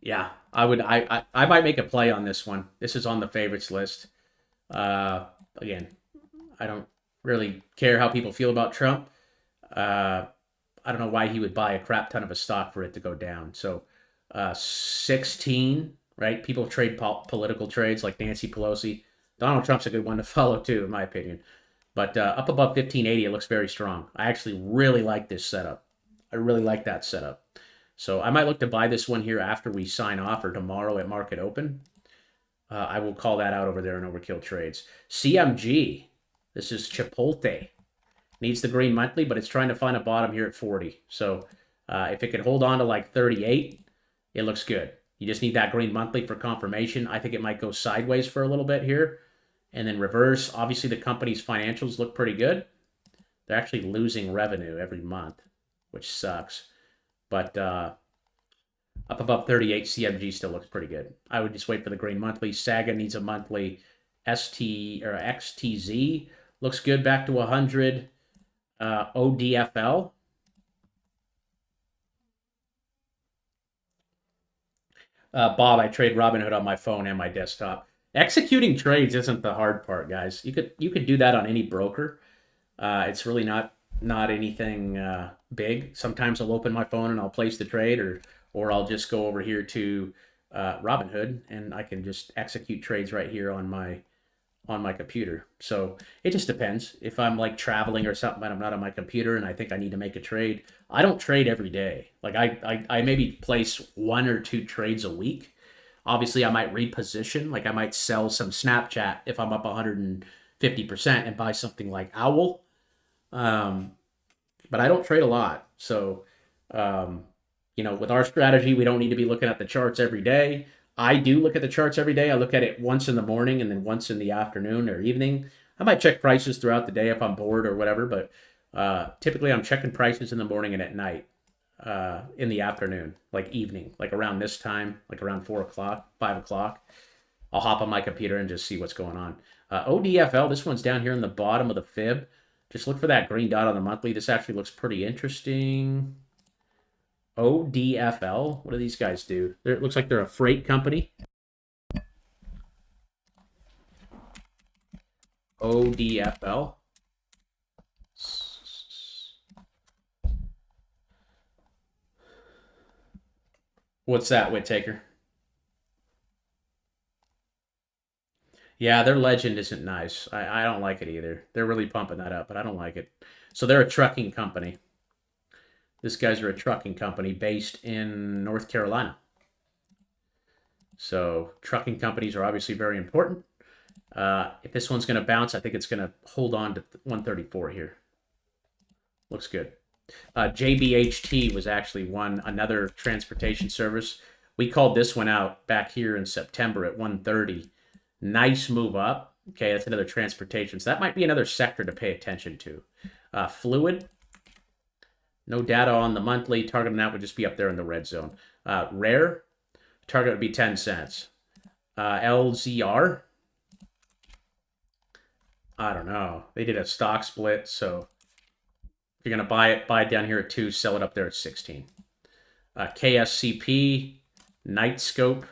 Speaker 1: Yeah, I would. I might make a play on this one. This is on the favorites list. Again, I don't really care how people feel about Trump. I don't know why he would buy a crap ton of a stock for it to go down. So 16, right? People trade political trades like Nancy Pelosi. Donald Trump's a good one to follow too, in my opinion. But up above 1580, it looks very strong. I actually really like this setup. I really like that setup. So I might look to buy this one here after we sign off or tomorrow at market open. I will call that out over there in Overkill Trades. CMG. This is Chipotle. Needs the green monthly, but it's trying to find a bottom here at 40. So if it could hold on to like 38, it looks good. You just need that green monthly for confirmation. I think it might go sideways for a little bit here and then reverse. Obviously, the company's financials look pretty good. They're actually losing revenue every month, which sucks. But up above 38, CMG still looks pretty good. I would just wait for the green monthly. Saga needs a monthly. XTZ looks good back to 100. ODFL. Bob, I trade Robinhood on my phone and my desktop. Executing trades isn't the hard part, guys. You could do that on any broker. It's really not anything big. Sometimes I'll open my phone and I'll place the trade, or I'll just go over here to Robinhood and I can just execute trades right here on my computer. So it just depends. If I'm like traveling or something and I'm not on my computer and I think I need to make a trade, I don't trade every day. Like I maybe place 1 or 2 trades a week. Obviously, I might reposition. Like I might sell some Snapchat if I'm up 150% and buy something like Owl. But I don't trade a lot. So, with our strategy, we don't need to be looking at the charts every day. I do look at the charts every day. I look at it once in the morning and then once in the afternoon or evening. I might check prices throughout the day if I'm bored or whatever, but typically I'm checking prices in the morning and at night, in the afternoon, like evening, like around this time, like around 4 o'clock, 5 o'clock. I'll hop on my computer and just see what's going on. ODFL, this one's down here in the bottom of the fib. Just look for that green dot on the monthly. This actually looks pretty interesting. ODFL. What do these guys do? It looks like they're a freight company. ODFL. What's that, Whittaker? Yeah, their legend isn't nice. I don't like it either. They're really pumping that up, but I don't like it. So they're a trucking company. These guys are a trucking company based in North Carolina. So trucking companies are obviously very important. If this one's going to bounce, I think it's going to hold on to 134 here. Looks good. JBHT was actually another transportation service. We called this one out back here in September at 130. Nice move up. Okay, that's another transportation. So that might be another sector to pay attention to. Fluid. No data on the monthly. Target on that would just be up there in the red zone. Rare. Target would be 10 cents. LZR. I don't know. They did a stock split, so if you're going to buy it down here at 2, sell it up there at 16. KSCP, Nightscope,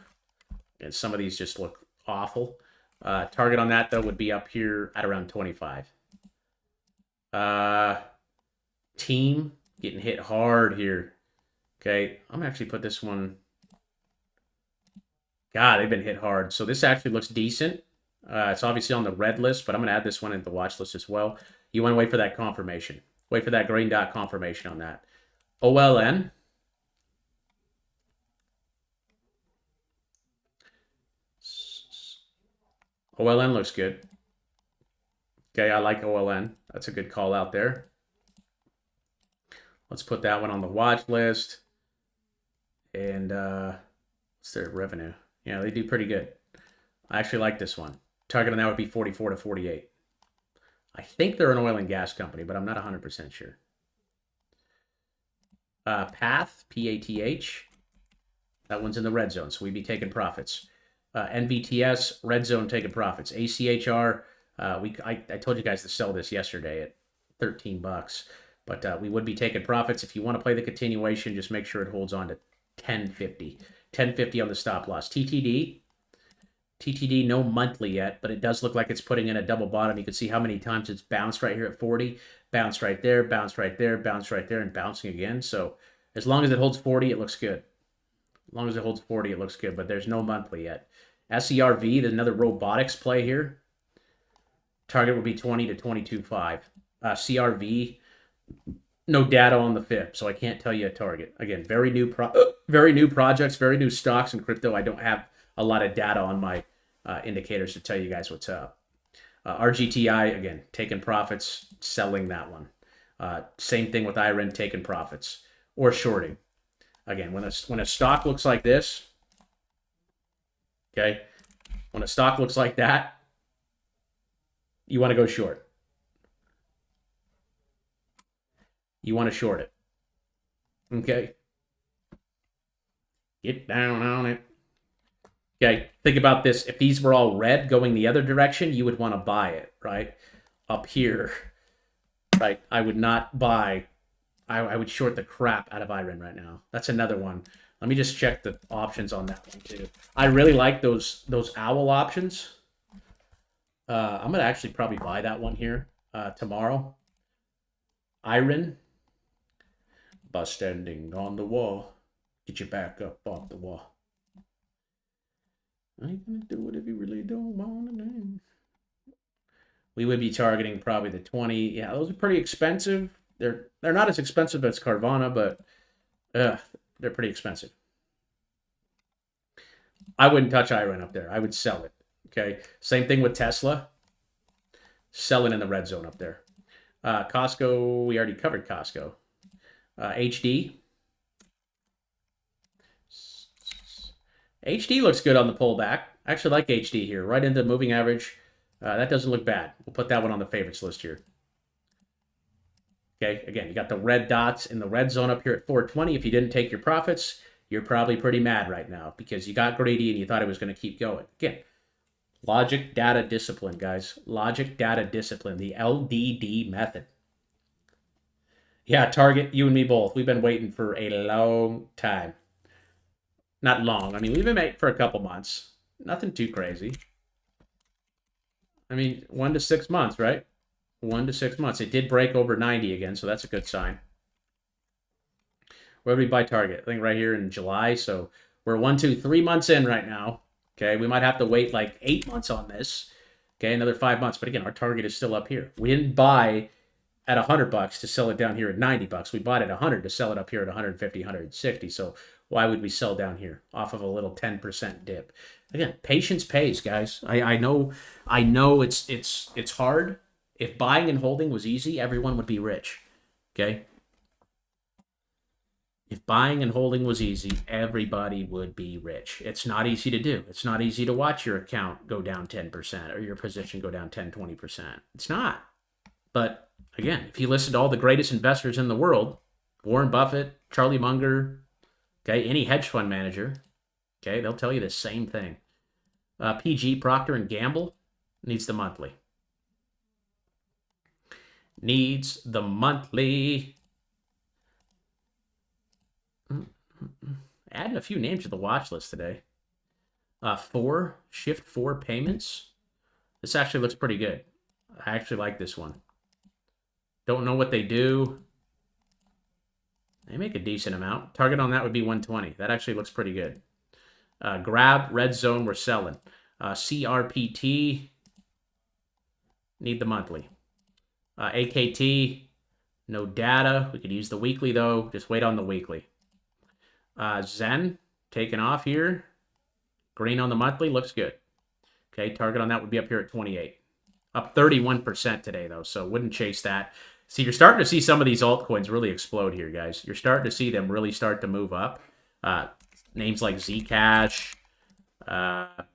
Speaker 1: and some of these just look awful. Target on that, though, would be up here at around 25. Team, getting hit hard here. Okay, I'm going to actually put this one. God, they've been hit hard. So this actually looks decent. It's obviously on the red list, but I'm going to add this one into the watch list as well. You want to wait for that confirmation. Wait for that green dot confirmation on that. OLN. OLN looks good. Okay, I like OLN. That's a good call out there. Let's put that one on the watch list. And what's their revenue? Yeah, they do pretty good. I actually like this one. Target on that would be 44 to 48. I think they're an oil and gas company, but I'm not 100% sure. PATH, P-A-T-H. That one's in the red zone, so we'd be taking profits. NVTS, red zone taking profits. ACHR, I told you guys to sell this yesterday at 13 bucks, but we would be taking profits. If you want to play the continuation, just make sure it holds on to 1050. 1050 on the stop loss. TTD, no monthly yet, but it does look like it's putting in a double bottom. You can see how many times it's bounced right here at 40, bounced right there, bounced right there, bounced right there, and bouncing again. So as long as it holds 40, it looks good. As long as it holds 40, it looks good, but there's no monthly yet. SERV, there's another robotics play here. Target would be 20 to 22.5. CRV, no data on the FIB, so I can't tell you a target. Again, very new projects, very new stocks in crypto. I don't have a lot of data on my indicators to tell you guys what's up. RGTI, again, taking profits, selling that one. Same thing with IREN, taking profits or shorting. Again, when a stock looks like this, okay, when a stock looks like that, you want to go short. You want to short it. Okay? Get down on it. Okay, think about this. If these were all red going the other direction, you would want to buy it, right? Up here, right? I would not buy. I would short the crap out of IREN right now. That's another one. Let me just check the options on that one too. I really like those OWL options. I'm going to actually probably buy that one here tomorrow. IREN. By standing on the wall. Get your back up off the wall. I ain't gonna do it if you really don't want to. We would be targeting probably the 20. Yeah, those are pretty expensive. They're not as expensive as Carvana, but they're pretty expensive. I wouldn't touch IREN up there. I would sell it. Okay. Same thing with Tesla. Sell it in the red zone up there. Costco, we already covered Costco. HD. HD looks good on the pullback. I actually like HD here. Right into the moving average. That doesn't look bad. We'll put that one on the favorites list here. Okay, again, you got the red dots in the red zone up here at 420. If you didn't take your profits, you're probably pretty mad right now because you got greedy and you thought it was going to keep going. Again, logic, data, discipline, guys. Logic, data, discipline. The LDD method. Yeah, Target, you and me both. We've been waiting for a long time. Not long. I mean, we've been waiting for a couple months. Nothing too crazy. I mean, 1 to 6 months, right? 1 to 6 months. It did break over 90 again, so that's a good sign. Where do we buy Target? I think right here in July. So we're 1, 2, 3 months in right now. Okay, we might have to wait like 8 months on this. Okay, another 5 months. But again, our target is still up here. We didn't buy at $100 to sell it down here at $90. We bought it at 100 to sell it up here at 150, 160. So why would we sell down here off of a little 10% dip? Again, patience pays, guys. I know it's hard. If buying and holding was easy, everyone would be rich. Okay? If buying and holding was easy, everybody would be rich. It's not easy to do. It's not easy to watch your account go down 10% or your position go down 10, 20%. It's not. But again, if you listen to all the greatest investors in the world, Warren Buffett, Charlie Munger, okay, any hedge fund manager, okay, they'll tell you the same thing. PG, Procter & Gamble, needs the monthly. Needs the monthly. Adding a few names to the watch list today. Shift 4 payments. This actually looks pretty good. I actually like this one. Don't know what they do. They make a decent amount. Target on that would be 120. That actually looks pretty good. Grab, red zone, we're selling. CRPT, need the monthly. AKT, no data. We could use the weekly, though. Just wait on the weekly. Zen, taking off here. Green on the monthly, looks good. Okay, target on that would be up here at 28. Up 31% today, though, so wouldn't chase that. See, you're starting to see some of these altcoins really explode here, guys. You're starting to see them really start to move up. Names like Zcash. I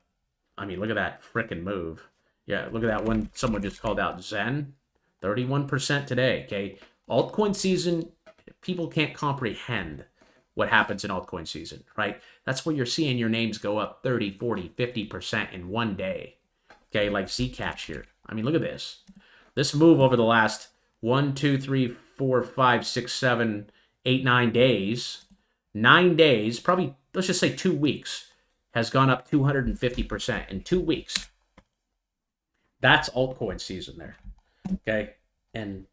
Speaker 1: mean, look at that frickin' move. Yeah, look at that one. Someone just called out Zen. 31% today, okay? Altcoin season, people can't comprehend what happens in altcoin season, right? That's where you're seeing your names go up 30, 40, 50% in one day. Okay, like Zcash here. I mean, look at this. This move over the last 1, 2, 3, 4, 5, 6, 7, 8, 9 days, 9 days, probably, let's just say 2 weeks, has gone up 250% in 2 weeks. That's altcoin season there. Okay, and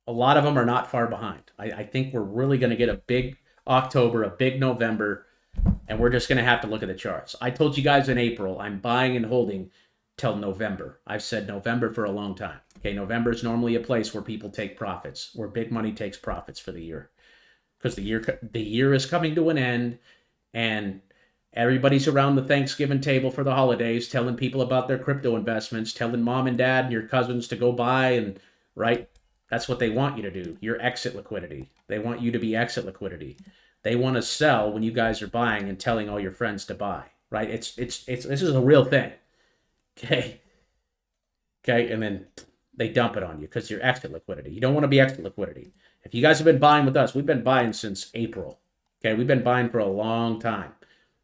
Speaker 1: a lot of them are not far behind. I think we're really going to get a big October, a big November, and we're just going to have to look at the charts. I told you guys in April, I'm buying and holding till November. I've said November for a long time. Okay, November is normally a place where people take profits, where big money takes profits for the year. Because the year is coming to an end, and everybody's around the Thanksgiving table for the holidays, telling people about their crypto investments, telling mom and dad and your cousins to go buy, and right? That's what they want you to do. Your exit liquidity. They want you to be exit liquidity. They want to sell when you guys are buying and telling all your friends to buy, right? This is a real thing. Okay. And then they dump it on you because you're exit liquidity. You don't want to be exit liquidity. If you guys have been buying with us, we've been buying since April. Okay, we've been buying for a long time.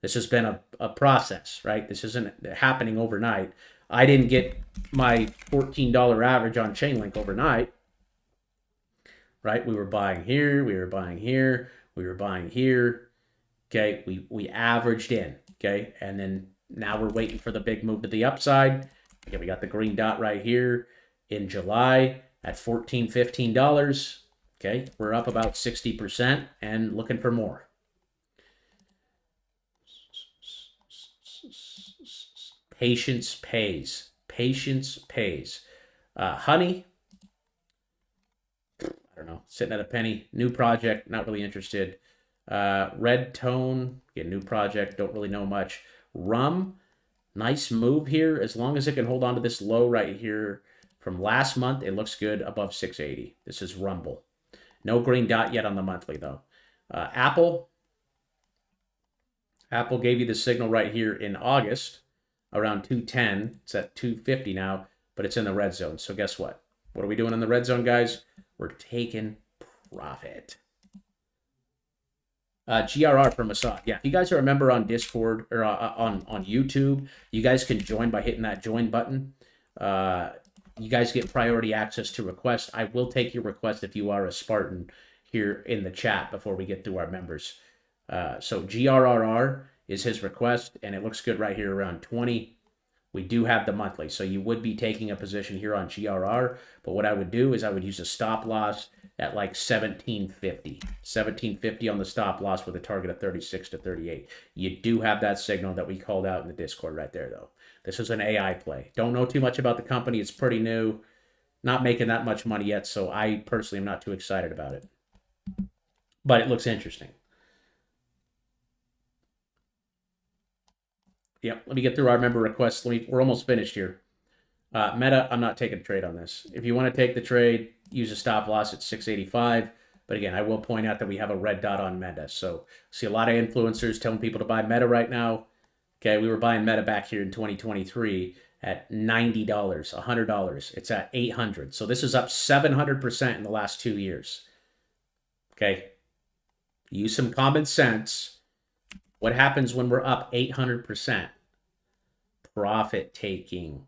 Speaker 1: This has been a process, right? This isn't happening overnight. I didn't get my $14 average on Chainlink overnight. Right? We were buying here, we were buying here, we were buying here. Okay, we averaged in. Okay, and then now we're waiting for the big move to the upside. Okay, we got the green dot right here in July at $14, $15. Okay, we're up about 60% and looking for more. Patience pays. Patience pays. Honey, I don't know, sitting at a penny. New project, not really interested. Red Tone, again, new project, don't really know much. Rum, nice move here. As long as it can hold on to this low right here from last month, it looks good above 680. This is Rumble. No green dot yet on the monthly, though. Apple gave you the signal right here in August, around 210. It's at 250 now, but it's in the red zone. So guess what? What are we doing in the red zone, guys? We're taking profit. GRR from Assad. Yeah, if you guys are a member on Discord or on YouTube, you guys can join by hitting that join button. You guys get priority access to requests. I will take your request if you are a Spartan here in the chat before we get through our members. So GRRR is his request, and it looks good right here around 20. We do have the monthly, so you would be taking a position here on GRR, but what I would do is I would use a stop loss at like 1750. 1750 on the stop loss with a target of 36 to 38. You do have that signal that we called out in the Discord right there, though. This is an AI play. Don't know too much about the company. It's pretty new. Not making that much money yet, so I personally am not too excited about it. But it looks interesting. Yep, let me get through our member requests. We're almost finished here. Meta, I'm not taking a trade on this. If you want to take the trade, use a stop loss at 685. But again, I will point out that we have a red dot on Meta. So see a lot of influencers telling people to buy Meta right now. Okay, we were buying Meta back here in 2023 at $90, $100. It's at $800. So this is up 700% in the last 2 years. Okay, use some common sense. What happens when we're up 800%? Profit taking.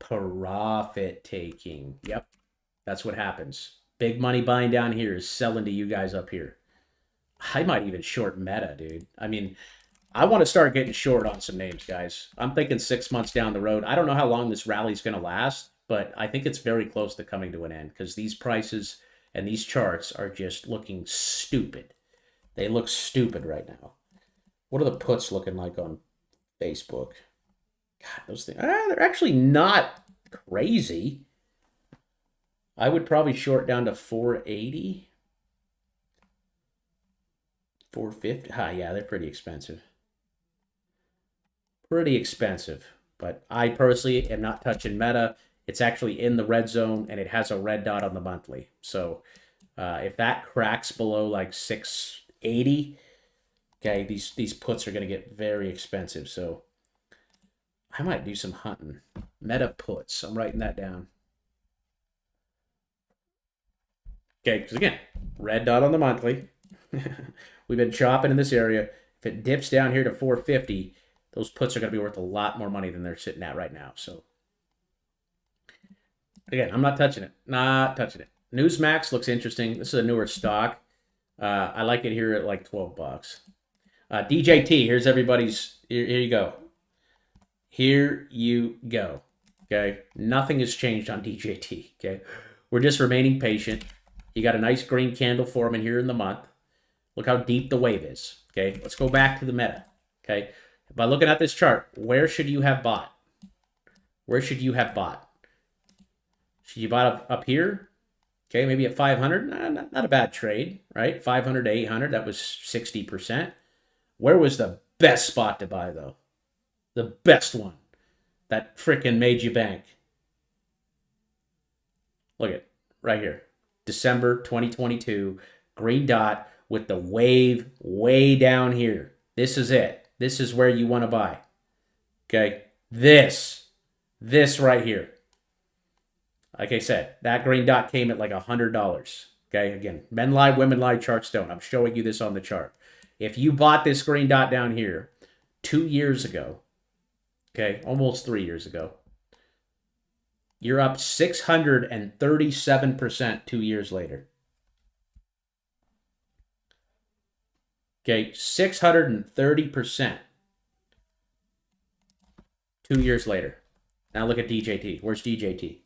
Speaker 1: Profit taking. Yep. That's what happens. Big money buying down here is selling to you guys up here. I might even short Meta, dude. I mean, I want to start getting short on some names, guys. I'm thinking 6 months down the road. I don't know how long this rally is going to last, but I think it's very close to coming to an end because these prices and these charts are just looking stupid. They look stupid right now. What are the puts looking like on Facebook? God, those things, they're actually not crazy. I would probably short down to 480. 450. Yeah, they're pretty expensive. Pretty expensive. But I personally am not touching Meta. It's actually in the red zone, and it has a red dot on the monthly. So if that cracks below like 680... okay, these puts are going to get very expensive, so I might do some hunting. Meta puts, I'm writing that down. Okay, because again, red dot on the monthly. We've been chopping in this area. If it dips down here to 450, those puts are going to be worth a lot more money than they're sitting at right now. So, again, I'm not touching it. Not touching it. Newsmax looks interesting. This is a newer stock. I like it here at like 12 bucks. DJT, here's everybody's. Here you go. Here you go. Okay. Nothing has changed on DJT. Okay. We're just remaining patient. You got a nice green candle forming here in the month. Look how deep the wave is. Okay. Let's go back to the meta. Okay. By looking at this chart, where should you have bought? Where should you have bought? Should you buy up here? Okay. Maybe at 500. Not a bad trade, right? 500 to 800. That was 60%. Where was the best spot to buy, though? The best one that frickin' made you bank. Look at right here. December 2022. Green dot with the wave way down here. This is it. This is where you want to buy. Okay? This right here. Like I said, that green dot came at like $100. Okay? Again, men lie, women lie, charts don't. I'm showing you this on the chart. If you bought this green dot down here 2 years ago, okay, almost 3 years ago, you're up 637% 2 years later. Okay, 630% 2 years later. Now look at DJT. Where's DJT?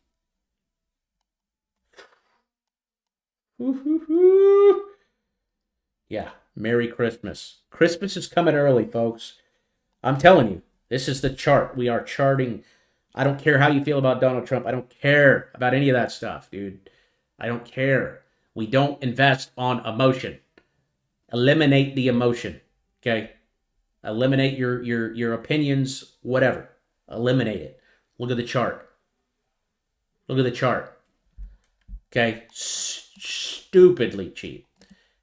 Speaker 1: Woo-hoo-hoo. Yeah, Merry Christmas. Christmas is coming early, folks. I'm telling you, this is the chart. We are charting. I don't care how you feel about Donald Trump. I don't care about any of that stuff, dude. I don't care. We don't invest on emotion. Eliminate the emotion, okay? Eliminate your opinions, whatever. Eliminate it. Look at the chart. Look at the chart. Okay? Stupidly cheap.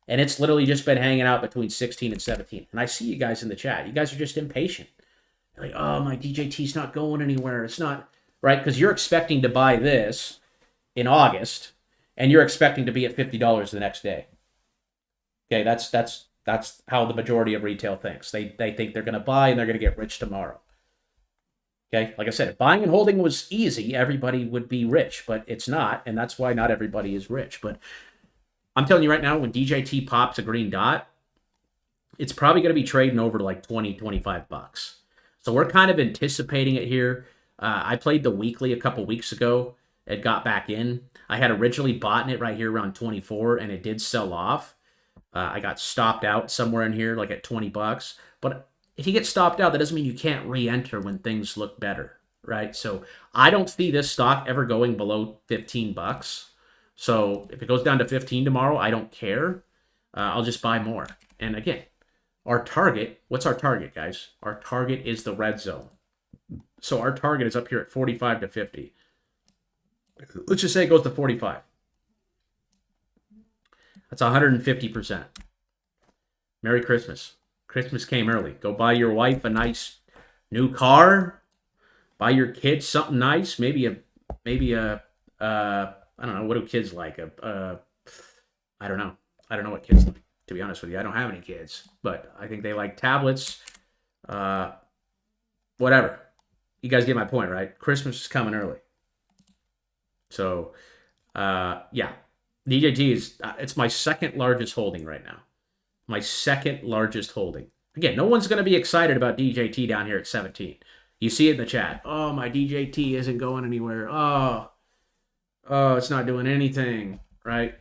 Speaker 1: And it's literally just been hanging out between 16 and 17. And I see you guys in the chat. You guys are just impatient. You're like, oh, my DJT's not going anywhere. It's not, right? Because you're expecting to buy this in August, and you're expecting to be at $50 the next day. Okay, that's how the majority of retail thinks. They think they're going to buy and they're going to get rich tomorrow. Okay, like I said, if buying and holding was easy, everybody would be rich, but it's not, and that's why not everybody is rich. But I'm telling you right now, when DJT pops a green dot, it's probably going to be trading over to like 20, 25 bucks. So we're kind of anticipating it here. I played the weekly a couple weeks ago. It got back in. I had originally bought it right here around 24, and it did sell off. I got stopped out somewhere in here, like at 20 bucks. But if you get stopped out, that doesn't mean you can't re-enter when things look better, right? So I don't see this stock ever going below 15 bucks. So if it goes down to 15 tomorrow, I don't care. I'll just buy more. And again, our target, what's our target, guys? Our target is the red zone. So our target is up here at 45 to 50. Let's just say it goes to 45. That's 150%. Merry Christmas. Christmas came early. Go buy your wife a nice new car. Buy your kids something nice. Maybe a I don't know. What do kids like? I don't know. I don't know what kids like, to be honest with you. I don't have any kids, but I think they like tablets. Whatever. You guys get my point, right? Christmas is coming early. So, yeah. DJT is, it's my second largest holding right now. My second largest holding. Again, no one's going to be excited about DJT down here at 17. You see it in the chat. Oh, my DJT isn't going anywhere. Oh, it's not doing anything, right?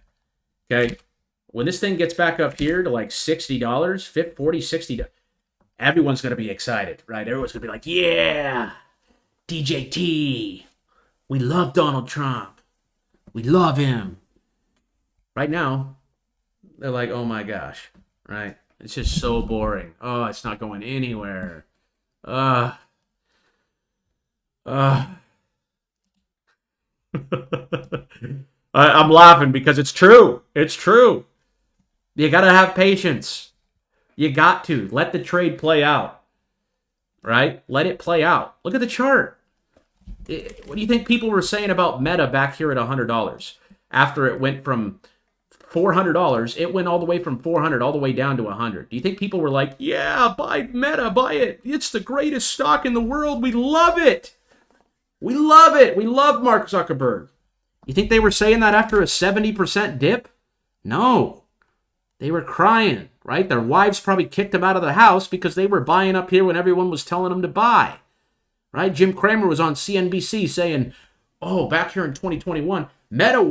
Speaker 1: Okay. When this thing gets back up here to like $60, $40, $60, everyone's going to be excited, right? Everyone's going to be like, yeah, DJT. We love Donald Trump. We love him. Right now, they're like, oh my gosh, right? It's just so boring. Oh, it's not going anywhere. I'm laughing because it's true. It's true. You got to have patience. You got to. Let the trade play out, right? Let it play out. Look at the chart. What do you think people were saying about Meta back here at $100 after it went from $400. It went all the way from 400 all the way down to 100. Do you think people were like, yeah, buy Meta, buy it. It's the greatest stock in the world. We love it. We love it. We love Mark Zuckerberg. You think they were saying that after a 70% dip? No. They were crying, right? Their wives probably kicked them out of the house because they were buying up here when everyone was telling them to buy, right? Jim Cramer was on CNBC saying, oh, back here in 2021, Meta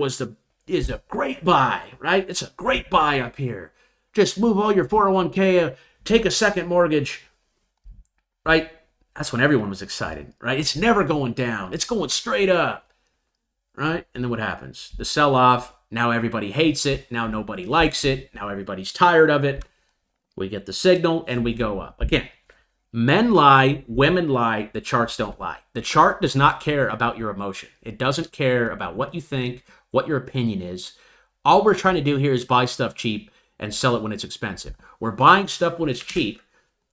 Speaker 1: is a great buy, right? It's a great buy up here. Just move all your 401k, take a second mortgage, right? That's when everyone was excited, right? It's never going down. It's going straight up, right? And then what happens? The sell-off. Now everybody hates it. Now nobody likes it. Now everybody's tired of it. We get the signal and we go up. Again, men lie, women lie, the charts don't lie. The chart does not care about your emotion. It doesn't care about what you think, what your opinion is. All we're trying to do here is buy stuff cheap and sell it when it's expensive. We're buying stuff when it's cheap,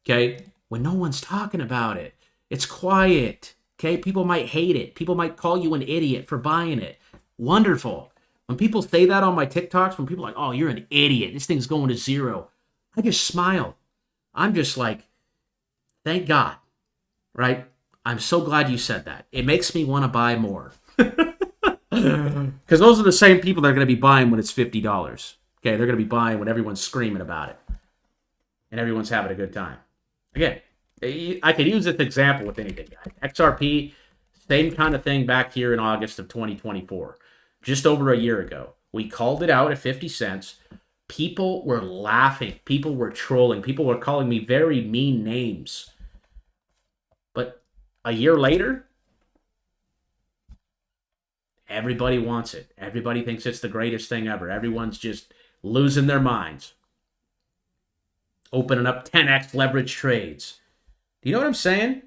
Speaker 1: okay, when no one's talking about it. It's quiet, okay? People might hate it. People might call you an idiot for buying it. Wonderful. When people say that on my TikToks, when people are like, oh, you're an idiot, this thing's going to zero, I just smile. I'm just like, thank God, right? I'm so glad you said that. It makes me want to buy more. Because those are the same people that are going to be buying when it's $50. Okay, they're going to be buying when everyone's screaming about it. And everyone's having a good time. Again, I could use this example with anything, guys. XRP, same kind of thing back here in August of 2024. Just over a year ago. We called it out at 50 cents. People were laughing. People were trolling. People were calling me very mean names. But a year later, everybody wants it. Everybody thinks it's the greatest thing ever. Everyone's just losing their minds. Opening up 10x leverage trades. Do you know what I'm saying?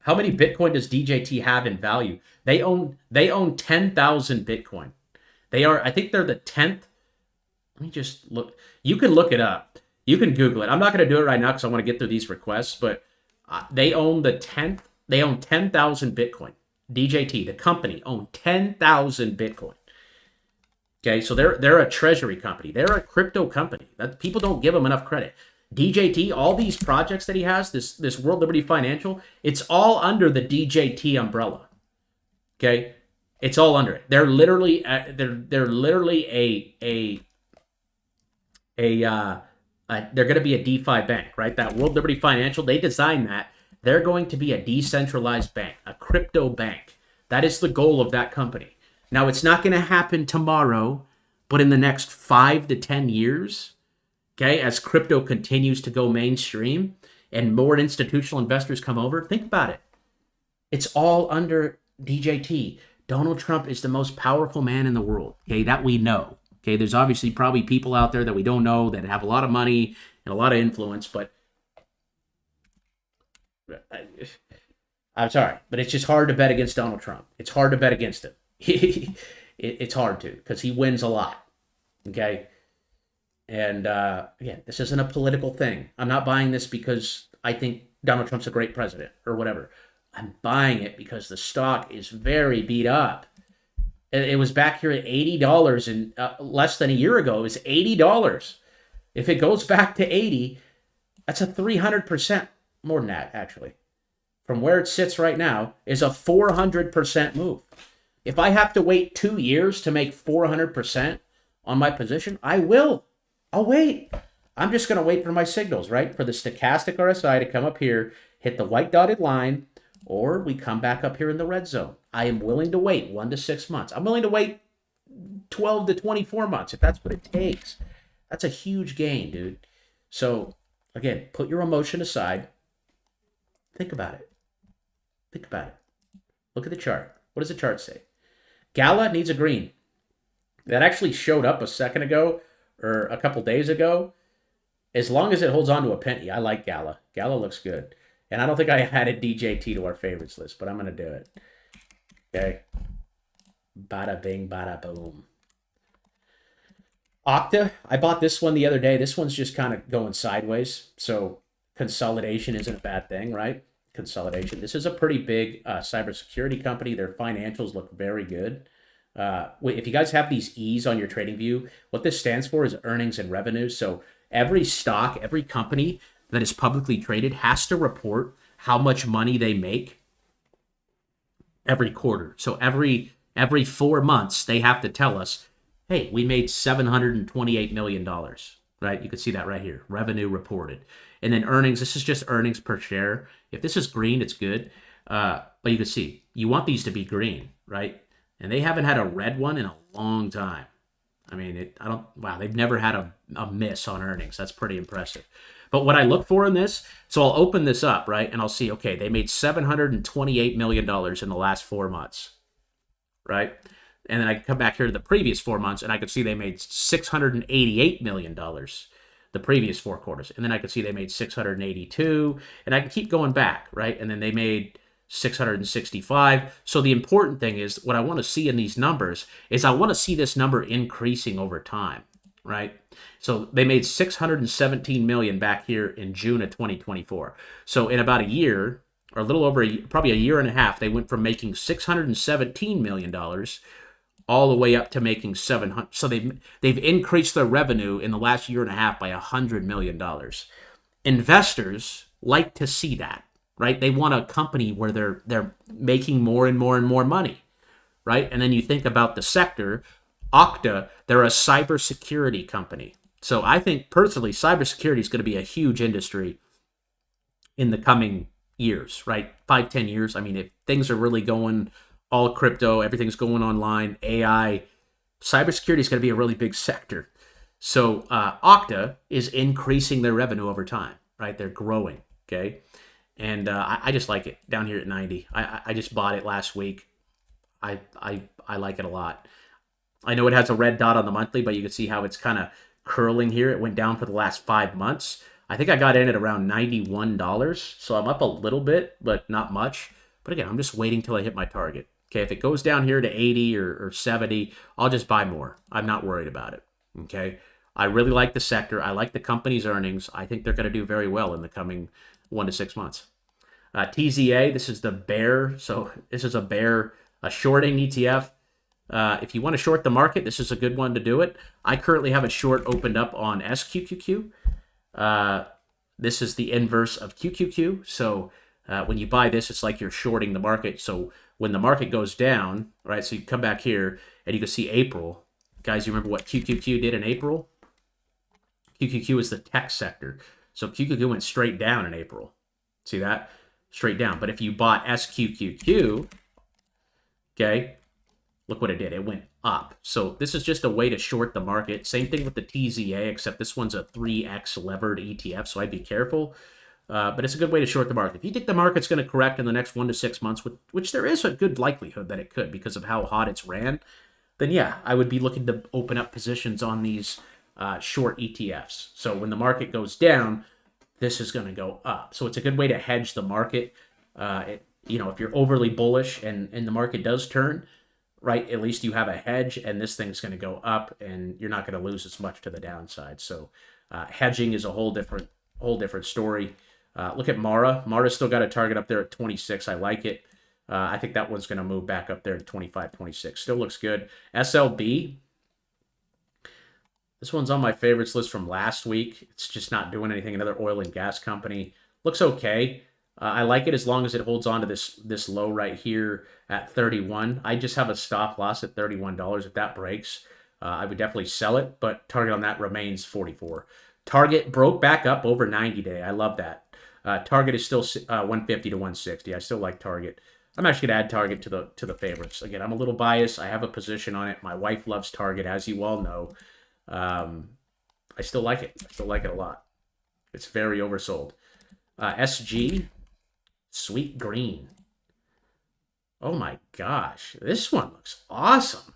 Speaker 1: How many Bitcoin does DJT have in value? They own 10,000 Bitcoin. I think they're the 10th. Let me just look. You can look it up. You can Google it. I'm not going to do it right now because I want to get through these requests, but they own the 10th. They own 10,000 Bitcoin. DJT, the company, own 10,000 Bitcoin. Okay, so they're a treasury company. They're a crypto company. People don't give them enough credit. DJT, all these projects that he has, this World Liberty Financial, it's all under the DJT umbrella. Okay, it's all under it. They're literally they're going to be a DeFi bank, right? That World Liberty Financial, they designed that. They're going to be a decentralized bank, a crypto bank. That is the goal of that company. Now, it's not going to happen tomorrow, but in the next 5 to 10 years, okay, as crypto continues to go mainstream and more institutional investors come over, think about it. It's all under DJT. Donald Trump is the most powerful man in the world, okay, that we know. Okay, there's obviously probably people out there that we don't know that have a lot of money and a lot of influence, but I'm sorry, but it's just hard to bet against Donald Trump. It's hard to bet against him. It's hard to, because he wins a lot, okay? And again, this isn't a political thing. I'm not buying this because I think Donald Trump's a great president or whatever. I'm buying it because the stock is very beat up. It was back here at $80 and less than a year ago. It was $80. If it goes back to 80, that's a 300% more than that, actually. From where it sits right now is a 400% move. If I have to wait 2 years to make 400% on my position, I will. I'll wait. I'm just going to wait for my signals, right? For the stochastic RSI to come up here, hit the white dotted line, or we come back up here in the red zone. I am willing to wait 1 to 6 months. I'm willing to wait 12 to 24 months if that's what it takes. That's a huge gain, dude. So, again, put your emotion aside. Think about it. Think about it. Look at the chart. What does the chart say? Gala needs a green. That actually showed up a second ago or a couple days ago. As long as it holds on to a penny, I like Gala. Gala looks good. And I don't think I added DJT to our favorites list, but I'm going to do it. Okay. Bada bing, bada boom. Okta, I bought this one the other day. This one's just kind of going sideways. So consolidation isn't a bad thing, right? Consolidation. This is a pretty big cybersecurity company. Their financials look very good. If you guys have these E's on your trading view, what this stands for is earnings and revenue. So every stock, every company that is publicly traded has to report how much money they make every quarter. So every 4 months, they have to tell us, hey, we made $728 million, right? You can see that right here, revenue reported. And then earnings, this is just earnings per share. If this is green, it's good. But you can see, you want these to be green, right? And they haven't had a red one in a long time. I mean, wow, they've never had a miss on earnings. That's pretty impressive. But what I look for in this, so I'll open this up, right? And I'll see, okay, they made $728 million in the last 4 months, right? And then I come back here to the previous 4 months, and I could see they made $688 million the previous 4 quarters. And then I could see they made 682, and I can keep going back, right? And then they made 665. So the important thing is, what I want to see in these numbers is I want to see this number increasing over time, right? So they made 617 million back here in June of 2024. So in about a year, or a little over probably a year and a half, they went from making $617 million all the way up to making 700. So they've increased their revenue in the last year and a half by $100 million. Investors like to see that, right? They want a company where they're making more and more and more money, right? And then you think about the sector, Okta, they're a cybersecurity company. So I think personally, cybersecurity is going to be a huge industry in the coming years, right? 5-10 years. I mean, if things are really going all crypto, everything's going online, AI, cybersecurity is going to be a really big sector. So Okta is increasing their revenue over time, right? They're growing, okay? And I just like it down here at 90. I just bought it last week. I like it a lot. I know it has a red dot on the monthly, but you can see how it's kind of curling here. It went down for the last 5 months. I think I got in at around $91, so I'm up a little bit, but not much. But again, I'm just waiting till I hit my target. Okay, if it goes down here to 80 or 70, I'll just buy more. I'm not worried about it. Okay, I really like the sector. I like the company's earnings. I think they're going to do very well in the coming 1 to 6 months. TZA, this is the bear. So this is a bear, a shorting ETF. If you want to short the market, this is a good one to do it. I currently have a short opened up on SQQQ. This is the inverse of QQQ. So when you buy this, it's like you're shorting the market. So when the market goes down, right, so you come back here and you can see April. Guys, you remember what QQQ did in April? QQQ is the tech sector. So QQQ went straight down in April. See that? Straight down. But if you bought SQQQ, okay, look what it did. It went up. So this is just a way to short the market. Same thing with the TZA, except this one's a 3x levered ETF, so I'd be careful. But it's a good way to short the market. If you think the market's going to correct in the next 1 to 6 months, which there is a good likelihood that it could because of how hot it's ran, then yeah, I would be looking to open up positions on these short ETFs. So when the market goes down, this is going to go up. So it's a good way to hedge the market. If you're overly bullish and the market does turn, right, at least you have a hedge, and this thing's going to go up, and you're not going to lose as much to the downside. So hedging is a whole different story. Look at Mara. Mara's still got a target up there at 26. I like it. I think that one's going to move back up there to 25, 26. Still looks good. SLB. This one's on my favorites list from last week. It's just not doing anything. Another oil and gas company. Looks okay. I like it as long as it holds on to this low right here at 31. I just have a stop loss at $31. If that breaks, I would definitely sell it, but target on that remains 44. Target broke back up over 90 day. I love that. Target is still 150 to 160. I still like Target. I'm actually going to add Target to the favorites. Again, I'm a little biased. I have a position on it. My wife loves Target, as you all know. I still like it. I still like it a lot. It's very oversold. SG, Sweet Green. Oh my gosh. This one looks awesome.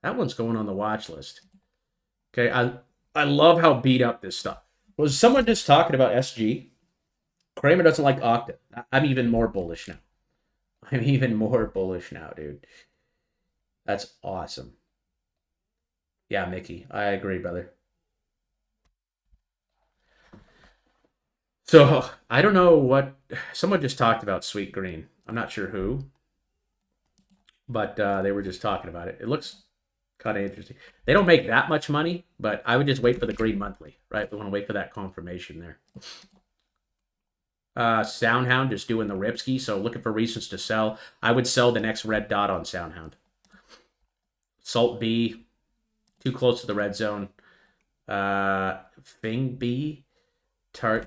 Speaker 1: That one's going on the watch list. Okay, I love how beat up this stuff. Was someone just talking about SG? Kramer doesn't like Okta. I'm even more bullish now. I'm even more bullish now, dude. That's awesome. Yeah, Mickey. I agree, brother. So, I don't know what... Someone just talked about Sweet Green. I'm not sure who. but they were just talking about it. It looks kind of interesting. They don't make that much money, but I would just wait for the green monthly, right? We want to wait for that confirmation there. Soundhound just doing the Ripski, so looking for reasons to sell. I would sell the next red dot on Soundhound. Salt B, too close to the red zone. Fing B, I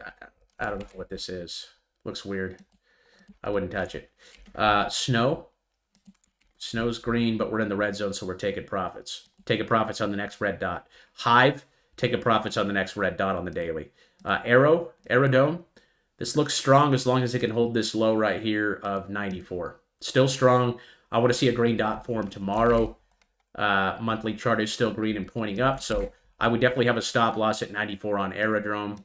Speaker 1: don't know what this is. Looks weird. I wouldn't touch it. Snow. Snow's green, but we're in the red zone, so we're taking profits. Taking profits on the next red dot. Hive, taking profits on the next red dot on the daily. Aerodome. This looks strong as long as it can hold this low right here of 94. Still strong. I want to see a green dot form tomorrow. Monthly chart is still green and pointing up, so I would definitely have a stop loss at 94 on Aerodrome.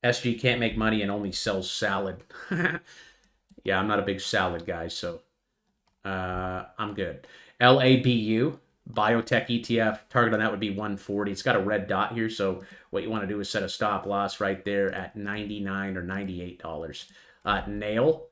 Speaker 1: SG can't make money and only sells salad. Yeah, I'm not a big salad guy, so I'm good. LABU, biotech ETF, target on that would be 140. It's got a red dot here, so what you want to do is set a stop loss right there at $99 or $98. Nail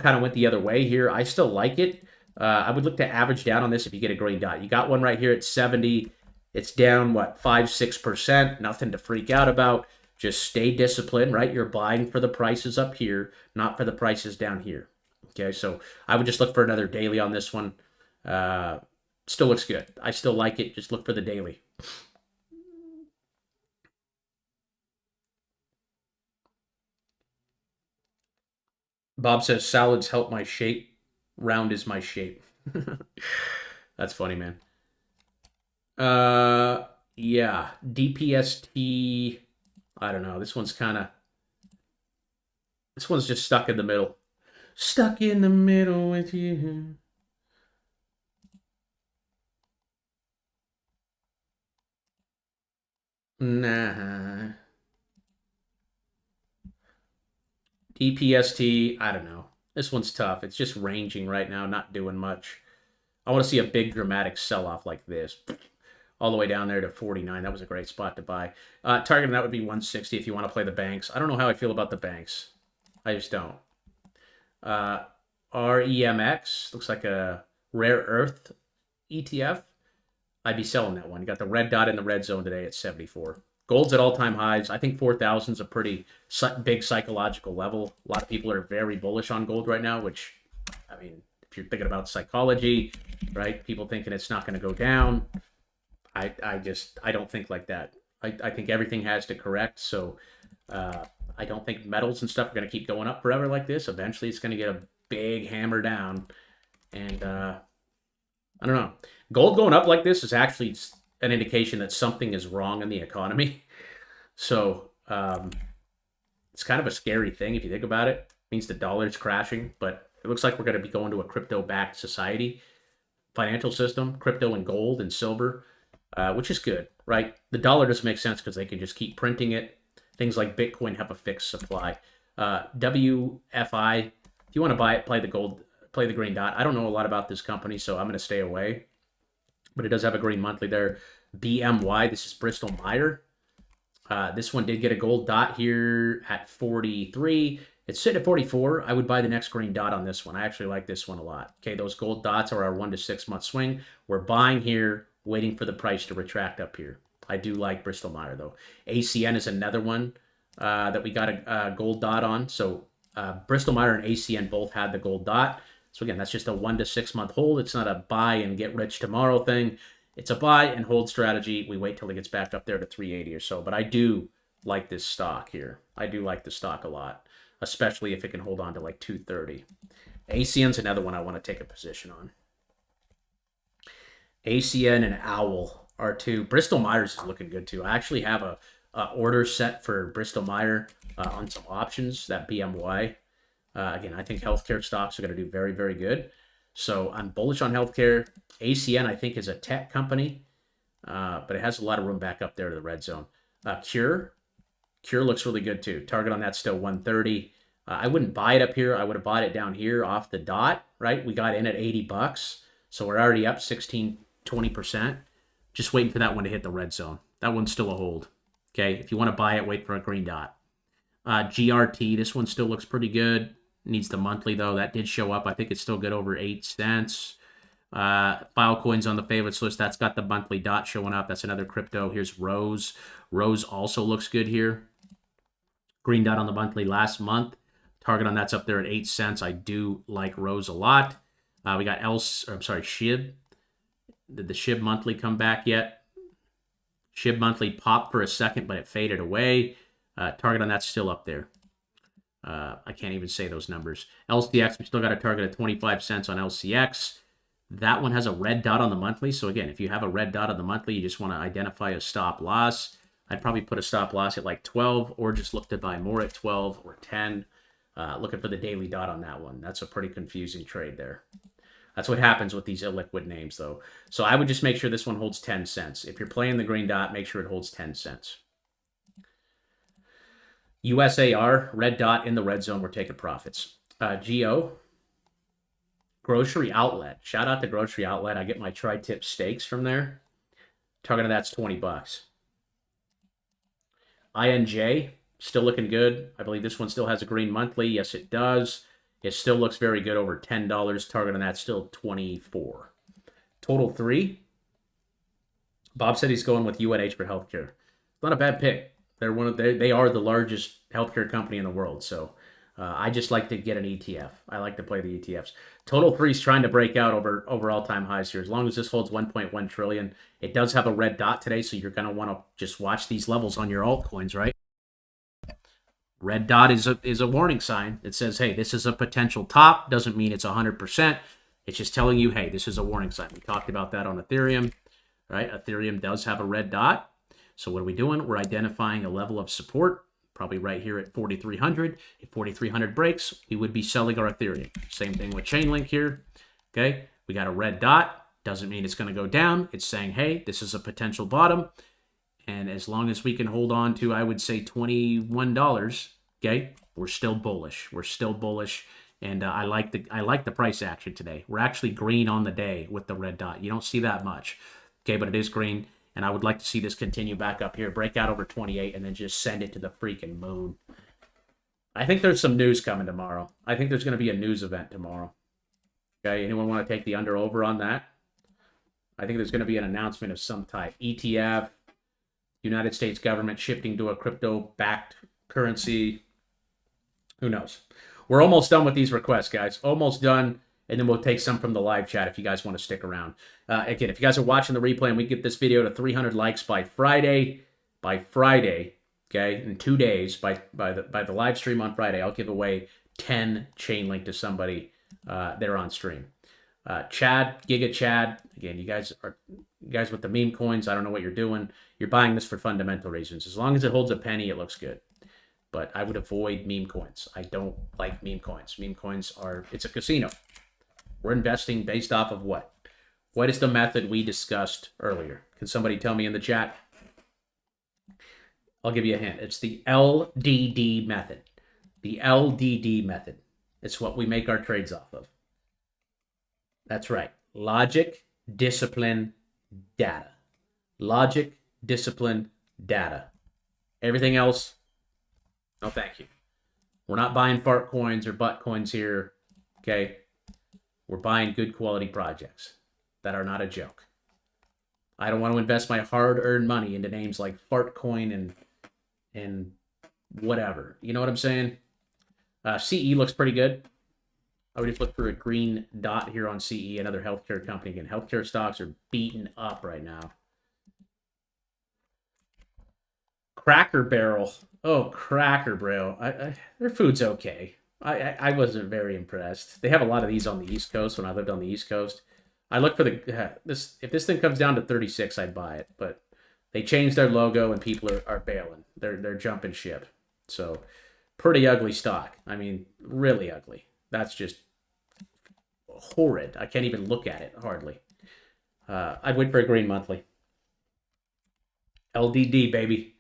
Speaker 1: kind of went the other way here. I still like it. I would look to average down on this if you get a green dot. You got one right here at 70. It's down, what, 5-6%. Nothing to freak out about. Just stay disciplined, right? You're buying for the prices up here, not for the prices down here. Okay, so I would just look for another daily on this one. Still looks good. I still like it. Just look for the daily. Bob says, salads help my shape. Round is my shape. That's funny, man. Yeah. DPST. I don't know. This one's just stuck in the middle. Stuck in the middle with you. Nah. DPST, I don't know. This one's tough. It's just ranging right now, not doing much. I want to see a big dramatic sell-off like this. All the way down there to 49. That was a great spot to buy. Target that would be 160 if you want to play the banks. I don't know how I feel about the banks. I just don't. REMX looks like a rare earth ETF. I'd be selling that one. You got the red dot in the red zone today at 74. Gold's at all-time highs. I think 4,000 is a pretty big psychological level. A lot of people are very bullish on gold right now, which, I mean, if you're thinking about psychology, right? People thinking it's not going to go down. I don't think like that. I think everything has to correct. So I don't think metals and stuff are going to keep going up forever like this. Eventually, it's going to get a big hammer down. And I don't know. Gold going up like this is actually an indication that something is wrong in the economy. So it's kind of a scary thing if you think about it. It means the dollar's crashing, but it looks like we're going to be going to a crypto-backed society, financial system, crypto and gold and silver. Which is good, right? The dollar doesn't make sense because they can just keep printing it. Things like Bitcoin have a fixed supply. WFI, if you want to buy it, play the gold, play the green dot. I don't know a lot about this company, so I'm going to stay away. But it does have a green monthly there. BMY, this is Bristol Myers. This one did get a gold dot here at 43. It's sitting at 44. I would buy the next green dot on this one. I actually like this one a lot. Okay, those gold dots are our 1 to 6 month swing. We're buying here, waiting for the price to retract up here. I do like Bristol Myers, though. ACN is another one that we got a gold dot on. So Bristol Myers and ACN both had the gold dot. So again, that's just a 1 to 6 month hold. It's not a buy and get rich tomorrow thing. It's a buy and hold strategy. We wait till it gets back up there to 380 or so. But I do like this stock here. I do like the stock a lot, especially if it can hold on to like 230. ACN's another one I want to take a position on. ACN and OWL are two. Bristol Myers is looking good too. I actually have a order set for Bristol Myers on some options, that BMY. Again, I think healthcare stocks are going to do very, very good. So I'm bullish on healthcare. ACN, I think, is a tech company, but it has a lot of room back up there to the red zone. Cure looks really good too. Target on that still 130. I wouldn't buy it up here. I would have bought it down here off the dot, right? We got in at $80, so we're already up 16-20%. Just waiting for that one to hit the red zone. That one's still a hold. Okay, if you want to buy it, wait for a green dot. GRT, this one still looks pretty good. Needs the monthly, though. That did show up. I think it's still good over 8 cents. Filecoin's on the favorites list. That's got the monthly dot showing up. That's another crypto. Here's Rose. Rose also looks good here. Green dot on the monthly last month. Target on that's up there at 8 cents. I do like Rose a lot. We got SHIB. Did the SHIB monthly come back yet? SHIB monthly popped for a second, but it faded away. Target on that's still up there. I can't even say those numbers. LCX, we still got a target of 25 cents on LCX. That one has a red dot on the monthly. So again, if you have a red dot on the monthly, you just want to identify a stop loss. I'd probably put a stop loss at like 12 or just look to buy more at 12 or 10. Looking for the daily dot on that one. That's a pretty confusing trade there. That's what happens with these illiquid names, though. So I would just make sure this one holds 10 cents. If you're playing the green dot, make sure it holds 10 cents. USAR, red dot in the red zone. We're taking profits. GO, grocery outlet. Shout out to grocery outlet. I get my tri-tip steaks from there. Target of that's 20 bucks. INJ, still looking good. I believe this one still has a green monthly. Yes, it does. It still looks very good, over $10. Target on that still 24. Total 3. Bob said he's going with UNH for healthcare. Not a bad pick. They are the largest healthcare company in the world. So I just like to get an ETF. I like to play the ETFs. Total 3 is trying to break out over all-time highs here. As long as this holds 1.1 trillion, it does have a red dot today, so you're going to want to just watch these levels on your altcoins, right? Red dot is a warning sign. It says, hey, this is a potential top. Doesn't mean it's 100%. It's just telling you, hey, this is a warning sign. We talked about that on Ethereum, right? Ethereum does have a red dot. So what are we doing? We're identifying a level of support, probably right here at 4,300. If 4,300 breaks, we would be selling our Ethereum. Same thing with Chainlink here. Okay, we got a red dot. Doesn't mean it's going to go down. It's saying, hey, this is a potential bottom. And as long as we can hold on to, I would say, $21, okay, we're still bullish. We're still bullish. And I like the price action today. We're actually green on the day with the red dot. You don't see that much, okay, but it is green. And I would like to see this continue back up here, break out over 28, and then just send it to the freaking moon. I think there's some news coming tomorrow. I think there's going to be a news event tomorrow. Okay, anyone want to take the under-over on that? I think there's going to be an announcement of some type. ETF, United States government shifting to a crypto-backed currency. Who knows? We're almost done with these requests, guys. Almost done. And then we'll take some from the live chat if you guys want to stick around. Again, if you guys are watching the replay and we get this video to 300 likes by Friday, okay, in 2 days, by the live stream on Friday, I'll give away 10 Chainlink to somebody there on stream. Chad, Giga Chad, again, you guys with the meme coins, I don't know what you're doing. You're buying this for fundamental reasons. As long as it holds a penny, it looks good. But I would avoid meme coins. I don't like meme coins. Meme coins it's a casino. We're investing based off of what? What is the method we discussed earlier? Can somebody tell me in the chat? I'll give you a hint. It's the LDD method. The LDD method. It's what we make our trades off of. That's right. Logic, discipline, data. Logic, discipline, data. Everything else, no thank you. We're not buying fart coins or butt coins here, okay? We're buying good quality projects that are not a joke. I don't want to invest my hard-earned money into names like Fartcoin and whatever. You know what I'm saying? CE looks pretty good. I would just look for a green dot here on CE, another healthcare company. Again, healthcare stocks are beaten up right now. Cracker Barrel. Oh, Cracker Barrel. Their food's okay. I wasn't very impressed. They have a lot of these on the East Coast when I lived on the East Coast. I look for if this thing comes down to 36, I'd buy it. But they changed their logo and people are bailing. They're jumping ship. So pretty ugly stock. I mean, really ugly. That's just horrid. I can't even look at it hardly. I'd wait for a green monthly. LDD, baby.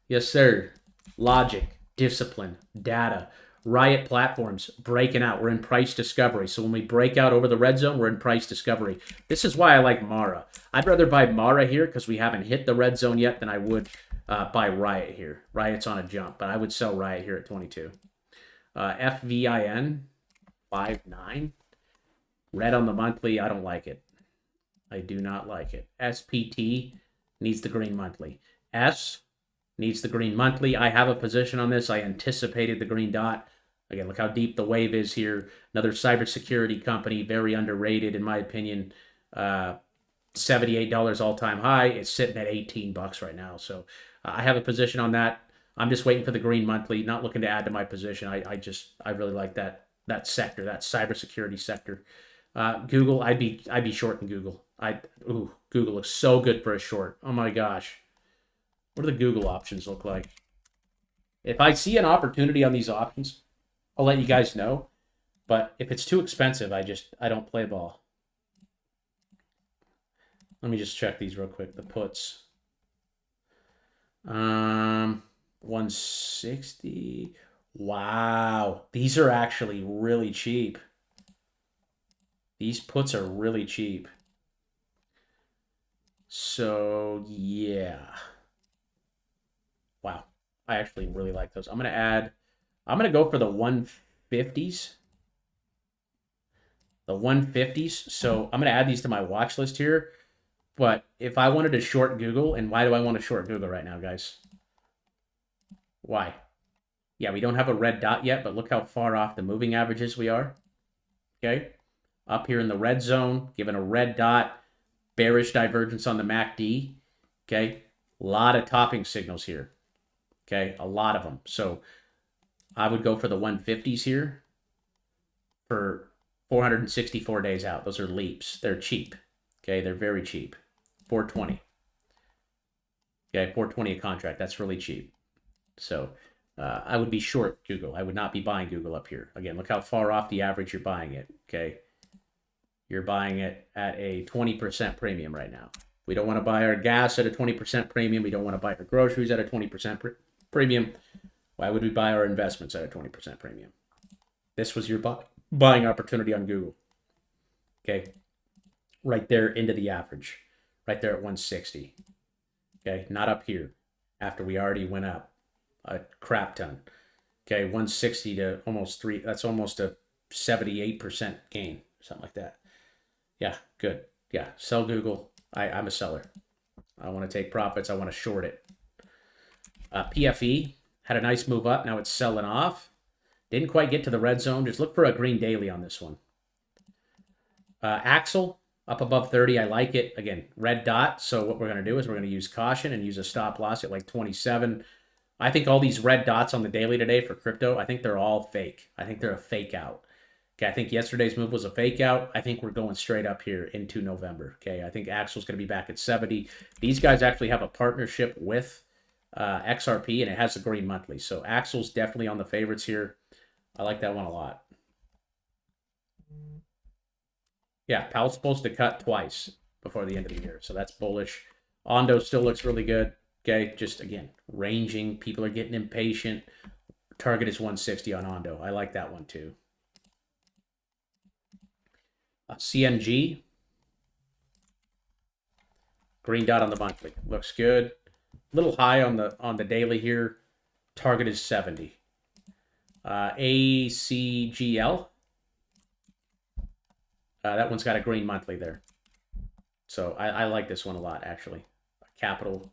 Speaker 1: Yes, sir. Logic, discipline, data. Riot platforms breaking out. We're in price discovery. So when we break out over the red zone, we're in price discovery. This is why I like Mara. I'd rather buy Mara here because we haven't hit the red zone yet than I would buy Riot here. Riot's on a jump, but I would sell Riot here at 22. FVIN. 0.59. Red on the monthly, I don't like it. I do not like it. SPT needs the green monthly. S needs the green monthly. I have a position on this. I anticipated the green dot. Again, look how deep the wave is here. Another cybersecurity company, very underrated in my opinion. $78 all-time high. It's sitting at 18 bucks right now. So I have a position on that. I'm just waiting for the green monthly, not looking to add to my position. I really like that sector, that cybersecurity sector. Google, I'd be shorting Google. Google looks so good for a short. Oh my gosh. What do the Google options look like? If I see an opportunity on these options, I'll let you guys know. But if it's too expensive, I don't play ball. Let me just check these real quick. The puts. 160. Wow. These are actually really cheap. These puts are really cheap. So, yeah. Wow. I actually really like those. I'm going to go for the 150s. The 150s. So, I'm going to add these to my watch list here. But if I wanted to short Google, and why do I want to short Google right now, guys? Why? Yeah, we don't have a red dot yet, but look how far off the moving averages we are. Okay? Up here in the red zone, given a red dot, bearish divergence on the MACD. Okay? A lot of topping signals here. Okay? A lot of them. So I would go for the 150s here for 464 days out. Those are leaps. They're cheap. Okay? They're very cheap. 420. Okay? 420 a contract. That's really cheap. So I would be short Google. I would not be buying Google up here. Again, look how far off the average you're buying it. Okay? You're buying it at a 20% premium right now. We don't want to buy our gas at a 20% premium. We don't want to buy our groceries at a 20% premium. Why would we buy our investments at a 20% premium? This was your buying opportunity on Google. Okay? Right there into the average. Right there at 160. Okay? Not up here after we already went up a crap ton. Okay? 160 to almost 3. That's almost a 78% gain. Something like that. Yeah, good. Yeah, sell Google. I'm a seller. I want to take profits. I want to short it. PFE had a nice move up. Now it's selling off. Didn't quite get to the red zone. Just look for a green daily on this one. Axle up above 30. I like it. Again, red dot. So what we're going to do is we're going to use caution and use a stop loss at like 27. I think all these red dots on the daily today for crypto, I think they're all fake. I think they're a fake out. Okay, I think yesterday's move was a fake out. I think we're going straight up here into November. Okay, I think Axel's going to be back at 70. These guys actually have a partnership with XRP, and it has a green monthly. So Axel's definitely on the favorites here. I like that one a lot. Yeah, Powell's supposed to cut twice before the end of the year. So that's bullish. Ondo still looks really good. Okay, just, again, ranging. People are getting impatient. Target is 160 on Ondo. I like that one too. CNG. Green dot on the monthly. Looks good. A little high on the daily here. Target is 70. ACGL. That one's got a green monthly there. So I like this one a lot, actually. Capital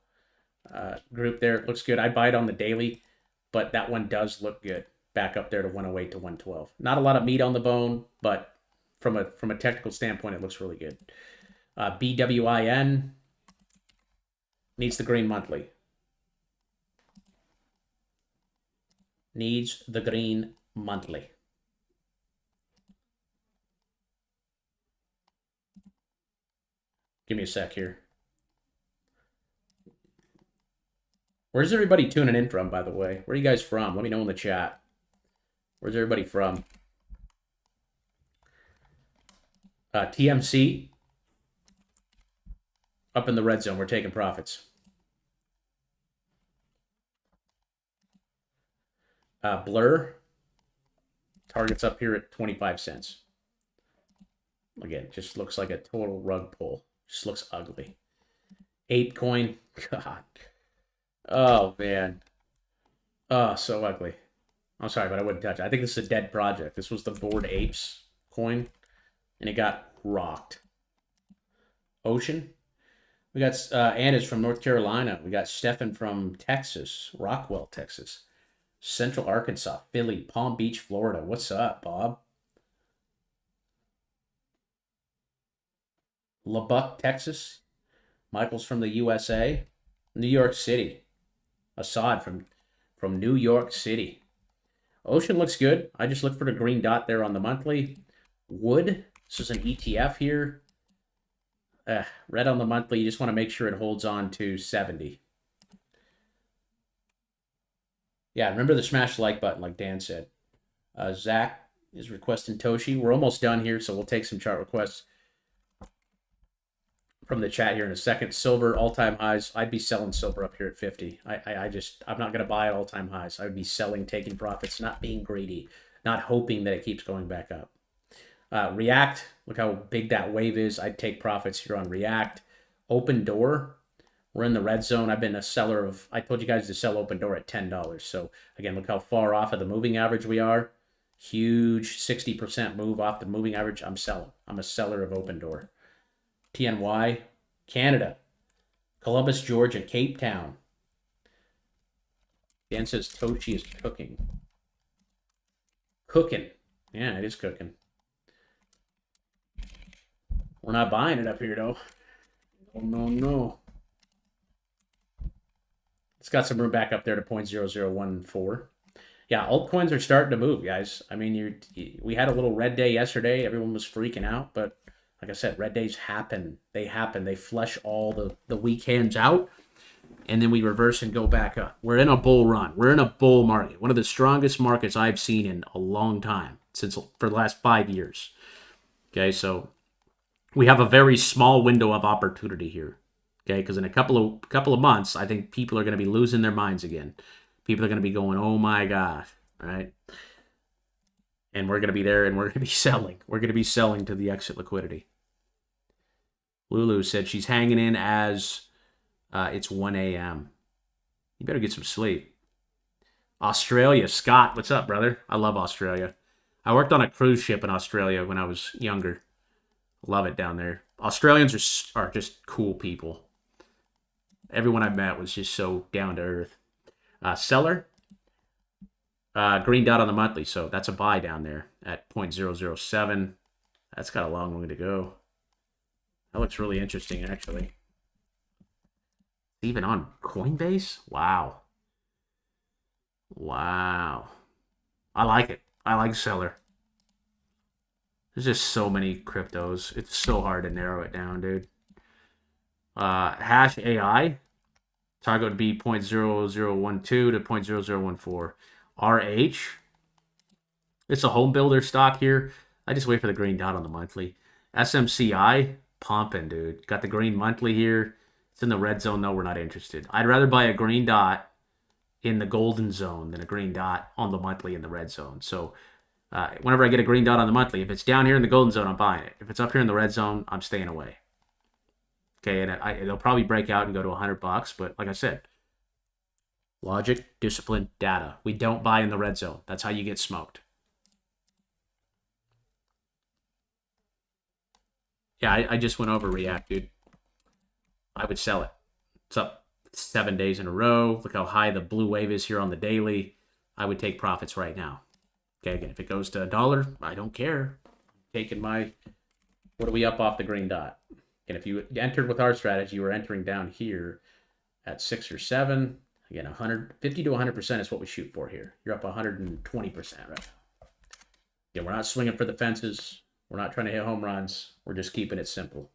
Speaker 1: group there. Looks good. I buy it on the daily, but that one does look good. Back up there to 108 to 112. Not a lot of meat on the bone, but from a technical standpoint, it looks really good. BWIN needs the green monthly. Needs the green monthly. Give me a sec here. Where's everybody tuning in from, by the way? Where are you guys from? Let me know in the chat. Where's everybody from? TMC. Up in the red zone. We're taking profits. Blur. Target's up here at 25 cents. Again, just looks like a total rug pull. Just looks ugly. ApeCoin. God. Oh, man. Oh, so ugly. I'm sorry, but I wouldn't touch it. I think this is a dead project. This was the Bored Apes coin, and it got rocked. Ocean. We got Anna's from North Carolina. We got Stefan from Texas, Rockwell, Texas. Central Arkansas, Philly, Palm Beach, Florida. What's up, Bob? Lubbock, Texas. Michael's from the USA. New York City. Assad from New York City. Ocean looks good. I just look for the green dot there on the monthly. Wood. This is an ETF here. Red on the monthly. You just want to make sure it holds on to 70. Yeah, remember the smash the like button, like Dan said. Zach is requesting Toshi. We're almost done here, so we'll take some chart requests from the chat here in a second. Silver, all-time highs. I'd be selling silver up here at 50. I'm not going to buy at all-time highs. I would be selling, taking profits, not being greedy, not hoping that it keeps going back up. React, look how big that wave is. I'd take profits here on React. Open Door, we're in the red zone. I've been a seller of, I told you guys to sell Open Door at $10. So again, look how far off of the moving average we are. Huge 60% move off the moving average. I'm selling. I'm a seller of Open Door. TNY, Canada, Columbus, Georgia, Cape Town. Dan says Toshi is cooking. Cooking. Yeah, it is cooking. We're not buying it up here, though. Oh, no. It's got some room back up there to 0.0014. Yeah, altcoins are starting to move, guys. I mean, we had a little red day yesterday. Everyone was freaking out, but like I said, red days happen. They happen. They flush all the weak hands out, and then we reverse and go back up. We're in a bull run. We're in a bull market. One of the strongest markets I've seen in a long time, for the last 5 years. Okay, so we have a very small window of opportunity here. Okay, because in a couple of months, I think people are going to be losing their minds again. People are going to be going, oh my gosh, right? And we're going to be there, and we're going to be selling. We're going to be selling to the exit liquidity. Lulu said she's hanging in as it's 1 a.m. You better get some sleep. Australia. Scott, what's up, brother? I love Australia. I worked on a cruise ship in Australia when I was younger. Love it down there. Australians are just cool people. Everyone I met was just so down to earth. Seller. Green dot on the monthly, so that's a buy down there at 0.007. That's got a long way to go. That looks really interesting, actually. Even on Coinbase? Wow. Wow. I like it. I like seller. There's just so many cryptos. It's so hard to narrow it down, dude. Hash AI. Target would be 0.0012 to 0.0014. RH. It's a home builder stock here. I just wait for the green dot on the monthly. SMCI. Pumping, dude. Got the green monthly here. It's in the red zone, though. We're not interested. I'd rather buy a green dot in the golden zone than a green dot on the monthly in the red zone. So whenever I get a green dot on the monthly, if it's down here in the golden zone, I'm buying it. If it's up here in the red zone, I'm staying away. Okay, and it'll probably break out and go to $100, but like I said, logic, discipline, data. We don't buy in the red zone. That's how you get smoked. Yeah, I just went over React, dude. I would sell it. It's up 7 days in a row. Look how high the blue wave is here on the daily. I would take profits right now. Okay, again, if it goes to $1, I don't care. Taking my, what are we up off the green dot? And if you entered with our strategy, you were entering down here at 6 or 7. Again, 150 to 100% is what we shoot for here. You're up 120% right now. Again, we're not swinging for the fences. We're not trying to hit home runs. We're just keeping it simple.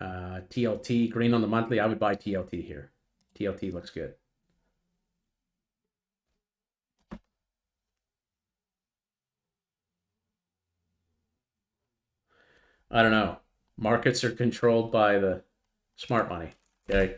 Speaker 1: TLT, green on the monthly. I would buy TLT here. TLT looks good. I don't know. Markets are controlled by the smart money. Okay,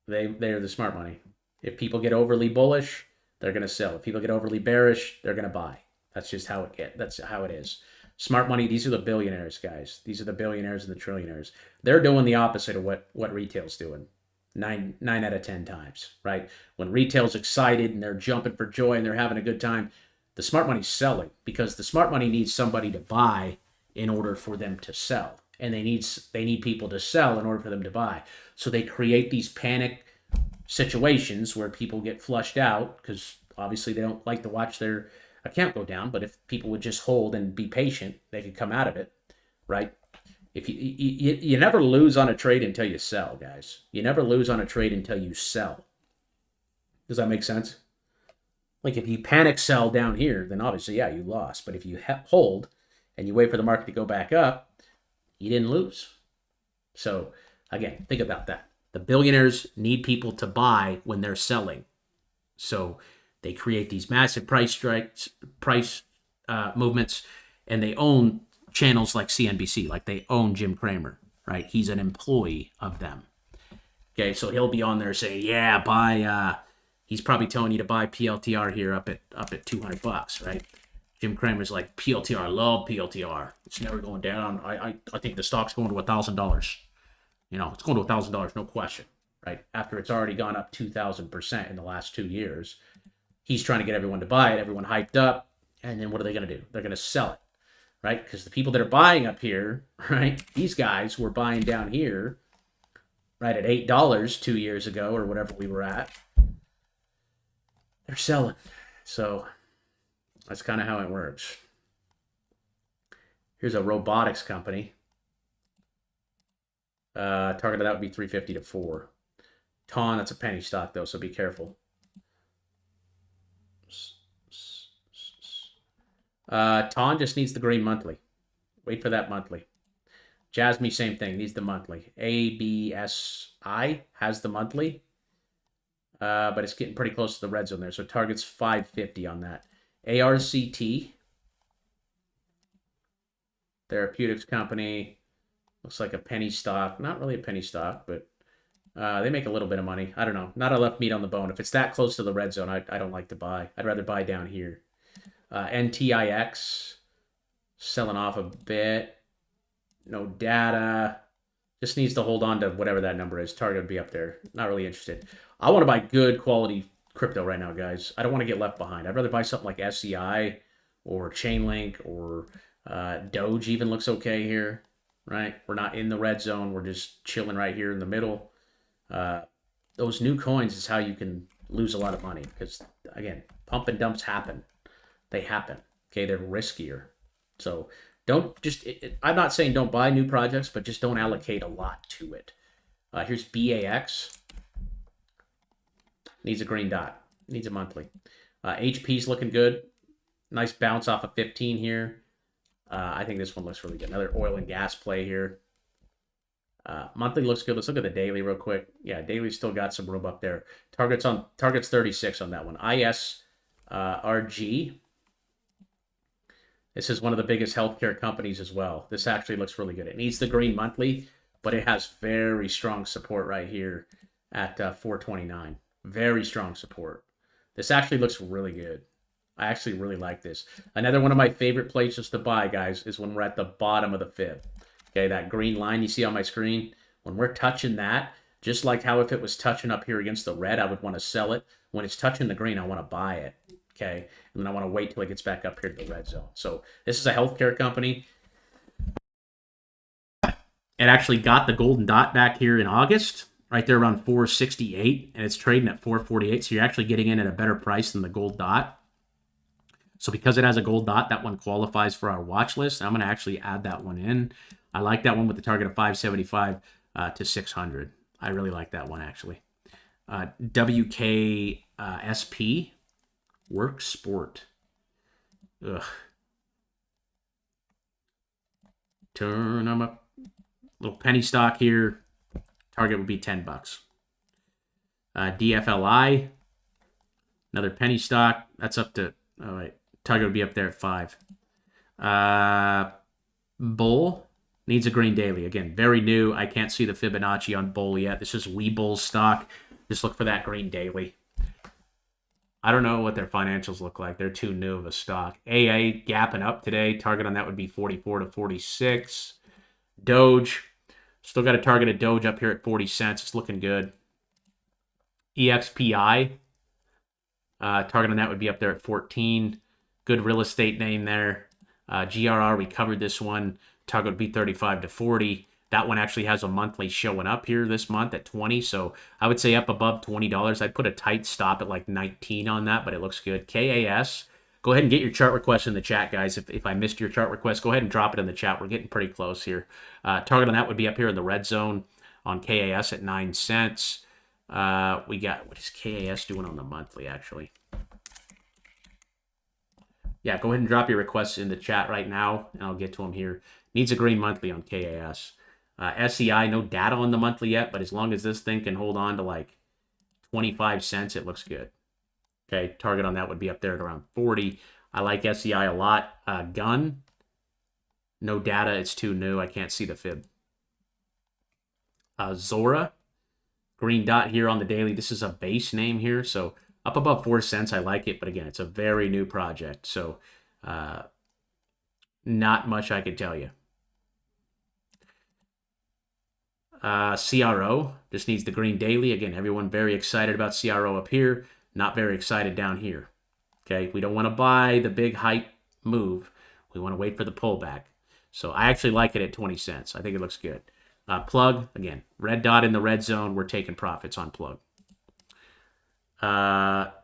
Speaker 1: they are the smart money. If people get overly bullish, they're going to sell. If people get overly bearish, they're going to buy. That's just how that's how it is. Smart money, these are the billionaires, guys. These are the billionaires and the trillionaires. They're doing the opposite of what retail's doing. Nine out of 10 times, right? When retail's excited and they're jumping for joy and they're having a good time, the smart money's selling because the smart money needs somebody to buy in order for them to sell. And they need people to sell in order for them to buy. So they create these panic situations where people get flushed out because obviously they don't like to watch their account go down. But if people would just hold and be patient, they could come out of it, right? If you never lose on a trade until you sell, guys. You never lose on a trade until you sell. Does that make sense? Like if you panic sell down here, then obviously, yeah, you lost. But if you hold and you wait for the market to go back up, you didn't lose. So again, think about that. The billionaires need people to buy when they're selling. So they create these massive price strikes, price movements, and they own channels like CNBC, like they own Jim Cramer, right? He's an employee of them. Okay, so he'll be on there saying, yeah, buy, he's probably telling you to buy PLTR here up at $200, right? Jim Cramer's like, PLTR, love PLTR. It's never going down. I think the stock's going to $1,000. You know, it's going to $1,000, no question, right? After it's already gone up 2,000% in the last 2 years. He's trying to get everyone to buy it, everyone hyped up, and then what are they going to do? They're going to sell it. Right? Because the people that are buying up here, right? These guys were buying down here, right, at $8 2 years ago or whatever we were at. They're selling. So that's kind of how it works. Here's a robotics company. Target of that would be 350 to 4. TON, that's a penny stock though, so be careful. TON just needs the green monthly. Wait for that monthly. Jasmy, same thing, needs the monthly. ABSI has the monthly, but it's getting pretty close to the red zone there. So target's 550 on that. ARCT, therapeutics company, looks like a penny stock. Not really a penny stock, but they make a little bit of money. I don't know. Not enough meat on the bone. If it's that close to the red zone, I don't like to buy. I'd rather buy down here. NTIX, selling off a bit. No data. Just needs to hold on to whatever that number is. Target would be up there. Not really interested. I want to buy good quality crypto right now, guys. I don't want to get left behind. I'd rather buy something like SEI or Chainlink or Doge even looks okay here, right? We're not in the red zone. We're just chilling right here in the middle. Those new coins is how you can lose a lot of money because, again, pump and dumps happen. They happen. Okay, they're riskier. So don't just, I'm not saying don't buy new projects, but just don't allocate a lot to it. Here's BAX. Needs a green dot. Needs a monthly. HP's looking good. Nice bounce off of 15 here. I think this one looks really good. Another oil and gas play here. Monthly looks good. Let's look at the daily real quick. Yeah, daily's still got some room up there. Target's 36 on that one. ISRG. This is one of the biggest healthcare companies as well. This actually looks really good. It needs the green monthly, but it has very strong support right here at 429. Very strong support. This actually looks really good. I actually really like this. Another one of my favorite places to buy, guys, is when we're at the bottom of the fib. Okay, that green line you see on my screen, when we're touching that, just like how if it was touching up here against the red, I would want to sell it. When it's touching the green, I want to buy it. Okay, and then I want to wait till it gets back up here to the red zone. So this is a healthcare company. It actually got the golden dot back here in August, right there around 468, and it's trading at 448. So you're actually getting in at a better price than the gold dot. So because it has a gold dot, that one qualifies for our watch list. I'm going to actually add that one in. I like that one with the target of 575 to 600. I really like that one, actually. WKSP, Work Sport. Ugh. Turn them up. Little penny stock here. Target would be $10. DFLI, another penny stock. That's up to, all right. Target would be up there at 5. Bull needs a green daily. Again, very new. I can't see the Fibonacci on Bull yet. This is Webull stock. Just look for that green daily. I don't know what their financials look like. They're too new of a stock. AA gapping up today. Target on that would be 44 to 46. Doge. Still got a target of Doge up here at 40 cents. It's looking good. EXPI. Target on that would be up there at 14. Good real estate name there. GRR, we covered this one. Target would be 35 to 40. That one actually has a monthly showing up here this month at 20. So I would say up above $20. I'd put a tight stop at like 19 on that, but it looks good. KAS. Go ahead and get your chart request in the chat, guys. If I missed your chart request, go ahead and drop it in the chat. We're getting pretty close here. Target on that would be up here in the red zone on KAS at 9 cents. We got, what is KAS doing on the monthly, actually? Yeah, go ahead and drop your requests in the chat right now, and I'll get to them here. Needs a green monthly on KAS. SEI, no data on the monthly yet, but as long as this thing can hold on to like 25 cents, it looks good. Okay, target on that would be up there at around 40. I like SEI a lot. Gun, no data. It's too new. I can't see the fib. Zora, green dot here on the daily. This is a base name here, so up above 4 cents. I like it, but again, it's a very new project, so not much I could tell you. CRO just needs the green daily. Again, everyone very excited about CRO up here. Not very excited down here. Okay, we don't want to buy the big hype move. We want to wait for the pullback. So I actually like it at 20 cents. I think it looks good. Plug, again, red dot in the red zone. We're taking profits on Plug. REGN,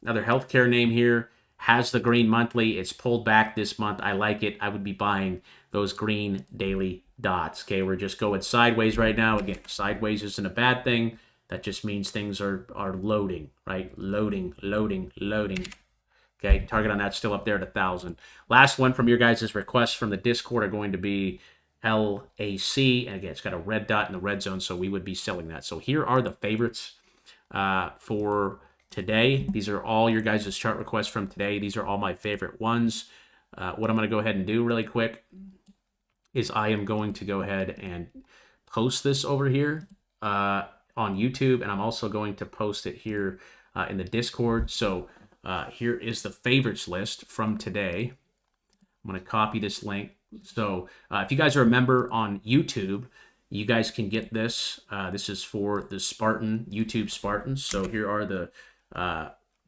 Speaker 1: another healthcare name here, has the green monthly. It's pulled back this month. I like it. I would be buying those green daily dots. Okay, we're just going sideways right now. Again, sideways isn't a bad thing. That just means things are loading, right? Loading. Okay, target on that still up there at 1,000. Last one from your guys' requests from the Discord are going to be LAC. And again, it's got a red dot in the red zone, so we would be selling that. So here are the favorites for today. These are all your guys' chart requests from today. These are all my favorite ones. What I'm going to go ahead and do really quick is I am going to go ahead and post this over here on YouTube, and I'm also going to post it here in the Discord. So here is the favorites list from today. I'm going to copy this link. So if you guys are a member on YouTube, you guys can get this. This is for the Spartan, YouTube Spartans. So here are the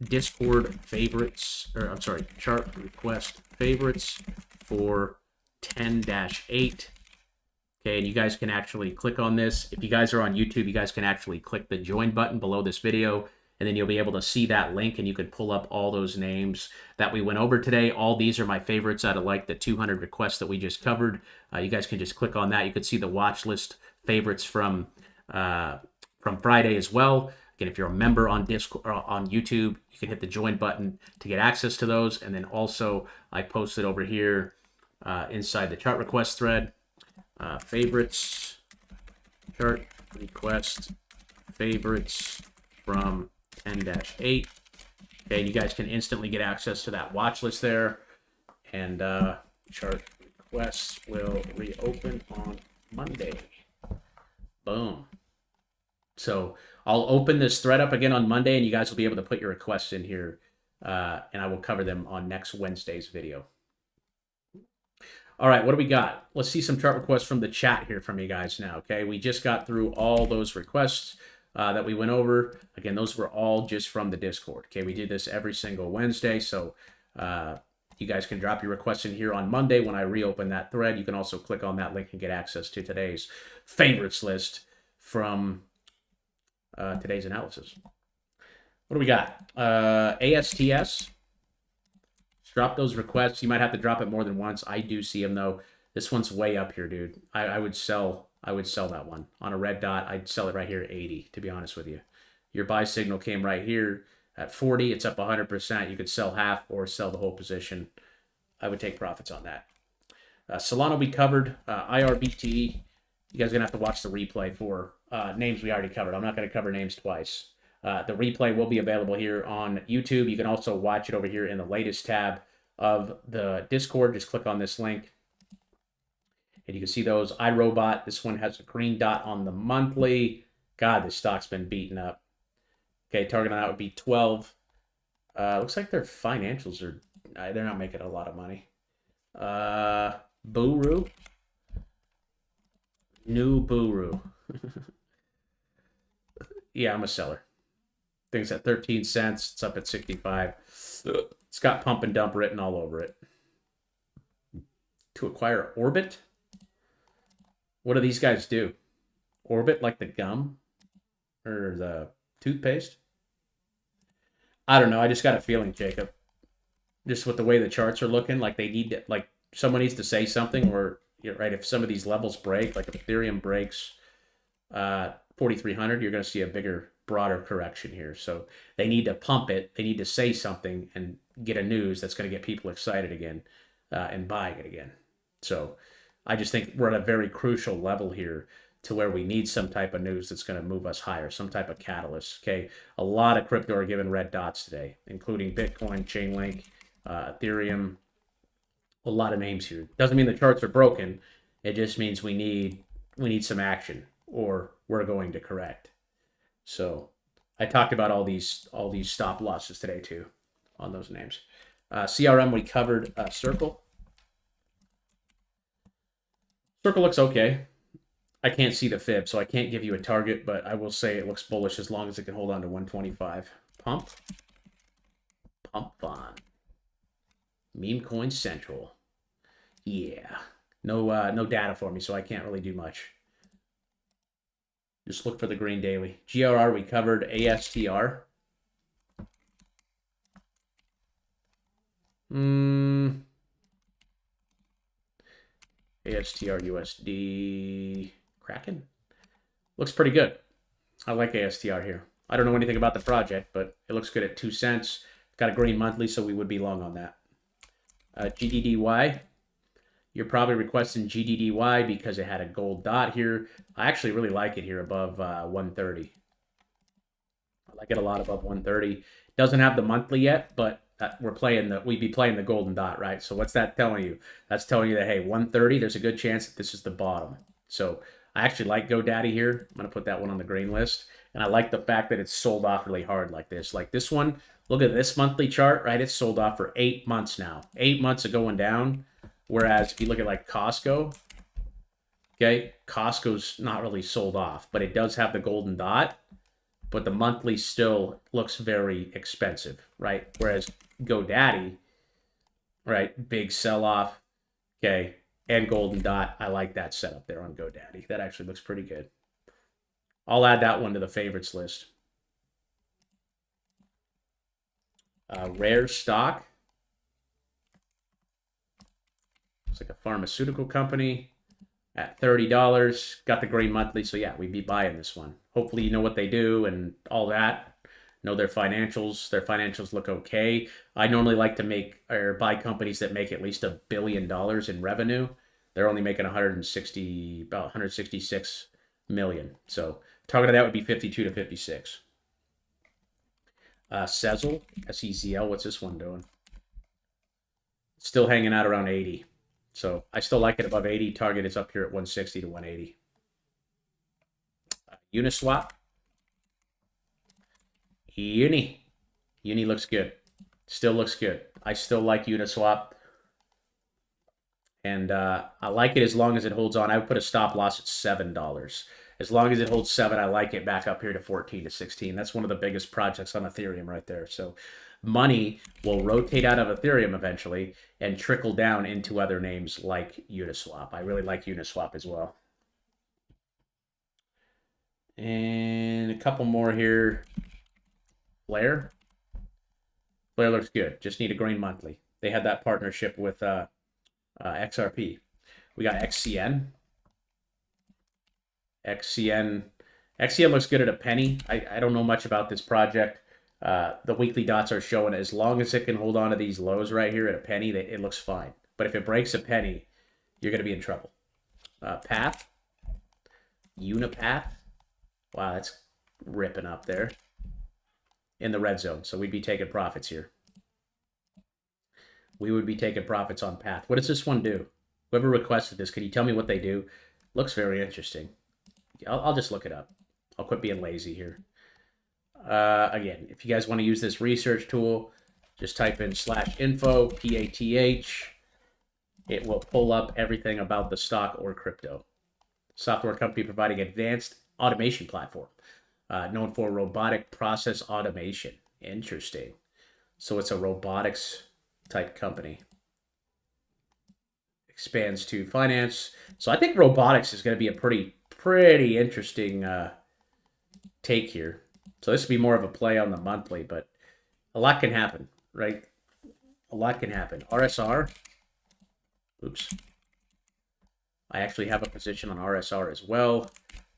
Speaker 1: Discord favorites, or I'm sorry, chart request favorites for 10-8. Okay, and you guys can actually click on this. If you guys are on YouTube, you guys can actually click the join button below this video, and then you'll be able to see that link, and you can pull up all those names that we went over today. All these are my favorites out of like the 200 requests that we just covered. You guys can just click on that. You can see the watch list favorites from Friday as well. Again, if you're a member on Discord or on YouTube, you can hit the join button to get access to those. And then also I posted over here inside the chart request thread, favorites, chart request favorites from 10-8. Okay, you guys can instantly get access to that watch list there. And chart requests will reopen on Monday. Boom. So I'll open this thread up again on Monday, and you guys will be able to put your requests in here, and I will cover them on next Wednesday's video. All right, what do we got? Let's see some chart requests from the chat here from you guys now, okay? We just got through all those requests that we went over. Again, those were all just from the Discord, okay? We did this every single Wednesday, so you guys can drop your requests in here on Monday when I reopen that thread. You can also click on that link and get access to today's favorites list from today's analysis. What do we got? ASTS. Drop those requests. You might have to drop it more than once. I do see them though. This one's way up here, dude. I would sell that one on a red dot. I'd sell it right here at 80, to be honest with you. Your buy signal came right here at 40. It's up 100%. You could sell half or sell the whole position. I would take profits on that. Solana we covered. IRBT. You guys are going to have to watch the replay for names we already covered. I'm not going to cover names twice. The replay will be available here on YouTube. You can also watch it over here in the latest tab of the Discord. Just click on this link, and you can see those. iRobot, this one has a green dot on the monthly. God, this stock's been beaten up. Okay, target on that would be 12. Looks like their financials are, they're not making a lot of money. Buru. New Buru. Yeah, I'm a seller. Things at 13 cents. It's up at 65. It's got pump and dump written all over it. To acquire Orbit? What do these guys do? Orbit like the gum? Or the toothpaste? I don't know. I just got a feeling, Jacob. Just with the way the charts are looking, like they need to, like someone needs to say something, or right, if some of these levels break, like if Ethereum breaks 4,300, you're going to see a bigger, broader correction here. So they need to pump it. They need to say something and get a news that's going to get people excited again and buying it again. So I just think we're at a very crucial level here to where we need some type of news that's going to move us higher, some type of catalyst. Okay, a lot of crypto are given red dots today, including Bitcoin, Chainlink, Ethereum, a lot of names here. Doesn't mean the charts are broken. It just means we need some action, or we're going to correct. So I talked about all these stop losses today too on those names. CRM we covered. Circle. Circle looks okay. I can't see the fib, so I can't give you a target, but I will say it looks bullish as long as it can hold on to 125. Pump fun. Meme coin central. Yeah. No data for me, so I can't really do much. Just look for the green daily. GRR we covered. ASTR. ASTR USD Kraken. Looks pretty good. I like ASTR here. I don't know anything about the project, but it looks good at 2 cents. Got a green monthly, so we would be long on that. GDDY. You're probably requesting GDDY because it had a gold dot here. I actually really like it here above 130. I like it a lot above 130. Doesn't have the monthly yet, but we'd be playing the golden dot, right? So what's that telling you? That's telling you that, hey, 130, there's a good chance that this is the bottom. So I actually like GoDaddy here. I'm going to put that one on the green list. And I like the fact that it's sold off really hard like this. Like this one, look at this monthly chart, right? It's sold off for 8 months now. 8 months of going down. Whereas if you look at like Costco, okay, Costco's not really sold off, but it does have the golden dot, but the monthly still looks very expensive, right? Whereas GoDaddy, right, big sell-off, okay, and golden dot, I like that setup there on GoDaddy. That actually looks pretty good. I'll add that one to the favorites list. Rare stock. It's like a pharmaceutical company at $30. Got the green monthly, so yeah, we'd be buying this one. Hopefully you know what they do and all that. Know their financials. Their financials look okay. I normally like to make or buy companies that make at least $1 billion in revenue. They're only making about 166 million. So target of that would be 52 to 56. Sezzle, SEZL. What's this one doing? Still hanging out around 80. So I still like it above 80. Target is up here at 160 to 180. Uniswap. Uni looks good. Still looks good. I still like Uniswap. And I like it as long as it holds on. I would put a stop loss at $7. As long as it holds 7, I like it back up here to 14 to 16. That's one of the biggest projects on Ethereum right there. So money will rotate out of Ethereum eventually and trickle down into other names like Uniswap. I really like Uniswap as well. And a couple more here. Flare. Flare looks good. Just need a green monthly. They had that partnership with XRP. We got XCN. XCN looks good at a penny. I don't know much about this project. The weekly dots are showing as long as it can hold on to these lows right here at a penny, it looks fine. But if it breaks a penny, you're going to be in trouble. Path. Unipath. Wow, that's ripping up there. In the red zone. So we'd be taking profits here. We would be taking profits on Path. What does this one do? Whoever requested this, could you tell me what they do? Looks very interesting. I'll just look it up. I'll quit being lazy here. Again, if you guys want to use this research tool, just type in /info, PATH. It will pull up everything about the stock or crypto. Software company providing advanced automation platform. known for robotic process automation. Interesting. So it's a robotics type company. Expands to finance. So I think robotics is going to be a pretty interesting take here. So this would be more of a play on the monthly, but a lot can happen, right? A lot can happen. RSR. Oops. I actually have a position on RSR as well.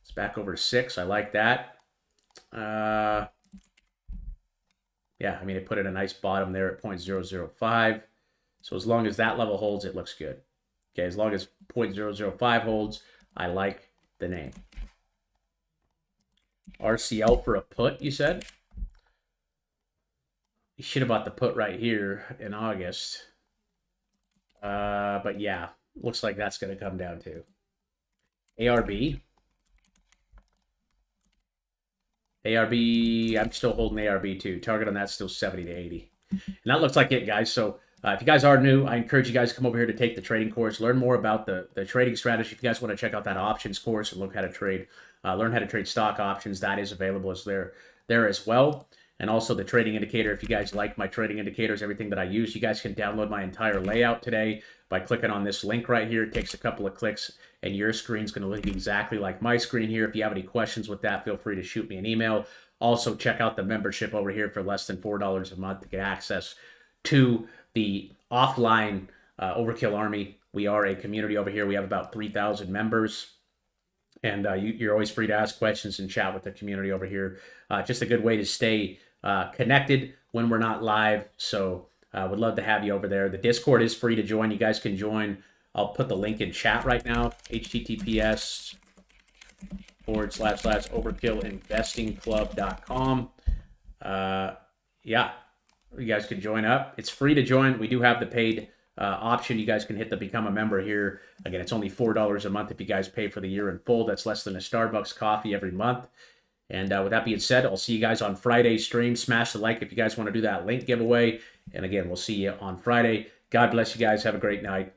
Speaker 1: It's back over to 6. I like that. Yeah, I mean, it put in a nice bottom there at 0.005. So as long as that level holds, it looks good. Okay, as long as 0.005 holds, I like the name. RCL for a put, you said? You should have bought the put right here in August. But yeah, looks like that's going to come down to ARB. ARB, I'm still holding ARB too. Target on that's still 70 to 80. And that looks like it, guys. So if you guys are new, I encourage you guys to come over here to take the trading course, learn more about the trading strategy. If you guys want to check out that options course and look how to trade, learn how to trade stock options, that is available as there as well. And also the trading indicator. If you guys like my trading indicators, everything that I use, you guys can download my entire layout today by clicking on this link right here. It takes a couple of clicks and your screen's going to look exactly like my screen here. If you have any questions with that, feel free to shoot me an email. Also, check out the membership over here for less than $4 a month to get access to the offline Overkill Army. We are a community over here. We have about 3,000 members. And you're always free to ask questions and chat with the community over here. Just a good way to stay connected when we're not live. So would love to have you over there. The Discord is free to join. You guys can join. I'll put the link in chat right now. https://overkillinvestingclub.com. Yeah, you guys can join up. It's free to join. We do have the paid option. You guys can hit the become a member here. Again, it's only $4 a month if you guys pay for the year in full. That's less than a Starbucks coffee every month. And with that being said, I'll see you guys on Friday's stream. Smash the like if you guys want to do that link giveaway. And again, we'll see you on Friday. God bless you guys. Have a great night,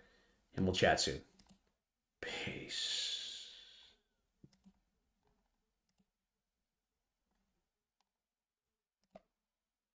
Speaker 1: and we'll chat soon. Peace.